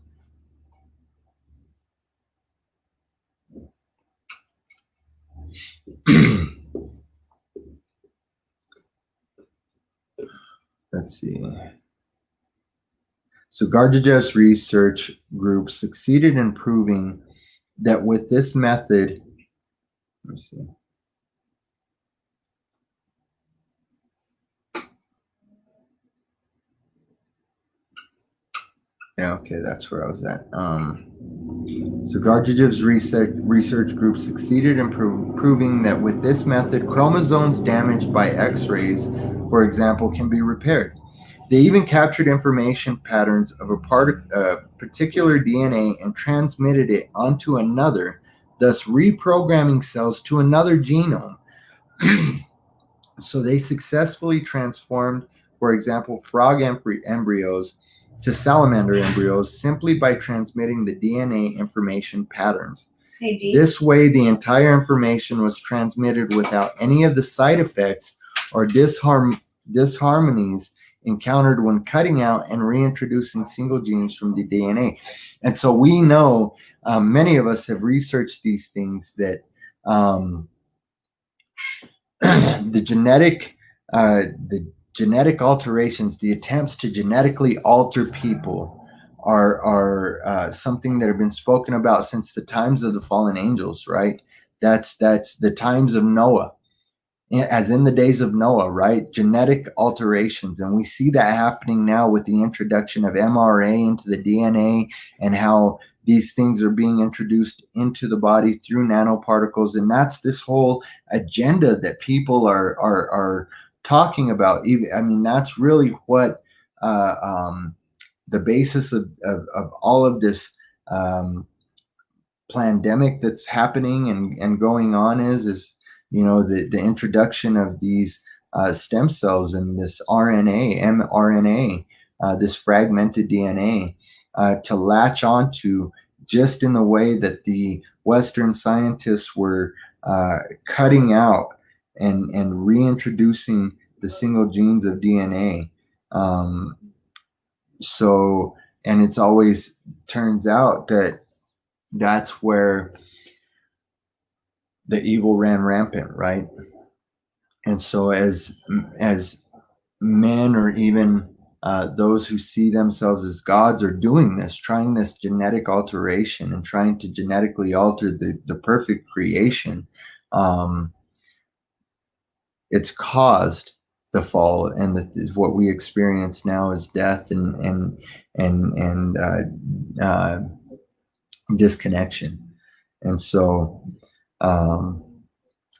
Let's see. So Garjajev's research group succeeded in proving that with this method, let me see. Yeah, okay, that's where I was at. So Garjajev's research group succeeded in proving that with this method, chromosomes damaged by X-rays, for example, can be repaired. They even captured information patterns of a particular DNA and transmitted it onto another, thus reprogramming cells to another genome. So they successfully transformed, for example, frog embryos to salamander embryos simply by transmitting the DNA information patterns. This way, the entire information was transmitted without any of the side effects or disharmonies encountered when cutting out and reintroducing single genes from the DNA. And so we know, many of us have researched these things, that the genetic alterations, the attempts to genetically alter people, are something that have been spoken about since the times of the fallen angels, right? That's the times of Noah, as in the days of Noah, right? Genetic alterations. And we see that happening now with the introduction of mRNA into the DNA, and how these things are being introduced into the body through nanoparticles. And that's this whole agenda that people are talking about. I mean, that's really what the basis of all of this pandemic that's happening and going on is the introduction of these stem cells and this mRNA, this fragmented DNA, to latch onto, just in the way that the Western scientists were cutting out and reintroducing the single genes of DNA. And it's always turns out that that's where the evil ran rampant, right? And so as men, or even those who see themselves as gods, are doing this, trying this genetic alteration and trying to genetically alter the perfect creation, it's caused the fall, and what we experience now is death and disconnection. And so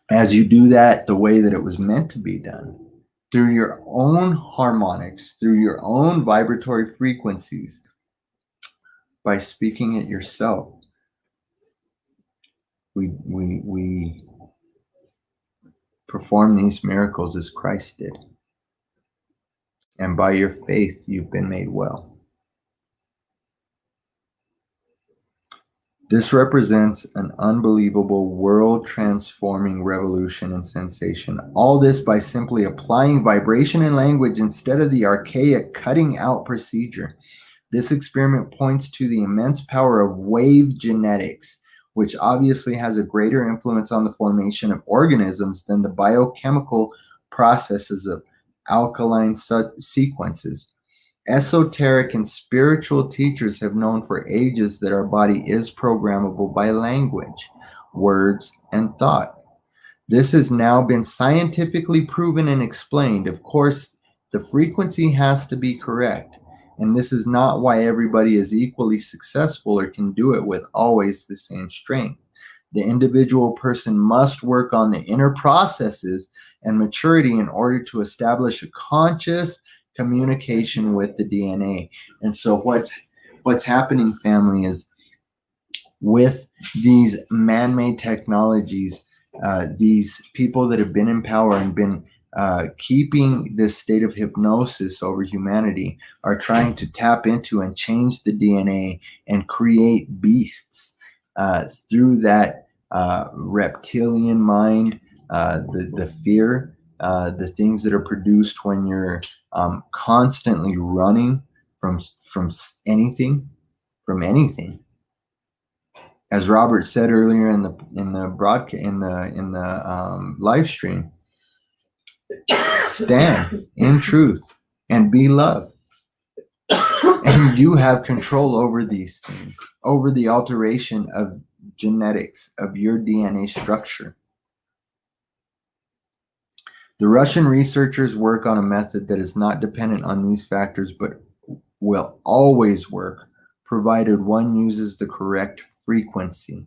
as you do that the way that it was meant to be done, through your own harmonics, through your own vibratory frequencies, by speaking it yourself, we perform these miracles as Christ did. And by your faith, you've been made well. This represents an unbelievable world-transforming revolution and sensation. All this by simply applying vibration and language instead of the archaic cutting-out procedure. This experiment points to the immense power of wave genetics, which obviously has a greater influence on the formation of organisms than the biochemical processes of alkaline sequences. Esoteric and spiritual teachers have known for ages that our body is programmable by language, words, and thought. This has now been scientifically proven and explained. Of course, the frequency has to be correct, and this is not why everybody is equally successful or can do it with always the same strength. The individual person must work on the inner processes and maturity in order to establish a conscious communication with the DNA. And so what's happening, family, is with these man-made technologies, these people that have been in power and been keeping this state of hypnosis over humanity are trying to tap into and change the DNA and create beasts through that reptilian mind, the fear, the things that are produced when you're constantly running from anything, As Robert said earlier in the broadcast, in the live stream, stand in truth and be love. And you have control over these things, over the alteration of genetics, of your DNA structure. The Russian researchers work on a method that is not dependent on these factors, but will always work, provided one uses the correct frequency.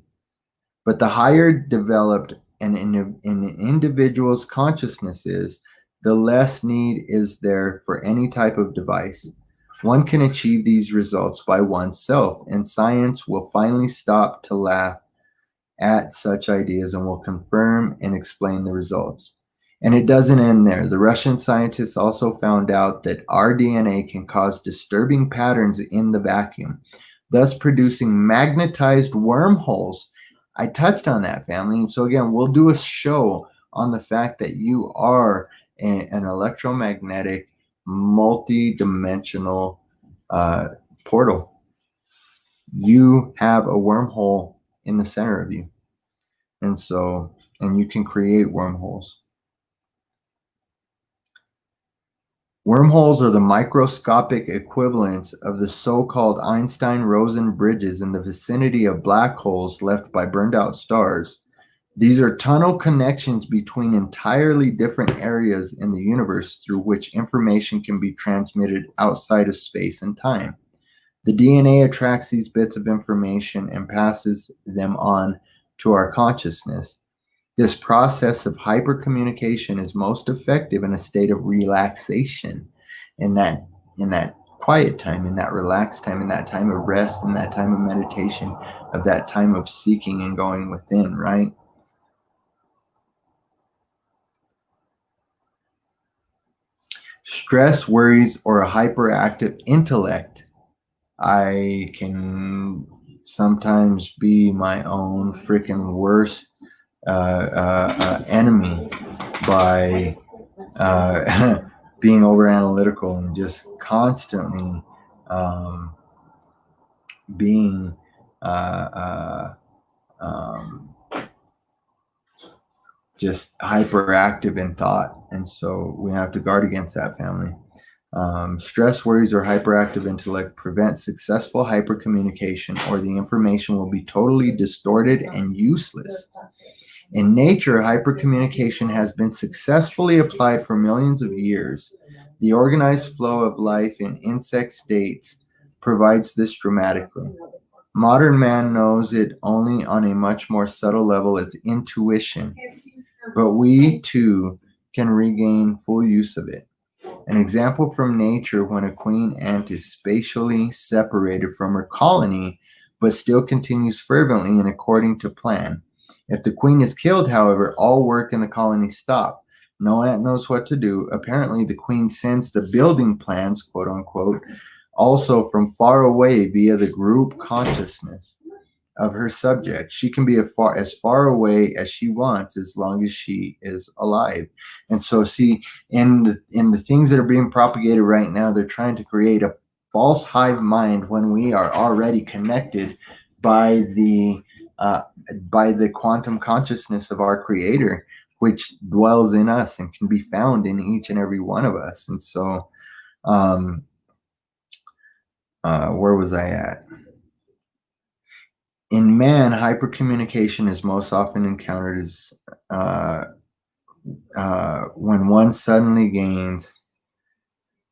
But the higher developed an individual's consciousness is, the less need is there for any type of device. One can achieve these results by oneself, and science will finally stop to laugh at such ideas and will confirm and explain the results. And it doesn't end there. The Russian scientists also found out that our DNA can cause disturbing patterns in the vacuum, thus producing magnetized wormholes. I touched on that, family. And so again, we'll do a show on the fact that you are an electromagnetic, multi-dimensional portal. You have a wormhole in the center of you. And so, and you can create wormholes. Wormholes are the microscopic equivalents of the so-called Einstein-Rosen bridges in the vicinity of black holes left by burned-out stars. These are tunnel connections between entirely different areas in the universe through which information can be transmitted outside of space and time. The DNA attracts these bits of information and passes them on to our consciousness. This process of hypercommunication is most effective in a state of relaxation, in that quiet time, in that relaxed time, in that time of rest, in that time of meditation, of that time of seeking and going within, right? Stress, worries, or a hyperactive intellect. I can sometimes be my own freaking worst enemy by being over analytical and just constantly being just hyperactive in thought. And so we have to guard against that, family. Stress, worries, or hyperactive intellect prevent successful hypercommunication, or the information will be totally distorted and useless. In nature, hypercommunication has been successfully applied for millions of years. The organized flow of life in insect states provides this dramatically. Modern man knows it only on a much more subtle level as intuition, but we too can regain full use of it. An example from nature: when a queen ant is spatially separated from her colony, but still continues fervently and according to plan. If the queen is killed, however, all work in the colony stop. No ant knows what to do. Apparently, the queen sends the building plans, quote unquote, also from far away via the group consciousness of her subject. She can be as far away as she wants as long as she is alive. And so, see, in the things that are being propagated right now, they're trying to create a false hive mind when we are already connected by the quantum consciousness of our Creator, which dwells in us and can be found in each and every one of us. And so, where was I at? In man, hypercommunication is most often encountered as when one suddenly gains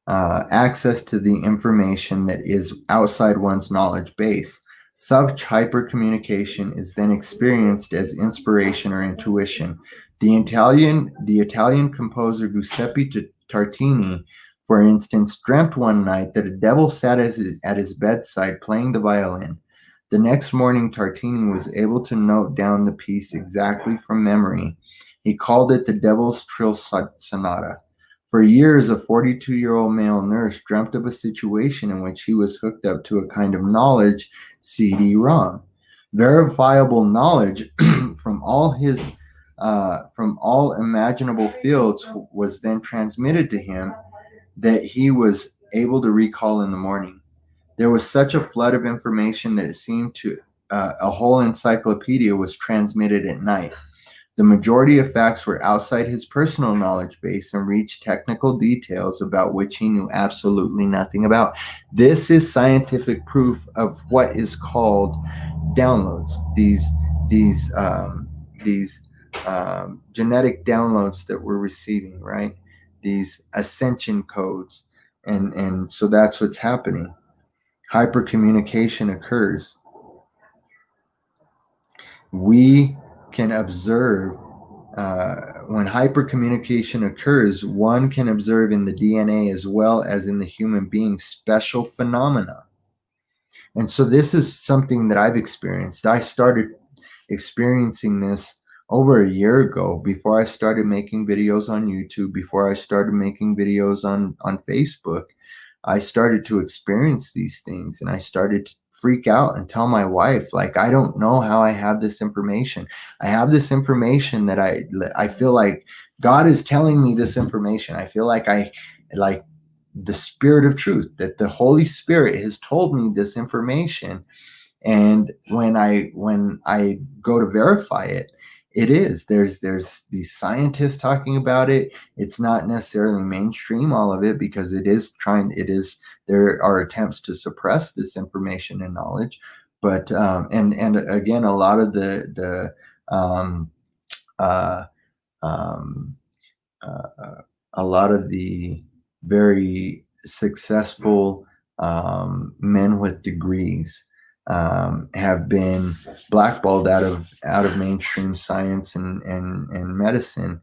access to the information that is outside one's knowledge base. Such hypercommunication is then experienced as inspiration or intuition. The Italian composer Giuseppe Tartini, for instance, dreamt one night that a devil sat at his bedside playing the violin. The next morning, Tartini was able to note down the piece exactly from memory. He called it the Devil's Trill Sonata. For years, a 42-year-old male nurse dreamt of a situation in which he was hooked up to a kind of knowledge CD-ROM. Verifiable knowledge from all imaginable fields was then transmitted to him that he was able to recall in the morning. There was such a flood of information that it seemed to a whole encyclopedia was transmitted at night. The majority of facts were outside his personal knowledge base and reached technical details about which he knew absolutely nothing about. This is scientific proof of what is called downloads. These genetic downloads that we're receiving, right? These ascension codes, and so that's what's happening. Hypercommunication occurs. We can observe when hypercommunication occurs, one can observe in the DNA as well as in the human being special phenomena. And so this is something that I've experienced. I started experiencing this over a year ago, before I started making videos on YouTube, before I started making videos on Facebook. I started to experience these things, and I started to freak out and tell my wife, like, I don't know how I have this information. I have this information that I feel like God is telling me this information. I feel like like the Spirit of truth, that the Holy Spirit has told me this information. And when I go to verify it, there's these scientists talking about it. It's not necessarily mainstream, all of it, because there are attempts to suppress this information and knowledge. But and again, a lot of the a lot of the very successful men with degrees have been blackballed out of mainstream science and medicine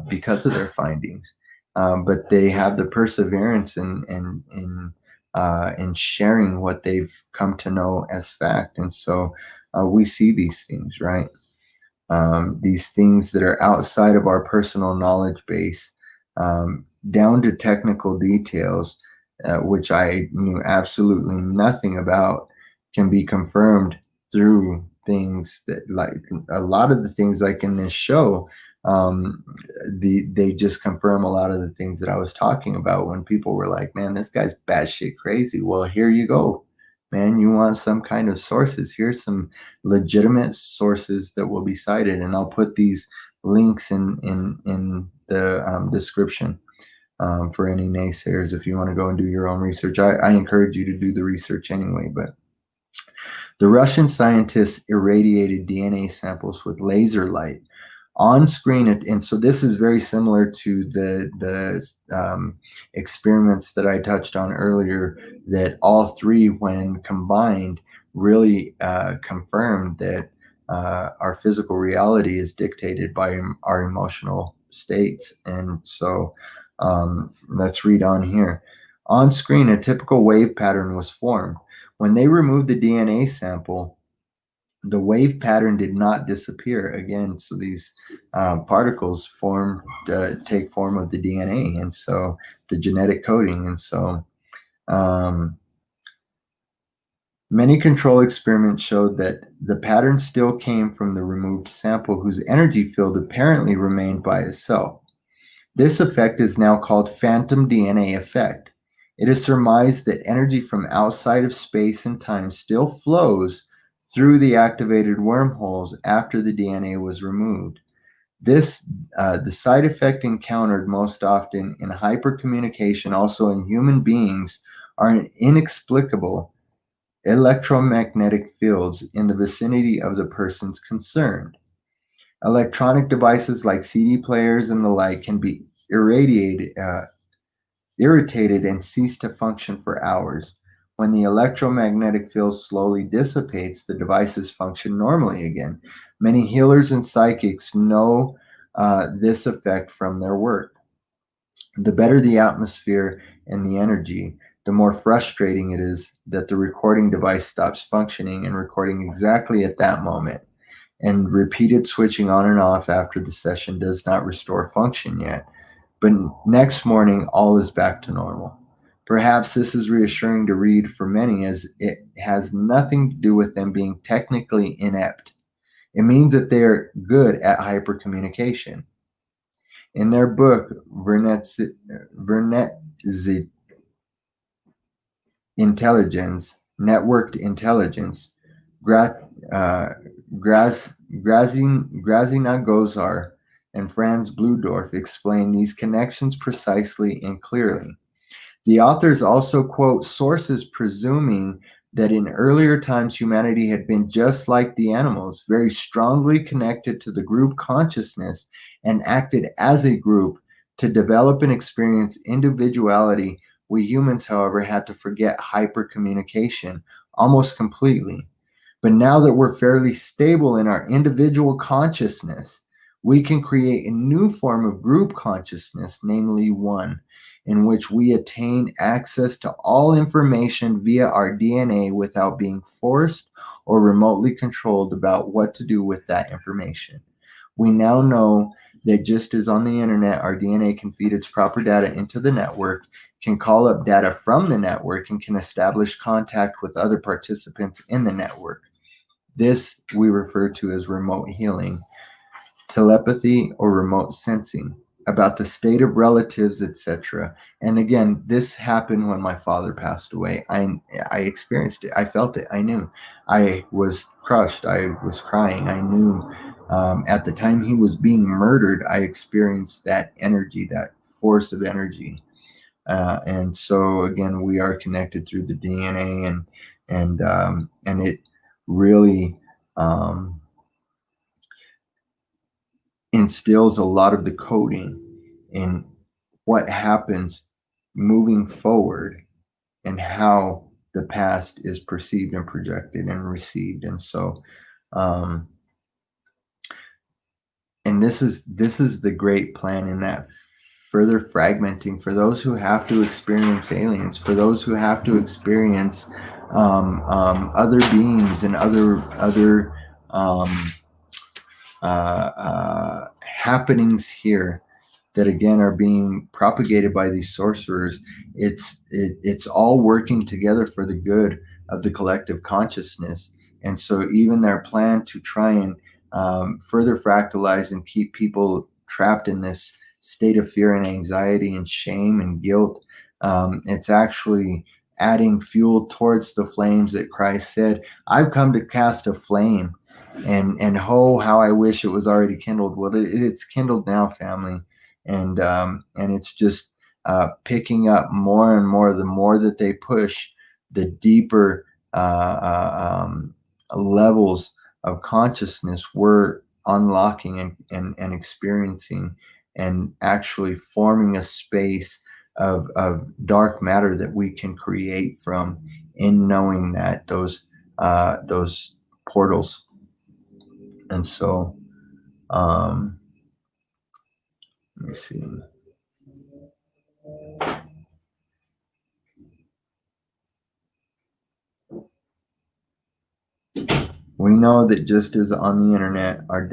because of their findings. But they have the perseverance in sharing what they've come to know as fact. And so we see these things, right? These things that are outside of our personal knowledge base, down to technical details, which I knew absolutely nothing about, can be confirmed through things that, like a lot of the things like in this show, they just confirm a lot of the things that I was talking about when people were like, man, this guy's batshit crazy. Well, here you go, man. You want some kind of sources? Here's some legitimate sources that will be cited, and I'll put these links in the description for any naysayers if you want to go and do your own research. I encourage you to do the research anyway. But the Russian scientists irradiated DNA samples with laser light on screen, and so this is very similar to the experiments that I touched on earlier, that all three, when combined, really confirmed that our physical reality is dictated by our emotional states. And so let's read on here. On screen, a typical wave pattern was formed. When they removed the DNA sample, the wave pattern did not disappear again. So these particles take form of the DNA, and so the genetic coding. And so many control experiments showed that the pattern still came from the removed sample, whose energy field apparently remained by itself. This effect is now called phantom DNA effect. It is surmised that energy from outside of space and time still flows through the activated wormholes after the DNA was removed. The side effect encountered most often in hypercommunication, also in human beings, are inexplicable electromagnetic fields in the vicinity of the persons concerned. Electronic devices like CD players and the like can be irritated and cease to function for hours. When the electromagnetic field slowly dissipates, the devices function normally again. Many healers and psychics know this effect from their work. The better the atmosphere and the energy, the more frustrating it is that the recording device stops functioning and recording exactly at that moment. And repeated switching on and off after the session does not restore function yet. But next morning, all is back to normal. Perhaps this is reassuring to read for many, as it has nothing to do with them being technically inept. It means that they are good at hypercommunication. In their book, Vernetz's Intelligence, Networked Intelligence, Grazina Gozar and Franz Bludorf explain these connections precisely and clearly. The authors also quote sources presuming that in earlier times humanity had been just like the animals, very strongly connected to the group consciousness and acted as a group to develop and experience individuality. We humans, however, had to forget hypercommunication almost completely. But now that we're fairly stable in our individual consciousness, we can create a new form of group consciousness, namely one, in which we attain access to all information via our DNA without being forced or remotely controlled about what to do with that information. We now know that just as on the internet, our DNA can feed its proper data into the network, can call up data from the network, and can establish contact with other participants in the network. This we refer to as remote healing, telepathy, or remote sensing about the state of relatives, etc. And again, this happened when my father passed away. I experienced it. I felt it. I knew. I was crushed. I was crying. I knew. At the time he was being murdered, I experienced that energy, that force of energy. And so again, we are connected through the DNA, and it really instills a lot of the coding in what happens moving forward and how the past is perceived and projected and received. And so and this is the great plan, in that further fragmenting for those who have to experience aliens, for those who have to experience other beings and other happenings here that again are being propagated by these sorcerers. It's all working together for the good of the collective consciousness. And so even their plan to try and further fractalize and keep people trapped in this state of fear and anxiety and shame and guilt, it's actually adding fuel towards the flames that Christ said, I've come to cast a flame. And how I wish it was already kindled. Well, it's kindled now, family. And it's just picking up more and more. The more that they push, the deeper levels of consciousness we're unlocking and experiencing, and actually forming a space of dark matter that we can create from, in knowing that those those portals. And so, let me see. We know that just as on the internet, our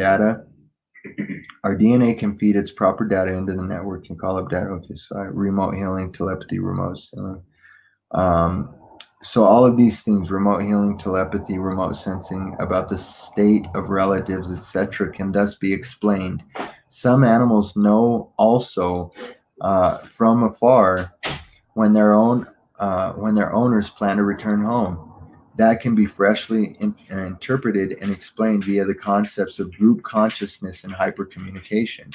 DNA can feed its proper data into the network and call up data. Okay, so remote healing, telepathy, remote healing. So all of these things, remote healing, telepathy, remote sensing about the state of relatives, etc., can thus be explained. Some animals know also from afar when their owners plan to return home. That can be freshly interpreted and explained via the concepts of group consciousness and hypercommunication.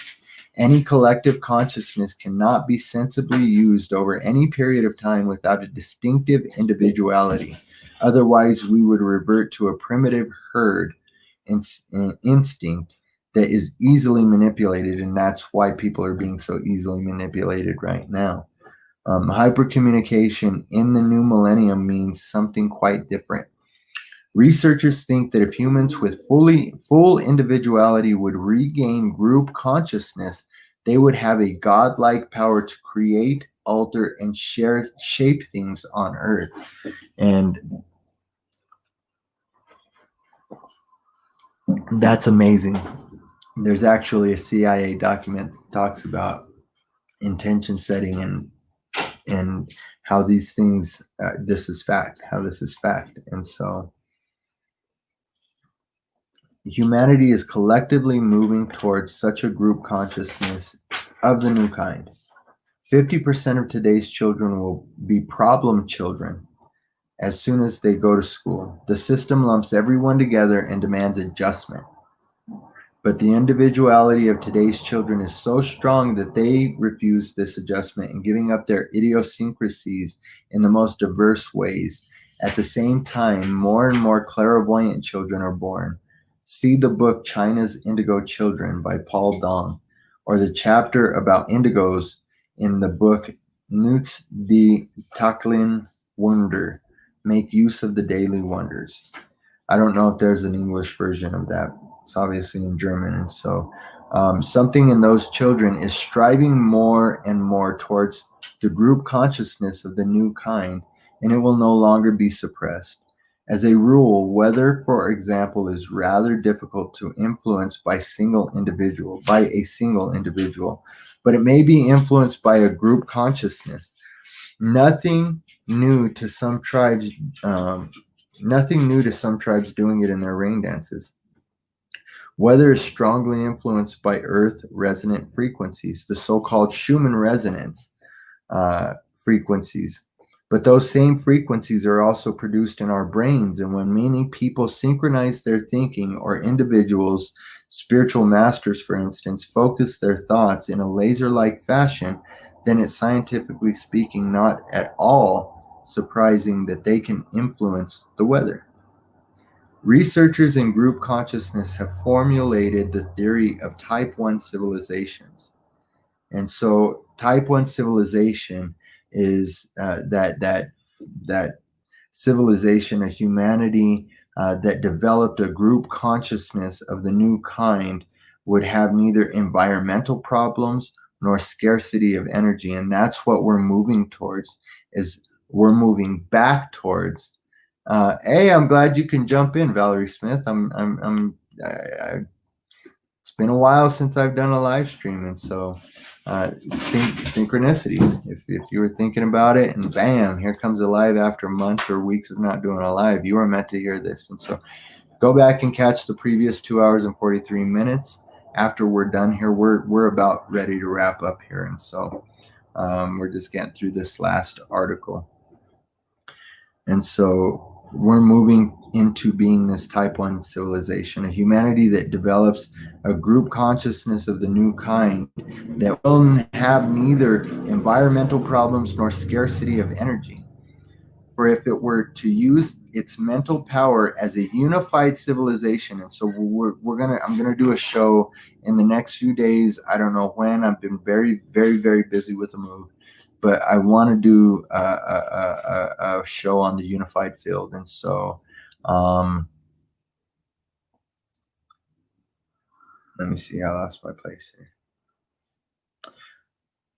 Any collective consciousness cannot be sensibly used over any period of time without a distinctive individuality. Otherwise, we would revert to a primitive herd instinct that is easily manipulated, and that's why people are being so easily manipulated right now. Hypercommunication in the new millennium means something quite different. Researchers think that if humans with full individuality would regain group consciousness, they would have a godlike power to create, alter, and shape things on Earth. And that's amazing. There's actually a CIA document that talks about intention setting and how these things, this is fact. And so humanity is collectively moving towards such a group consciousness of the new kind. 50% of today's children will be problem children as soon as they go to school. The system lumps everyone together and demands adjustment. But the individuality of today's children is so strong that they refuse this adjustment and giving up their idiosyncrasies in the most diverse ways. At the same time, more and more clairvoyant children are born. See the book China's Indigo Children by Paul Dong, or the chapter about indigos in the book Nutz die Taklin Wunder, Make Use of the Daily Wonders. I don't know if there's an English version of that. It's obviously in German. And so something in those children is striving more and more towards the group consciousness of the new kind, and it will no longer be suppressed. As a rule, weather, for example, is rather difficult to influence by a single individual, but it may be influenced by a group consciousness. Nothing new to some tribes doing it in their rain dances. Weather is strongly influenced by Earth resonant frequencies, the so-called Schumann resonance frequencies. But those same frequencies are also produced in our brains, and when many people synchronize their thinking, or individuals, spiritual masters, for instance, focus their thoughts in a laser-like fashion, then it's scientifically speaking not at all surprising that they can influence the weather. Researchers in group consciousness have formulated the theory of type 1 civilizations. And so type 1 civilization is that civilization, a humanity that developed a group consciousness of the new kind, would have neither environmental problems nor scarcity of energy. And that's what we're moving towards, is we're moving back towards. Hey, I'm glad you can jump in, Valerie Smith. It's been a while since I've done a live stream, and so synchronicities. If you were thinking about it, and bam, here comes a live after months or weeks of not doing a live, you are meant to hear this. And so, go back and catch the previous 2 hours and 43 minutes. After we're done here, we're about ready to wrap up here, and so we're just getting through this last article. And so we're moving into being this type 1 civilization, a humanity that develops a group consciousness of the new kind that will have neither environmental problems nor scarcity of energy. For if it were to use its mental power as a unified civilization, and so I'm gonna do a show in the next few days. I don't know when. I've been very, very, very busy with the move, but I want to do a show on the unified field. And so Let me see. I lost my place here.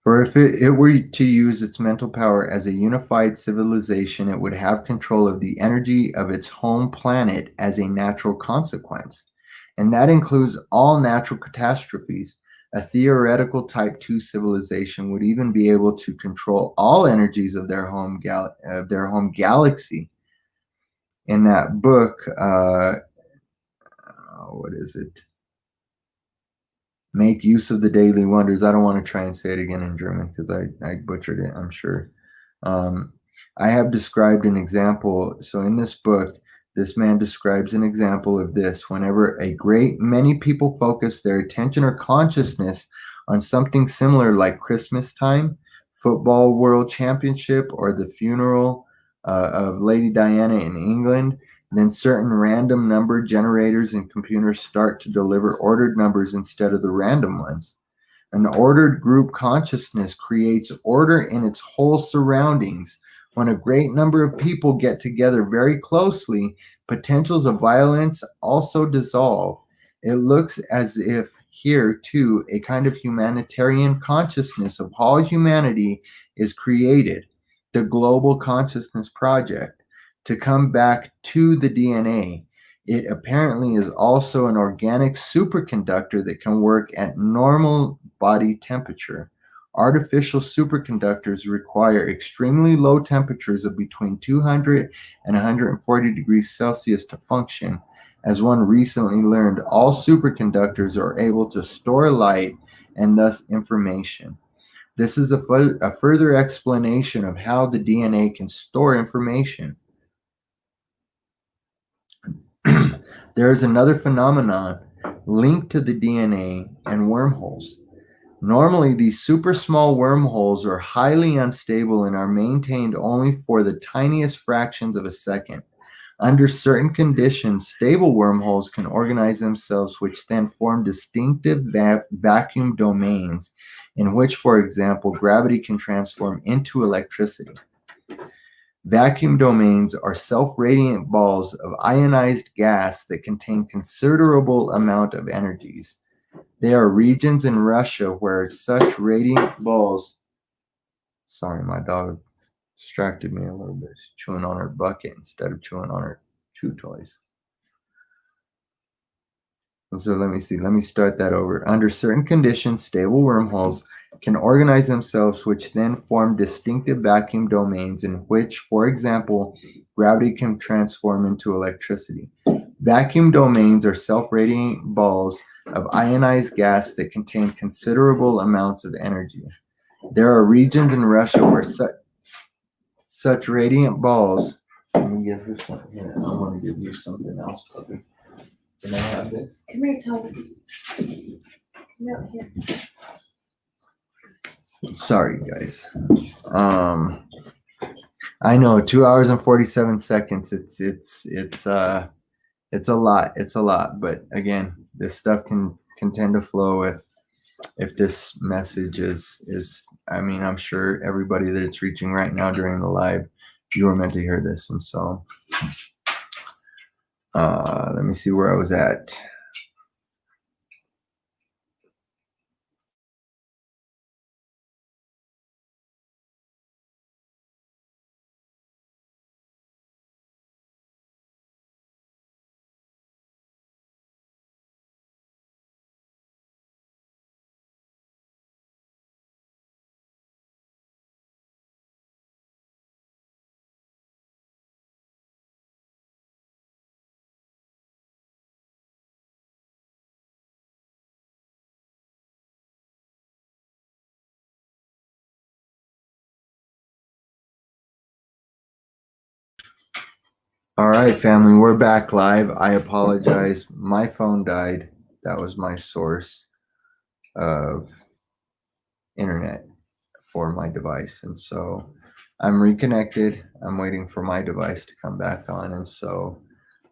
For if it were to use its mental power as a unified civilization, it would have control of the energy of its home planet as a natural consequence. And that includes all natural catastrophes. A theoretical Type 2 civilization would even be able to control all energies of their home galaxy. In that book, what is it? Make use of the daily wonders. I don't want to try and say it again in German because I butchered it, I'm sure. I have described an example. So in this book, this man describes an example of this. Whenever a great many people focus their attention or consciousness on something similar like Christmas time, football world championship, or the funeral of Lady Diana in England, then certain random number generators and computers start to deliver ordered numbers instead of the random ones. An ordered group consciousness creates order in its whole surroundings. When a great number of people get together very closely, potentials of violence also dissolve. It looks as if here, too, a kind of humanitarian consciousness of all humanity is created, the Global Consciousness Project. To come back to the DNA, it apparently is also an organic superconductor that can work at normal body temperature. Artificial superconductors require extremely low temperatures of between 200 and 140 degrees Celsius to function. As one recently learned, all superconductors are able to store light and thus information. This is a further explanation of how the DNA can store information. There is another phenomenon linked to the DNA and wormholes. Normally, these super small wormholes are highly unstable and are maintained only for the tiniest fractions of a second. Under certain conditions, stable wormholes can organize themselves, which then form distinctive vacuum domains in which, for example, gravity can transform into electricity. Vacuum domains are self-radiant balls of ionized gas that contain considerable amount of energies. There are regions in Russia where such radiant balls... Sorry, my dog distracted me a little bit. She's chewing on her bucket instead of chewing on her chew toys. And so let me start that over. Under certain conditions, stable wormholes can organize themselves, which then form distinctive vacuum domains in which, for example, gravity can transform into electricity. Vacuum domains are self-radiating balls of ionized gas that contain considerable amounts of energy. There are regions in Russia where such radiant balls... Let me give her something here. I want to give you something else, puppy. Can I have this? Come here, Toby. Come out here. Sorry, guys. I know 2 hours and 47 seconds. It's a lot. It's a lot. But again, this stuff can tend to flow if this message is. I mean, I'm sure everybody that it's reaching right now during the live, you were meant to hear this, and so let me see where I was at. All right, family, we're back live. I apologize. My phone died. That was my source of internet for my device. And so I'm reconnected. I'm waiting for my device to come back on. And so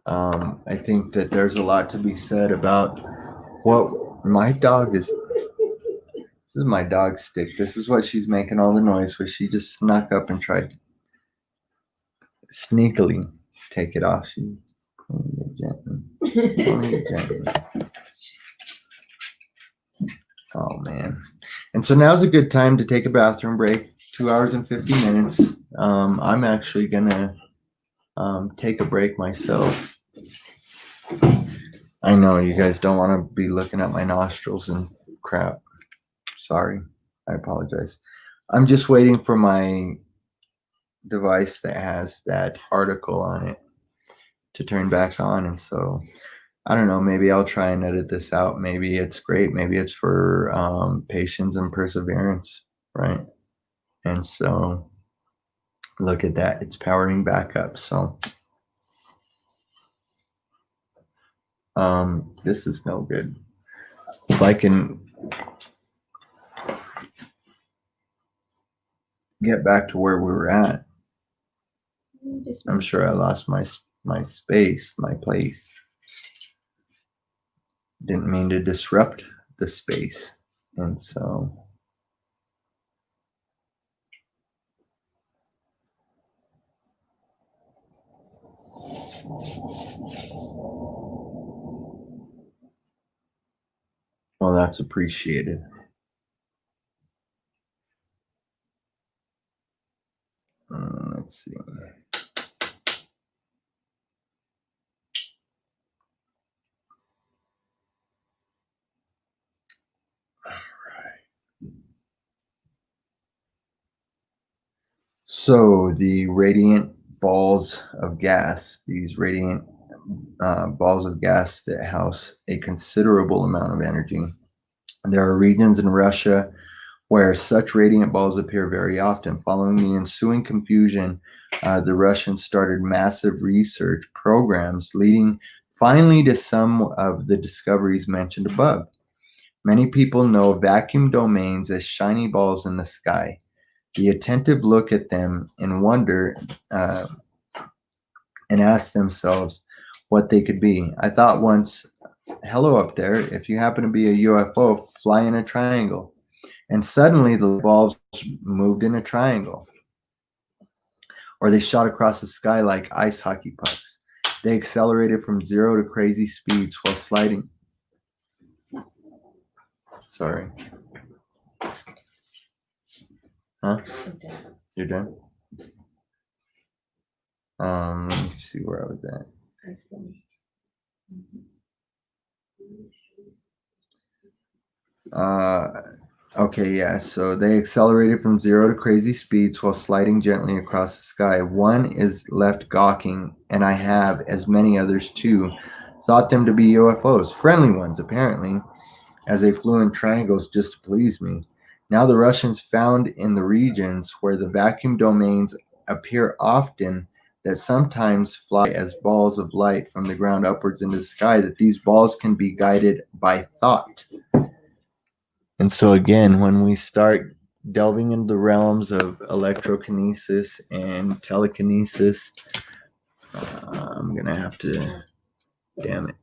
I think that there's a lot to be said about what my dog is. This is my dog stick. This is what she's making all the noise with. She just snuck up and tried to sneakily take it off. She Only gently. Oh man. And so now's a good time to take a bathroom break. 2 hours and 50 minutes. I'm actually gonna take a break myself. I know you guys don't want to be looking at my nostrils and crap. Sorry. I apologize. I'm just waiting for my device that has that article on it to turn back on. And so I don't know, maybe I'll try and edit this out. Maybe it's great. Maybe it's for patience and perseverance, right? And so look at that. It's powering back up. So this is no good. If I can get back to where we were at, I'm sure I lost my space, my place. Didn't mean to disrupt the space. And so well, that's appreciated. Let's see. So the radiant balls of gas, these radiant balls of gas that house a considerable amount of energy. There are regions in Russia where such radiant balls appear very often. Following the ensuing confusion, the Russians started massive research programs, leading finally to some of the discoveries mentioned above. Many people know vacuum domains as shiny balls in the sky. The attentive look at them and wonder and ask themselves what they could be. I thought once, hello up there, if you happen to be a UFO, fly in a triangle. And suddenly the balls moved in a triangle. Or they shot across the sky like ice hockey pucks. They accelerated from 0 to crazy speeds while sliding. Sorry. Huh? You're done? Let me see where I was at. Okay, yeah. So they accelerated from 0 to crazy speeds while sliding gently across the sky. One is left gawking, and I have, as many others too, thought them to be UFOs, friendly ones apparently, as they flew in triangles just to please me. Now the Russians found in the regions where the vacuum domains appear often that sometimes fly as balls of light from the ground upwards into the sky, that these balls can be guided by thought. And so again, when we start delving into the realms of electrokinesis and telekinesis, I'm going to have to, damn it.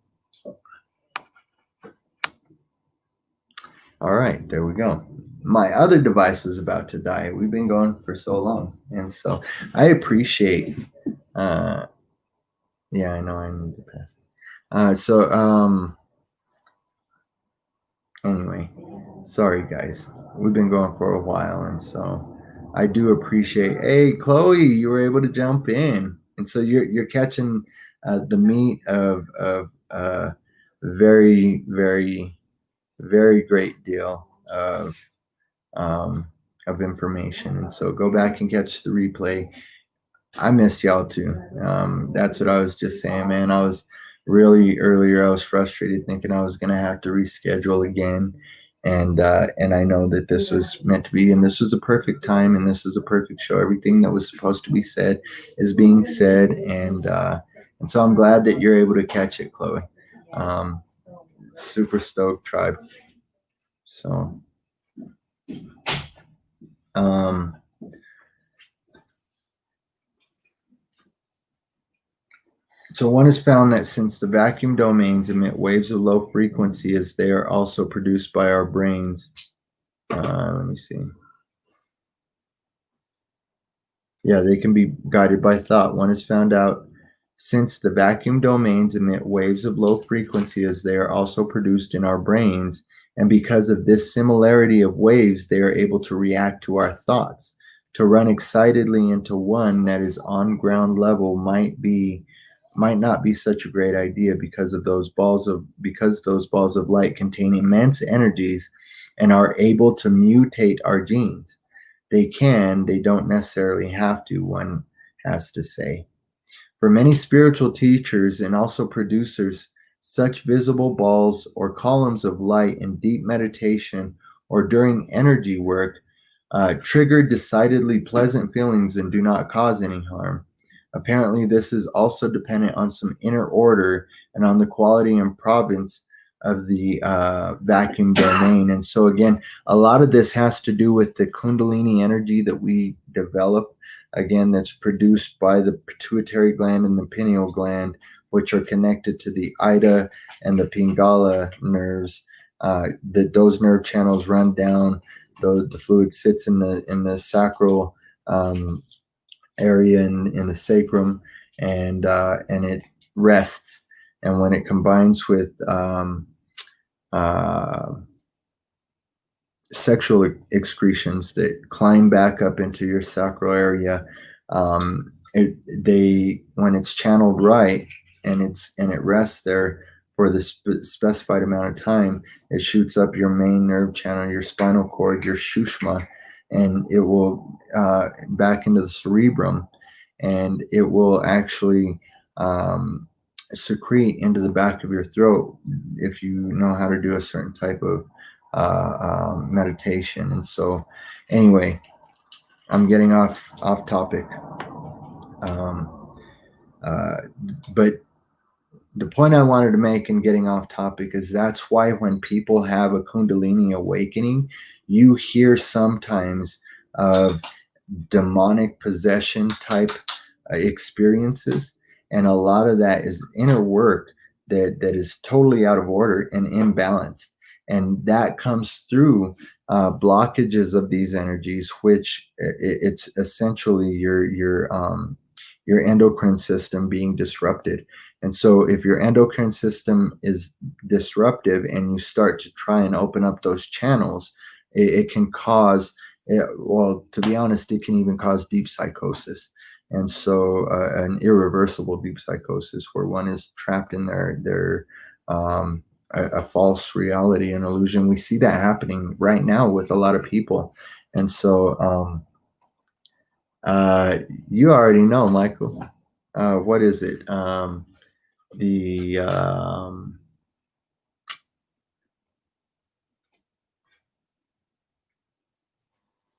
All right, there we go. My other device is about to die. We've been going for so long. And so I appreciate, yeah, I know I need to pass it. Anyway, sorry guys. We've been going for a while. And so I do appreciate, hey, Chloe, you were able to jump in. And so you're catching the meat of very, very, very great deal of information. And so go back and catch the replay. I missed y'all too. That's what I was just saying, man. I was really earlier. I was frustrated thinking I was going to have to reschedule again. And I know that this was meant to be, and this was a perfect time, and this is a perfect show. Everything that was supposed to be said is being said. And so I'm glad that you're able to catch it, Chloe. Super stoked, tribe. So, so one has found that since the vacuum domains emit waves of low frequency as they are also produced by our brains. Let me see. Yeah, they can be guided by thought. One has found out Since the vacuum domains emit waves of low frequency as they are also produced in our brains, and because of this similarity of waves, they are able to react to our thoughts. To run excitedly into one that is on ground level might not be such a great idea because those balls of light contain immense energies and are able to mutate our genes. They don't necessarily have to, one has to say. For many spiritual teachers and also producers, such visible balls or columns of light in deep meditation or during energy work trigger decidedly pleasant feelings and do not cause any harm. Apparently, this is also dependent on some inner order and on the quality and province of the vacuum domain. And so, again, a lot of this has to do with the Kundalini energy that we develop, again, that's produced by the pituitary gland and the pineal gland, which are connected to the Ida and the Pingala nerves. Those nerve channels run down. The fluid sits in the sacral area in the sacrum, and it rests. And when it combines with sexual excretions that climb back up into your sacral area, when it's channeled right and it rests there for the specified amount of time, it shoots up your main nerve channel, your spinal cord, your shushma, and it will back into the cerebrum, and it will actually secrete into the back of your throat if you know how to do a certain type of meditation. And so, anyway, I'm getting off topic. But the point I wanted to make in getting off topic is that's why when people have a Kundalini awakening, you hear sometimes of demonic possession type experiences, and a lot of that is inner work that is totally out of order and imbalanced, and that comes through blockages of these energies, which it's essentially your endocrine system being disrupted. And so if your endocrine system is disruptive and you start to try and open up those channels, it can cause, well, to be honest, it can even cause deep psychosis. And so an irreversible deep psychosis where one is trapped in their a false reality and illusion. We see that happening right now with a lot of people. And so you already know, Michael. What is it?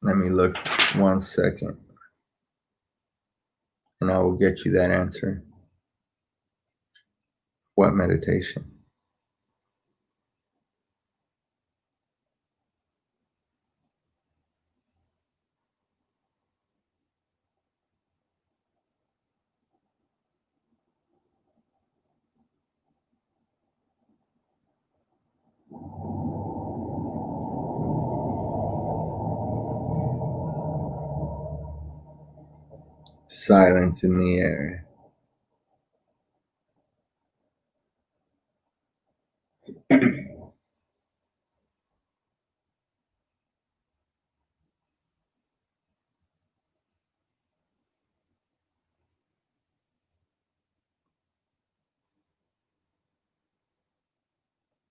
Let me look 1 second, and I will get you that answer. What meditation? Silence in the air.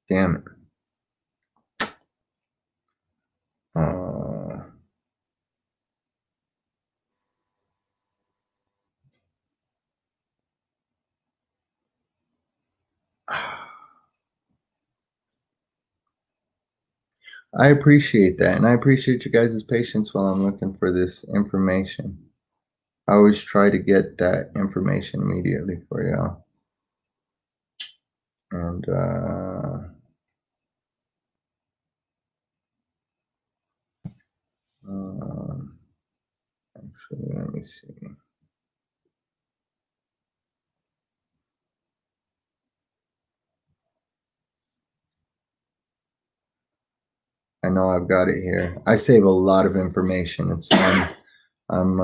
Damn it. I appreciate that, and I appreciate you guys' patience while I'm looking for this information. I always try to get that information immediately for y'all. And actually, let me see. I know I've got it here. I save a lot of information. I'm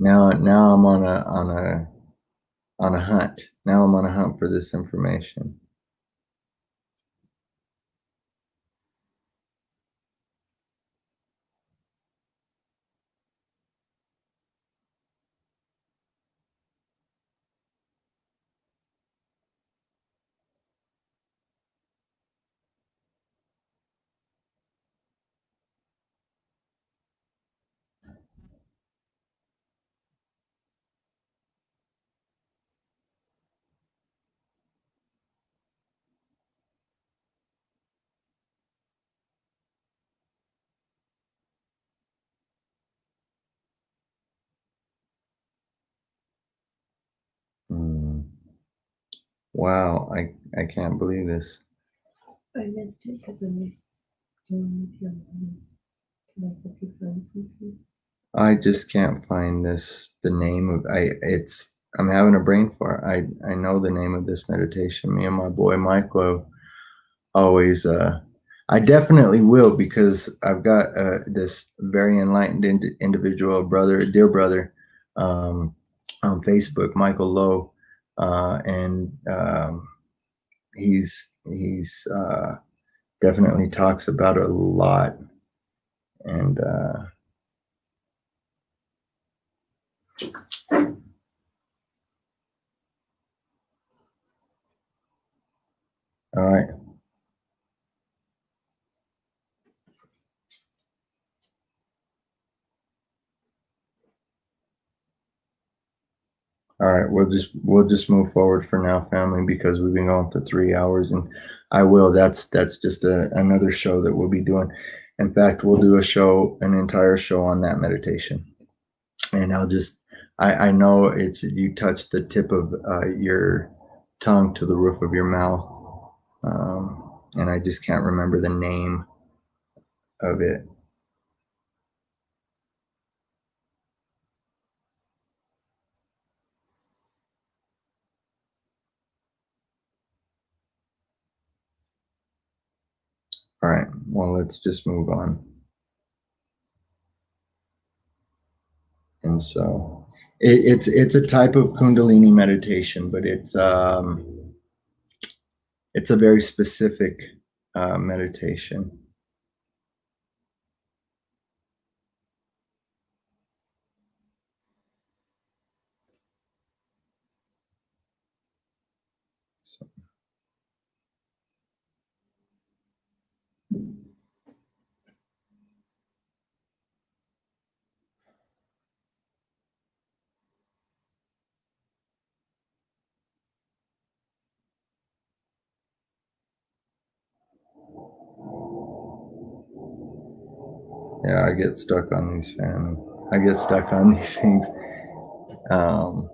Now I'm on a hunt. Now I'm on a hunt for this information. Wow, I can't believe this. I missed it because I was doing with your money. Can I help you find something? I just can't find the name of I'm having a brain fart. I know the name of this meditation. Me and my boy Michael always I definitely will, because I've got this very enlightened individual, dear brother, on Facebook, Michael Lowe, and he's definitely talks about it a lot, and all right. All right, we'll just move forward for now, family, because we've been going for 3 hours, and that's just another show that we'll be doing. In fact, we'll do an entire show on that meditation, and I know you touched the tip of your tongue to the roof of your mouth, and I just can't remember the name of it. All right, well, let's just move on. And so it's a type of Kundalini meditation, but it's a very specific meditation. So, yeah, I get stuck on these, fam. I get stuck on these things. All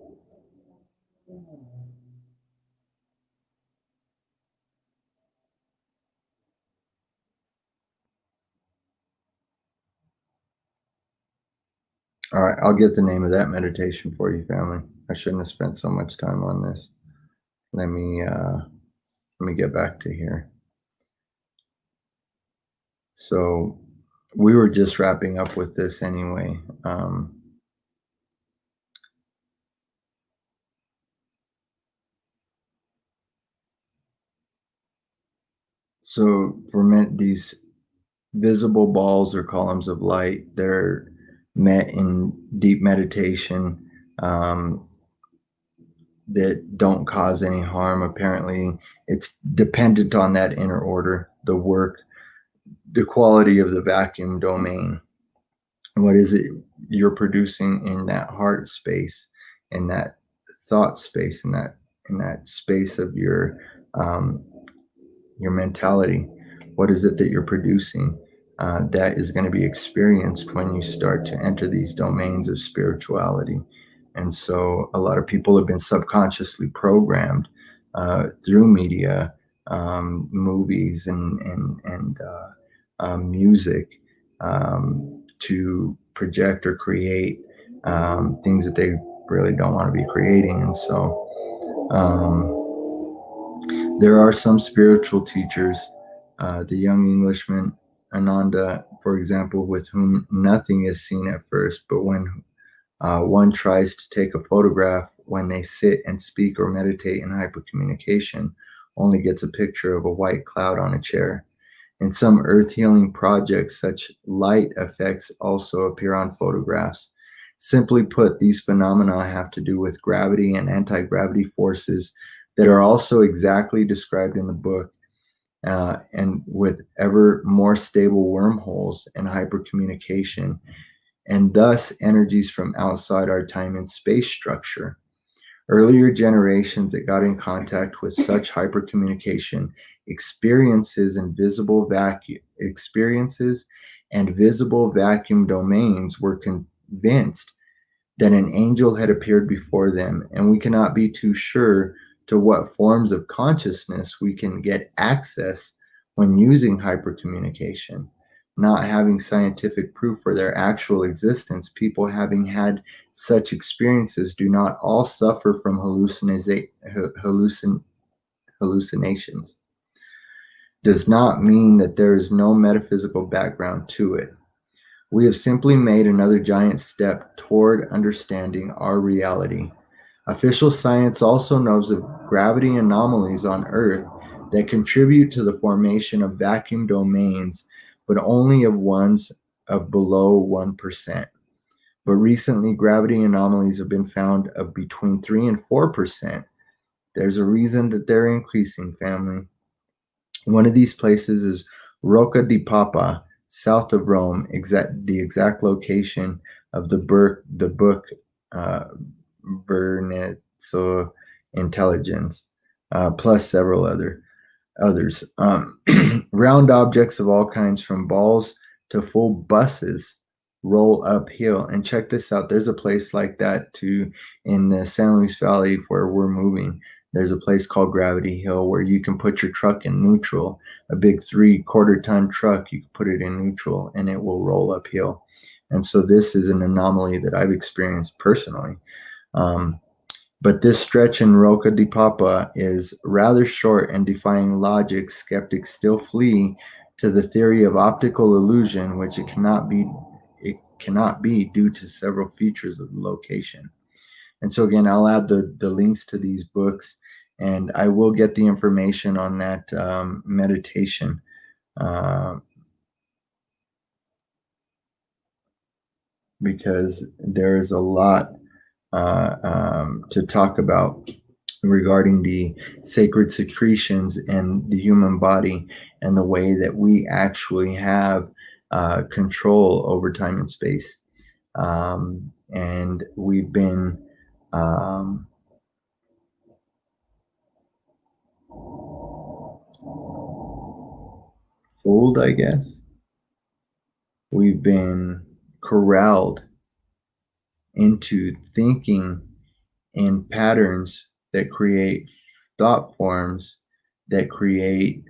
right, I'll get the name of that meditation for you, family. I shouldn't have spent so much time on this. Let me get back to here. So we were just wrapping up with this anyway. So for these visible balls or columns of light, they're met in deep meditation, that don't cause any harm. Apparently, it's dependent on that inner order, the work, the quality of the vacuum domain. What is it you're producing in that heart space, in that thought space, in that space of your mentality? What is it that you're producing that is going to be experienced when you start to enter these domains of spirituality? And so a lot of people have been subconsciously programmed through media, movies, and music, to project or create things that they really don't want to be creating. And so there are some spiritual teachers, the young Englishman Ananda, for example, with whom nothing is seen at first, but when One tries to take a photograph when they sit and speak or meditate in hypercommunication, only gets a picture of a white cloud on a chair. In some earth healing projects, such light effects also appear on photographs. Simply put, these phenomena have to do with gravity and anti-gravity forces that are also exactly described in the book, and with ever more stable wormholes and hypercommunication, and thus energies from outside our time and space structure. Earlier generations that got in contact with such hypercommunication experiences and visible vacuum domains were convinced that an angel had appeared before them, and we cannot be too sure to what forms of consciousness we can get access when using hypercommunication. Not having scientific proof for their actual existence, people having had such experiences do not all suffer from hallucinations. Does not mean that there is no metaphysical background to it. We have simply made another giant step toward understanding our reality. Official science also knows of gravity anomalies on Earth that contribute to the formation of vacuum domains, but only of ones of below 1%. But recently, gravity anomalies have been found of between 3 and 4%. There's a reason that they're increasing, family. One of these places is Rocca di Papa, south of Rome, the exact location of the book Vernezzo Intelligence, plus several others. Round objects of all kinds, from balls to full buses, roll uphill. And check this out. There's a place like that too in the San Luis Valley where we're moving. There's a place called Gravity Hill where you can put your truck in neutral. A big 3/4 ton truck, you can put it in neutral and it will roll uphill. And so this is an anomaly that I've experienced personally. But this stretch in Rocca di Papa is rather short, and defying logic, skeptics still flee to the theory of optical illusion, which it cannot be due to several features of the location. And so again, I'll add the links to these books, and I will get the information on that meditation. Because there's a lot to talk about regarding the sacred secretions and the human body and the way that we actually have control over time and space. And we've been fooled, I guess. We've been corralled into thinking in patterns that create thought forms that create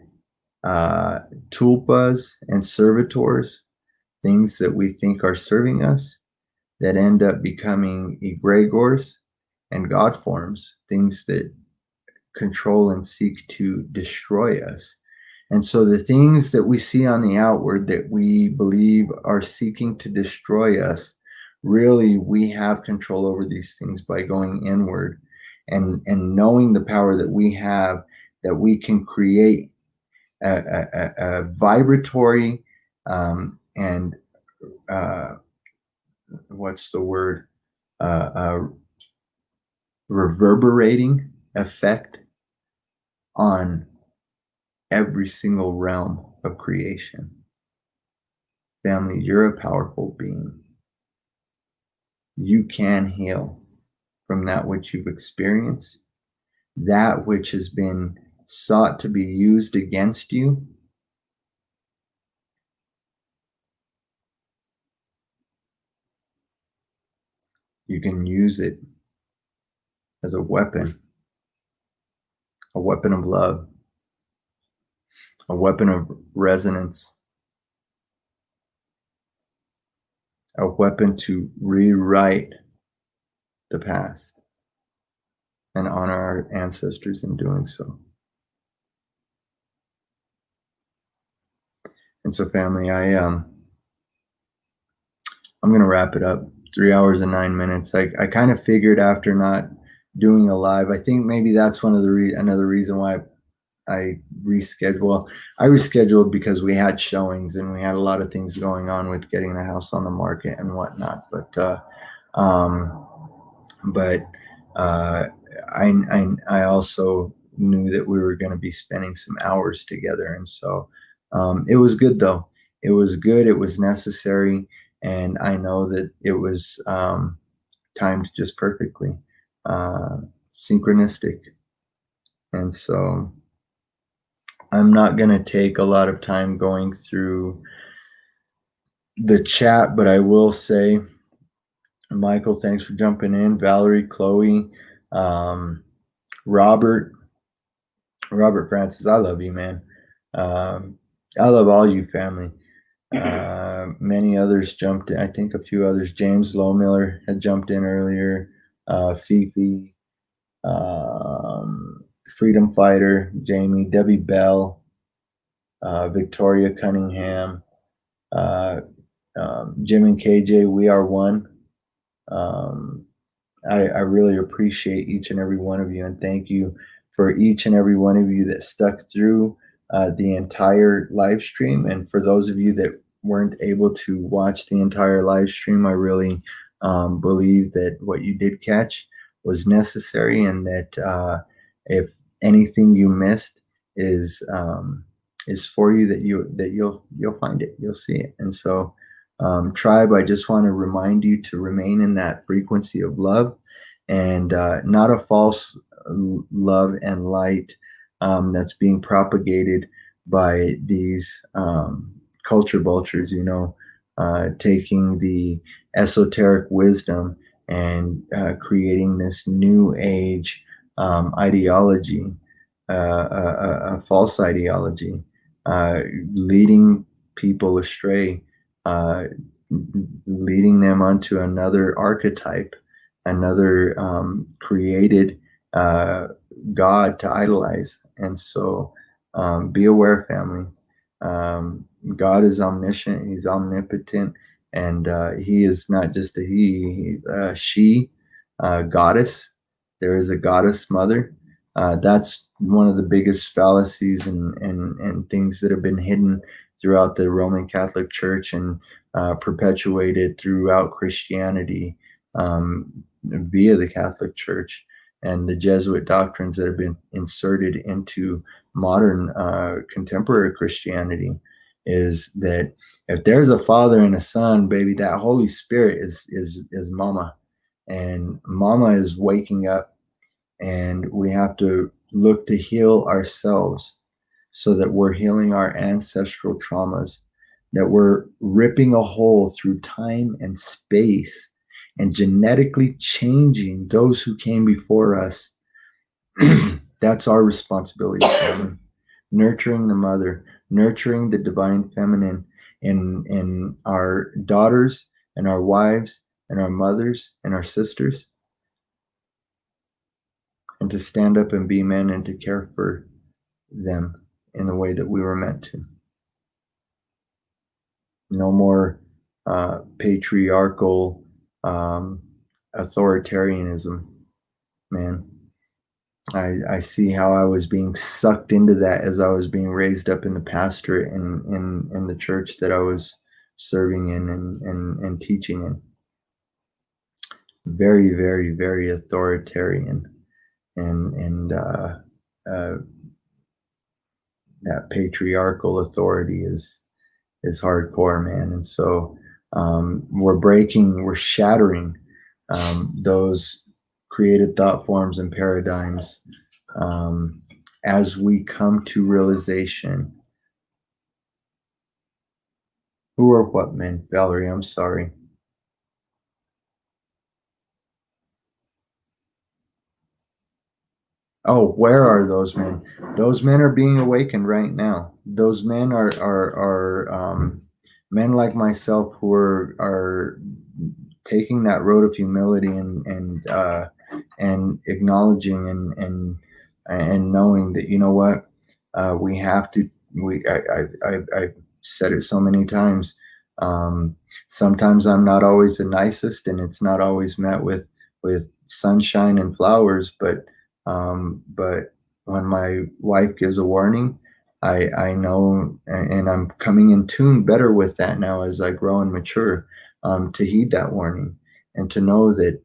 tulpas and servitors, things that we think are serving us, that end up becoming egregores and God forms, things that control and seek to destroy us. And so the things that we see on the outward that we believe are seeking to destroy us, really we have control over these things by going inward and knowing the power that we have, that we can create a vibratory and what's the word? Reverberating effect on every single realm of creation. Family, you're a powerful being. You can heal from that which you've experienced, that which has been sought to be used against you. You can use it as a weapon of love, a weapon of resonance, a weapon to rewrite the past and honor our ancestors in doing so. And so, family, I'm going to wrap it up. 3 hours and 9 minutes. I kind of figured after not doing a live, I think maybe that's one of the another reason why I rescheduled. I rescheduled because we had showings and we had a lot of things going on with getting the house on the market and whatnot. Um, but I also knew that we were going to be spending some hours together, and so it was good though. It was good. It was necessary, and I know that it was timed just perfectly, synchronistic, and so I'm not going to take a lot of time going through the chat, but I will say, Michael, thanks for jumping in. Valerie, Chloe, Robert Francis, I love you, man. I love all you family. Many others jumped in. I think a few others. James Lowmiller had jumped in earlier. Fifi, Freedom Fighter, Jamie, Debbie Bell, Victoria Cunningham, Jim and KJ, we are one. I really appreciate each and every one of you, and thank you for each and every one of you that stuck through the entire live stream. And for those of you that weren't able to watch the entire live stream, I really believe that what you did catch was necessary, and that if anything you missed is for you, that you'll find it, you'll see it. And so tribe, I just want to remind you to remain in that frequency of love, and not a false love and light that's being propagated by these culture vultures, taking the esoteric wisdom and creating this new age ideology, a false ideology, leading people astray, leading them onto another archetype, another created God to idolize. And so be aware, family. God is omniscient, he's omnipotent, and he is not just a she, goddess. There is a goddess mother. That's one of the biggest fallacies and things that have been hidden throughout the Roman Catholic Church and perpetuated throughout Christianity via the Catholic Church and the Jesuit doctrines that have been inserted into modern contemporary Christianity, is that if there's a Father and a Son, baby, that Holy Spirit is Mama, and Mama is waking up, and we have to look to heal ourselves so that we're healing our ancestral traumas, that we're ripping a hole through time and space and genetically changing those who came before us. That's our responsibility, family. Nurturing the mother, nurturing the divine feminine in our daughters and our wives and our mothers and our sisters, and to stand up and be men and to care for them in the way that we were meant to. No more patriarchal authoritarianism, man. I see how I was being sucked into that as I was being raised up in the pastorate in the church that I was serving in and teaching in. Very, very, very authoritarian, and that patriarchal authority is hardcore, man. And so we're shattering those created thought forms and paradigms as we come to realization. Who or what, man? Valerie, I'm sorry. Oh, where are those men? Those men are being awakened right now. Those men are men like myself who are taking that road of humility and acknowledging and knowing that, you know what, we have to. I've said it so many times. Sometimes I'm not always the nicest, and it's not always met with sunshine and flowers. But when my wife gives a warning, I know, and I'm coming in tune better with that now as I grow and mature, to heed that warning and to know that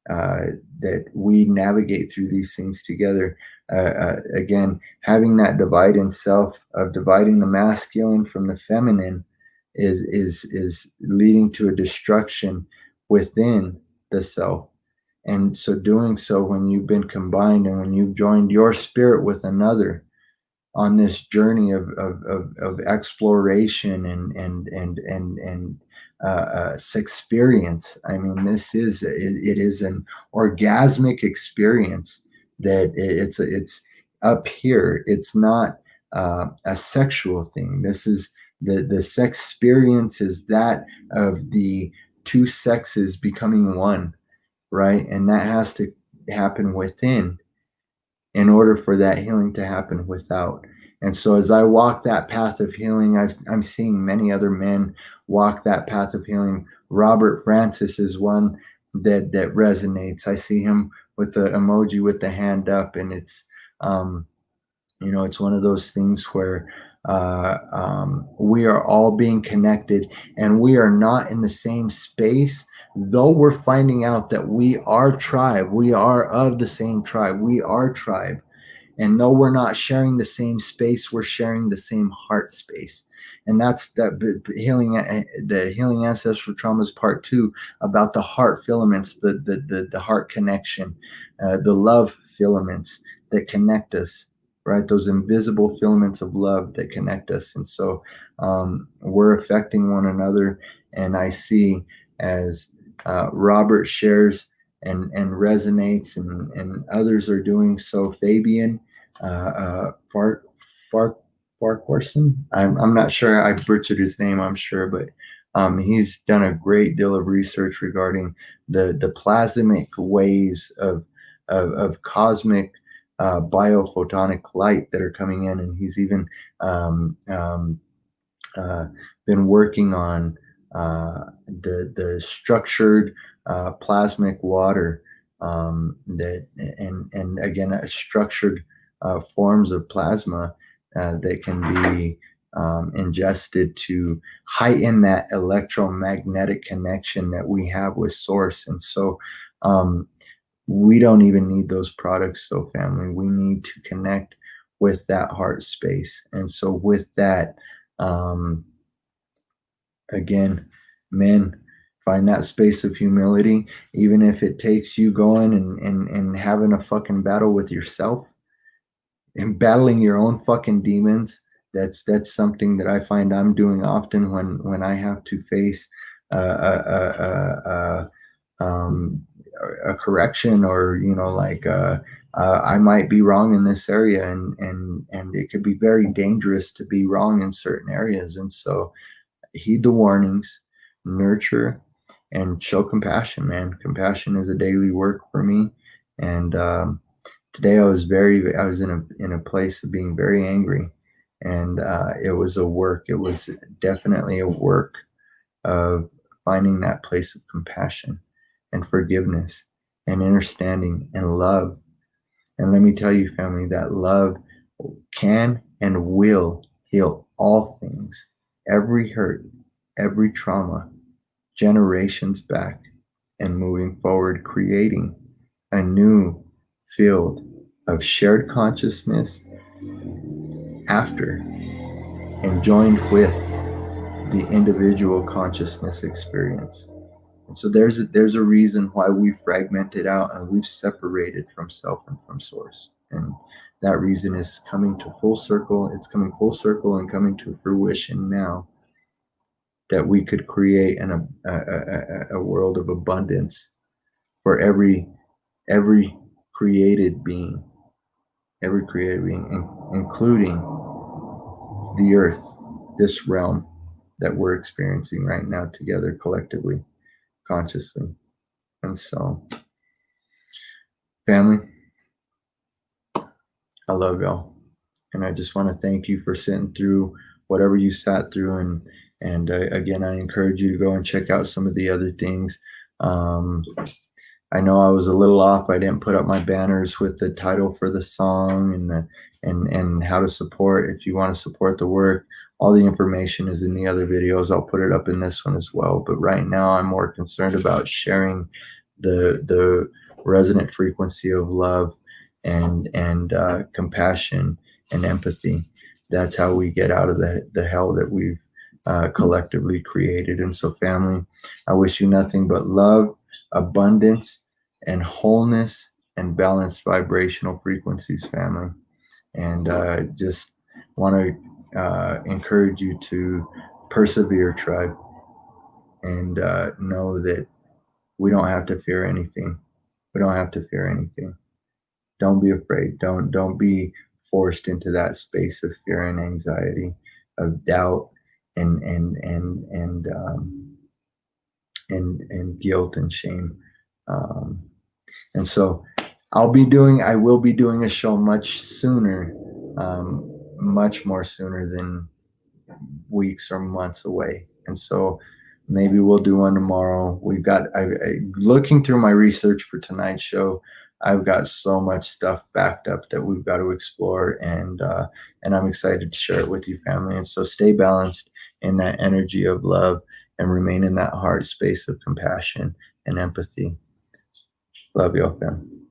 that we navigate through these things together. Again, having that divide in self of dividing the masculine from the feminine is leading to a destruction within the self. And so doing so, when you've been combined and when you've joined your spirit with another on this journey of exploration and experience. I mean, it is an orgasmic experience that it's up here. It's not a sexual thing. This is the sex experience is that of the two sexes becoming one, right? And that has to happen within in order for that healing to happen without. And so as I walk that path of healing, I'm seeing many other men walk that path of healing. Robert Francis is one that resonates. I see him with the emoji with the hand up, and it's it's one of those things where we are all being connected, and we are not in the same space, though we're finding out that we are tribe. We are of the same tribe. We are tribe. And though we're not sharing the same space, we're sharing the same heart space. And that's that healing, the healing ancestral traumas part 2, about the heart filaments, the heart connection, the love filaments that connect us, right? Those invisible filaments of love that connect us. And so we're affecting one another. And I see as Robert shares and resonates, and others are doing so. Fabian Farquharson, I'm not sure, I butchered his name, I'm sure, but he's done a great deal of research regarding the plasmic waves of cosmic biophotonic light that are coming in, and he's even been working on the structured plasmic water, that and again structured forms of plasma that can be ingested to heighten that electromagnetic connection that we have with source. And so we don't even need those products. So family, we need to connect with that heart space. And so with that, again, men, find that space of humility, even if it takes you going and having a fucking battle with yourself and battling your own fucking demons. That's something that I find I'm doing often when I have to face a correction, or I might be wrong in this area, and it could be very dangerous to be wrong in certain areas. And so heed the warnings, nurture, and show compassion, man. Compassion is a daily work for me. And today I was in a place of being very angry, and it was a work. It was definitely a work of finding that place of compassion and forgiveness and understanding and love. And let me tell you, family, that love can and will heal all things, every hurt, every trauma, generations back, and moving forward, creating a new field of shared consciousness after and joined with the individual consciousness experience. And so there's a reason why we fragmented out and we've separated from self and from source. And that reason is coming to full circle. It's coming full circle and coming to fruition now, that we could create a world of abundance for every created being, including the earth, this realm that we're experiencing right now together, collectively, consciously. And so, family, I love y'all. And I just want to thank you for sitting through whatever you sat through, And again, I encourage you to go and check out some of the other things. I know I was a little off. I didn't put up my banners with the title for the song and how to support. If you want to support the work, all the information is in the other videos. I'll put it up in this one as well. But right now, I'm more concerned about sharing the resonant frequency of love and compassion and empathy. That's how we get out of the hell that we've collectively created. And so, family, I wish you nothing but love, abundance, and wholeness and balanced vibrational frequencies, family. And just want to encourage you to persevere, tribe, and know that we don't have to fear anything. We don't have to fear anything. Don't be afraid. Don't be forced into that space of fear and anxiety, of doubt and guilt and shame. And so I will be doing a show much sooner, much more sooner than weeks or months away. And so maybe we'll do one tomorrow. Looking through my research for tonight's show, I've got so much stuff backed up that we've got to explore, and I'm excited to share it with you, family. And so stay balanced in that energy of love and remain in that heart space of compassion and empathy. Love y'all, fam.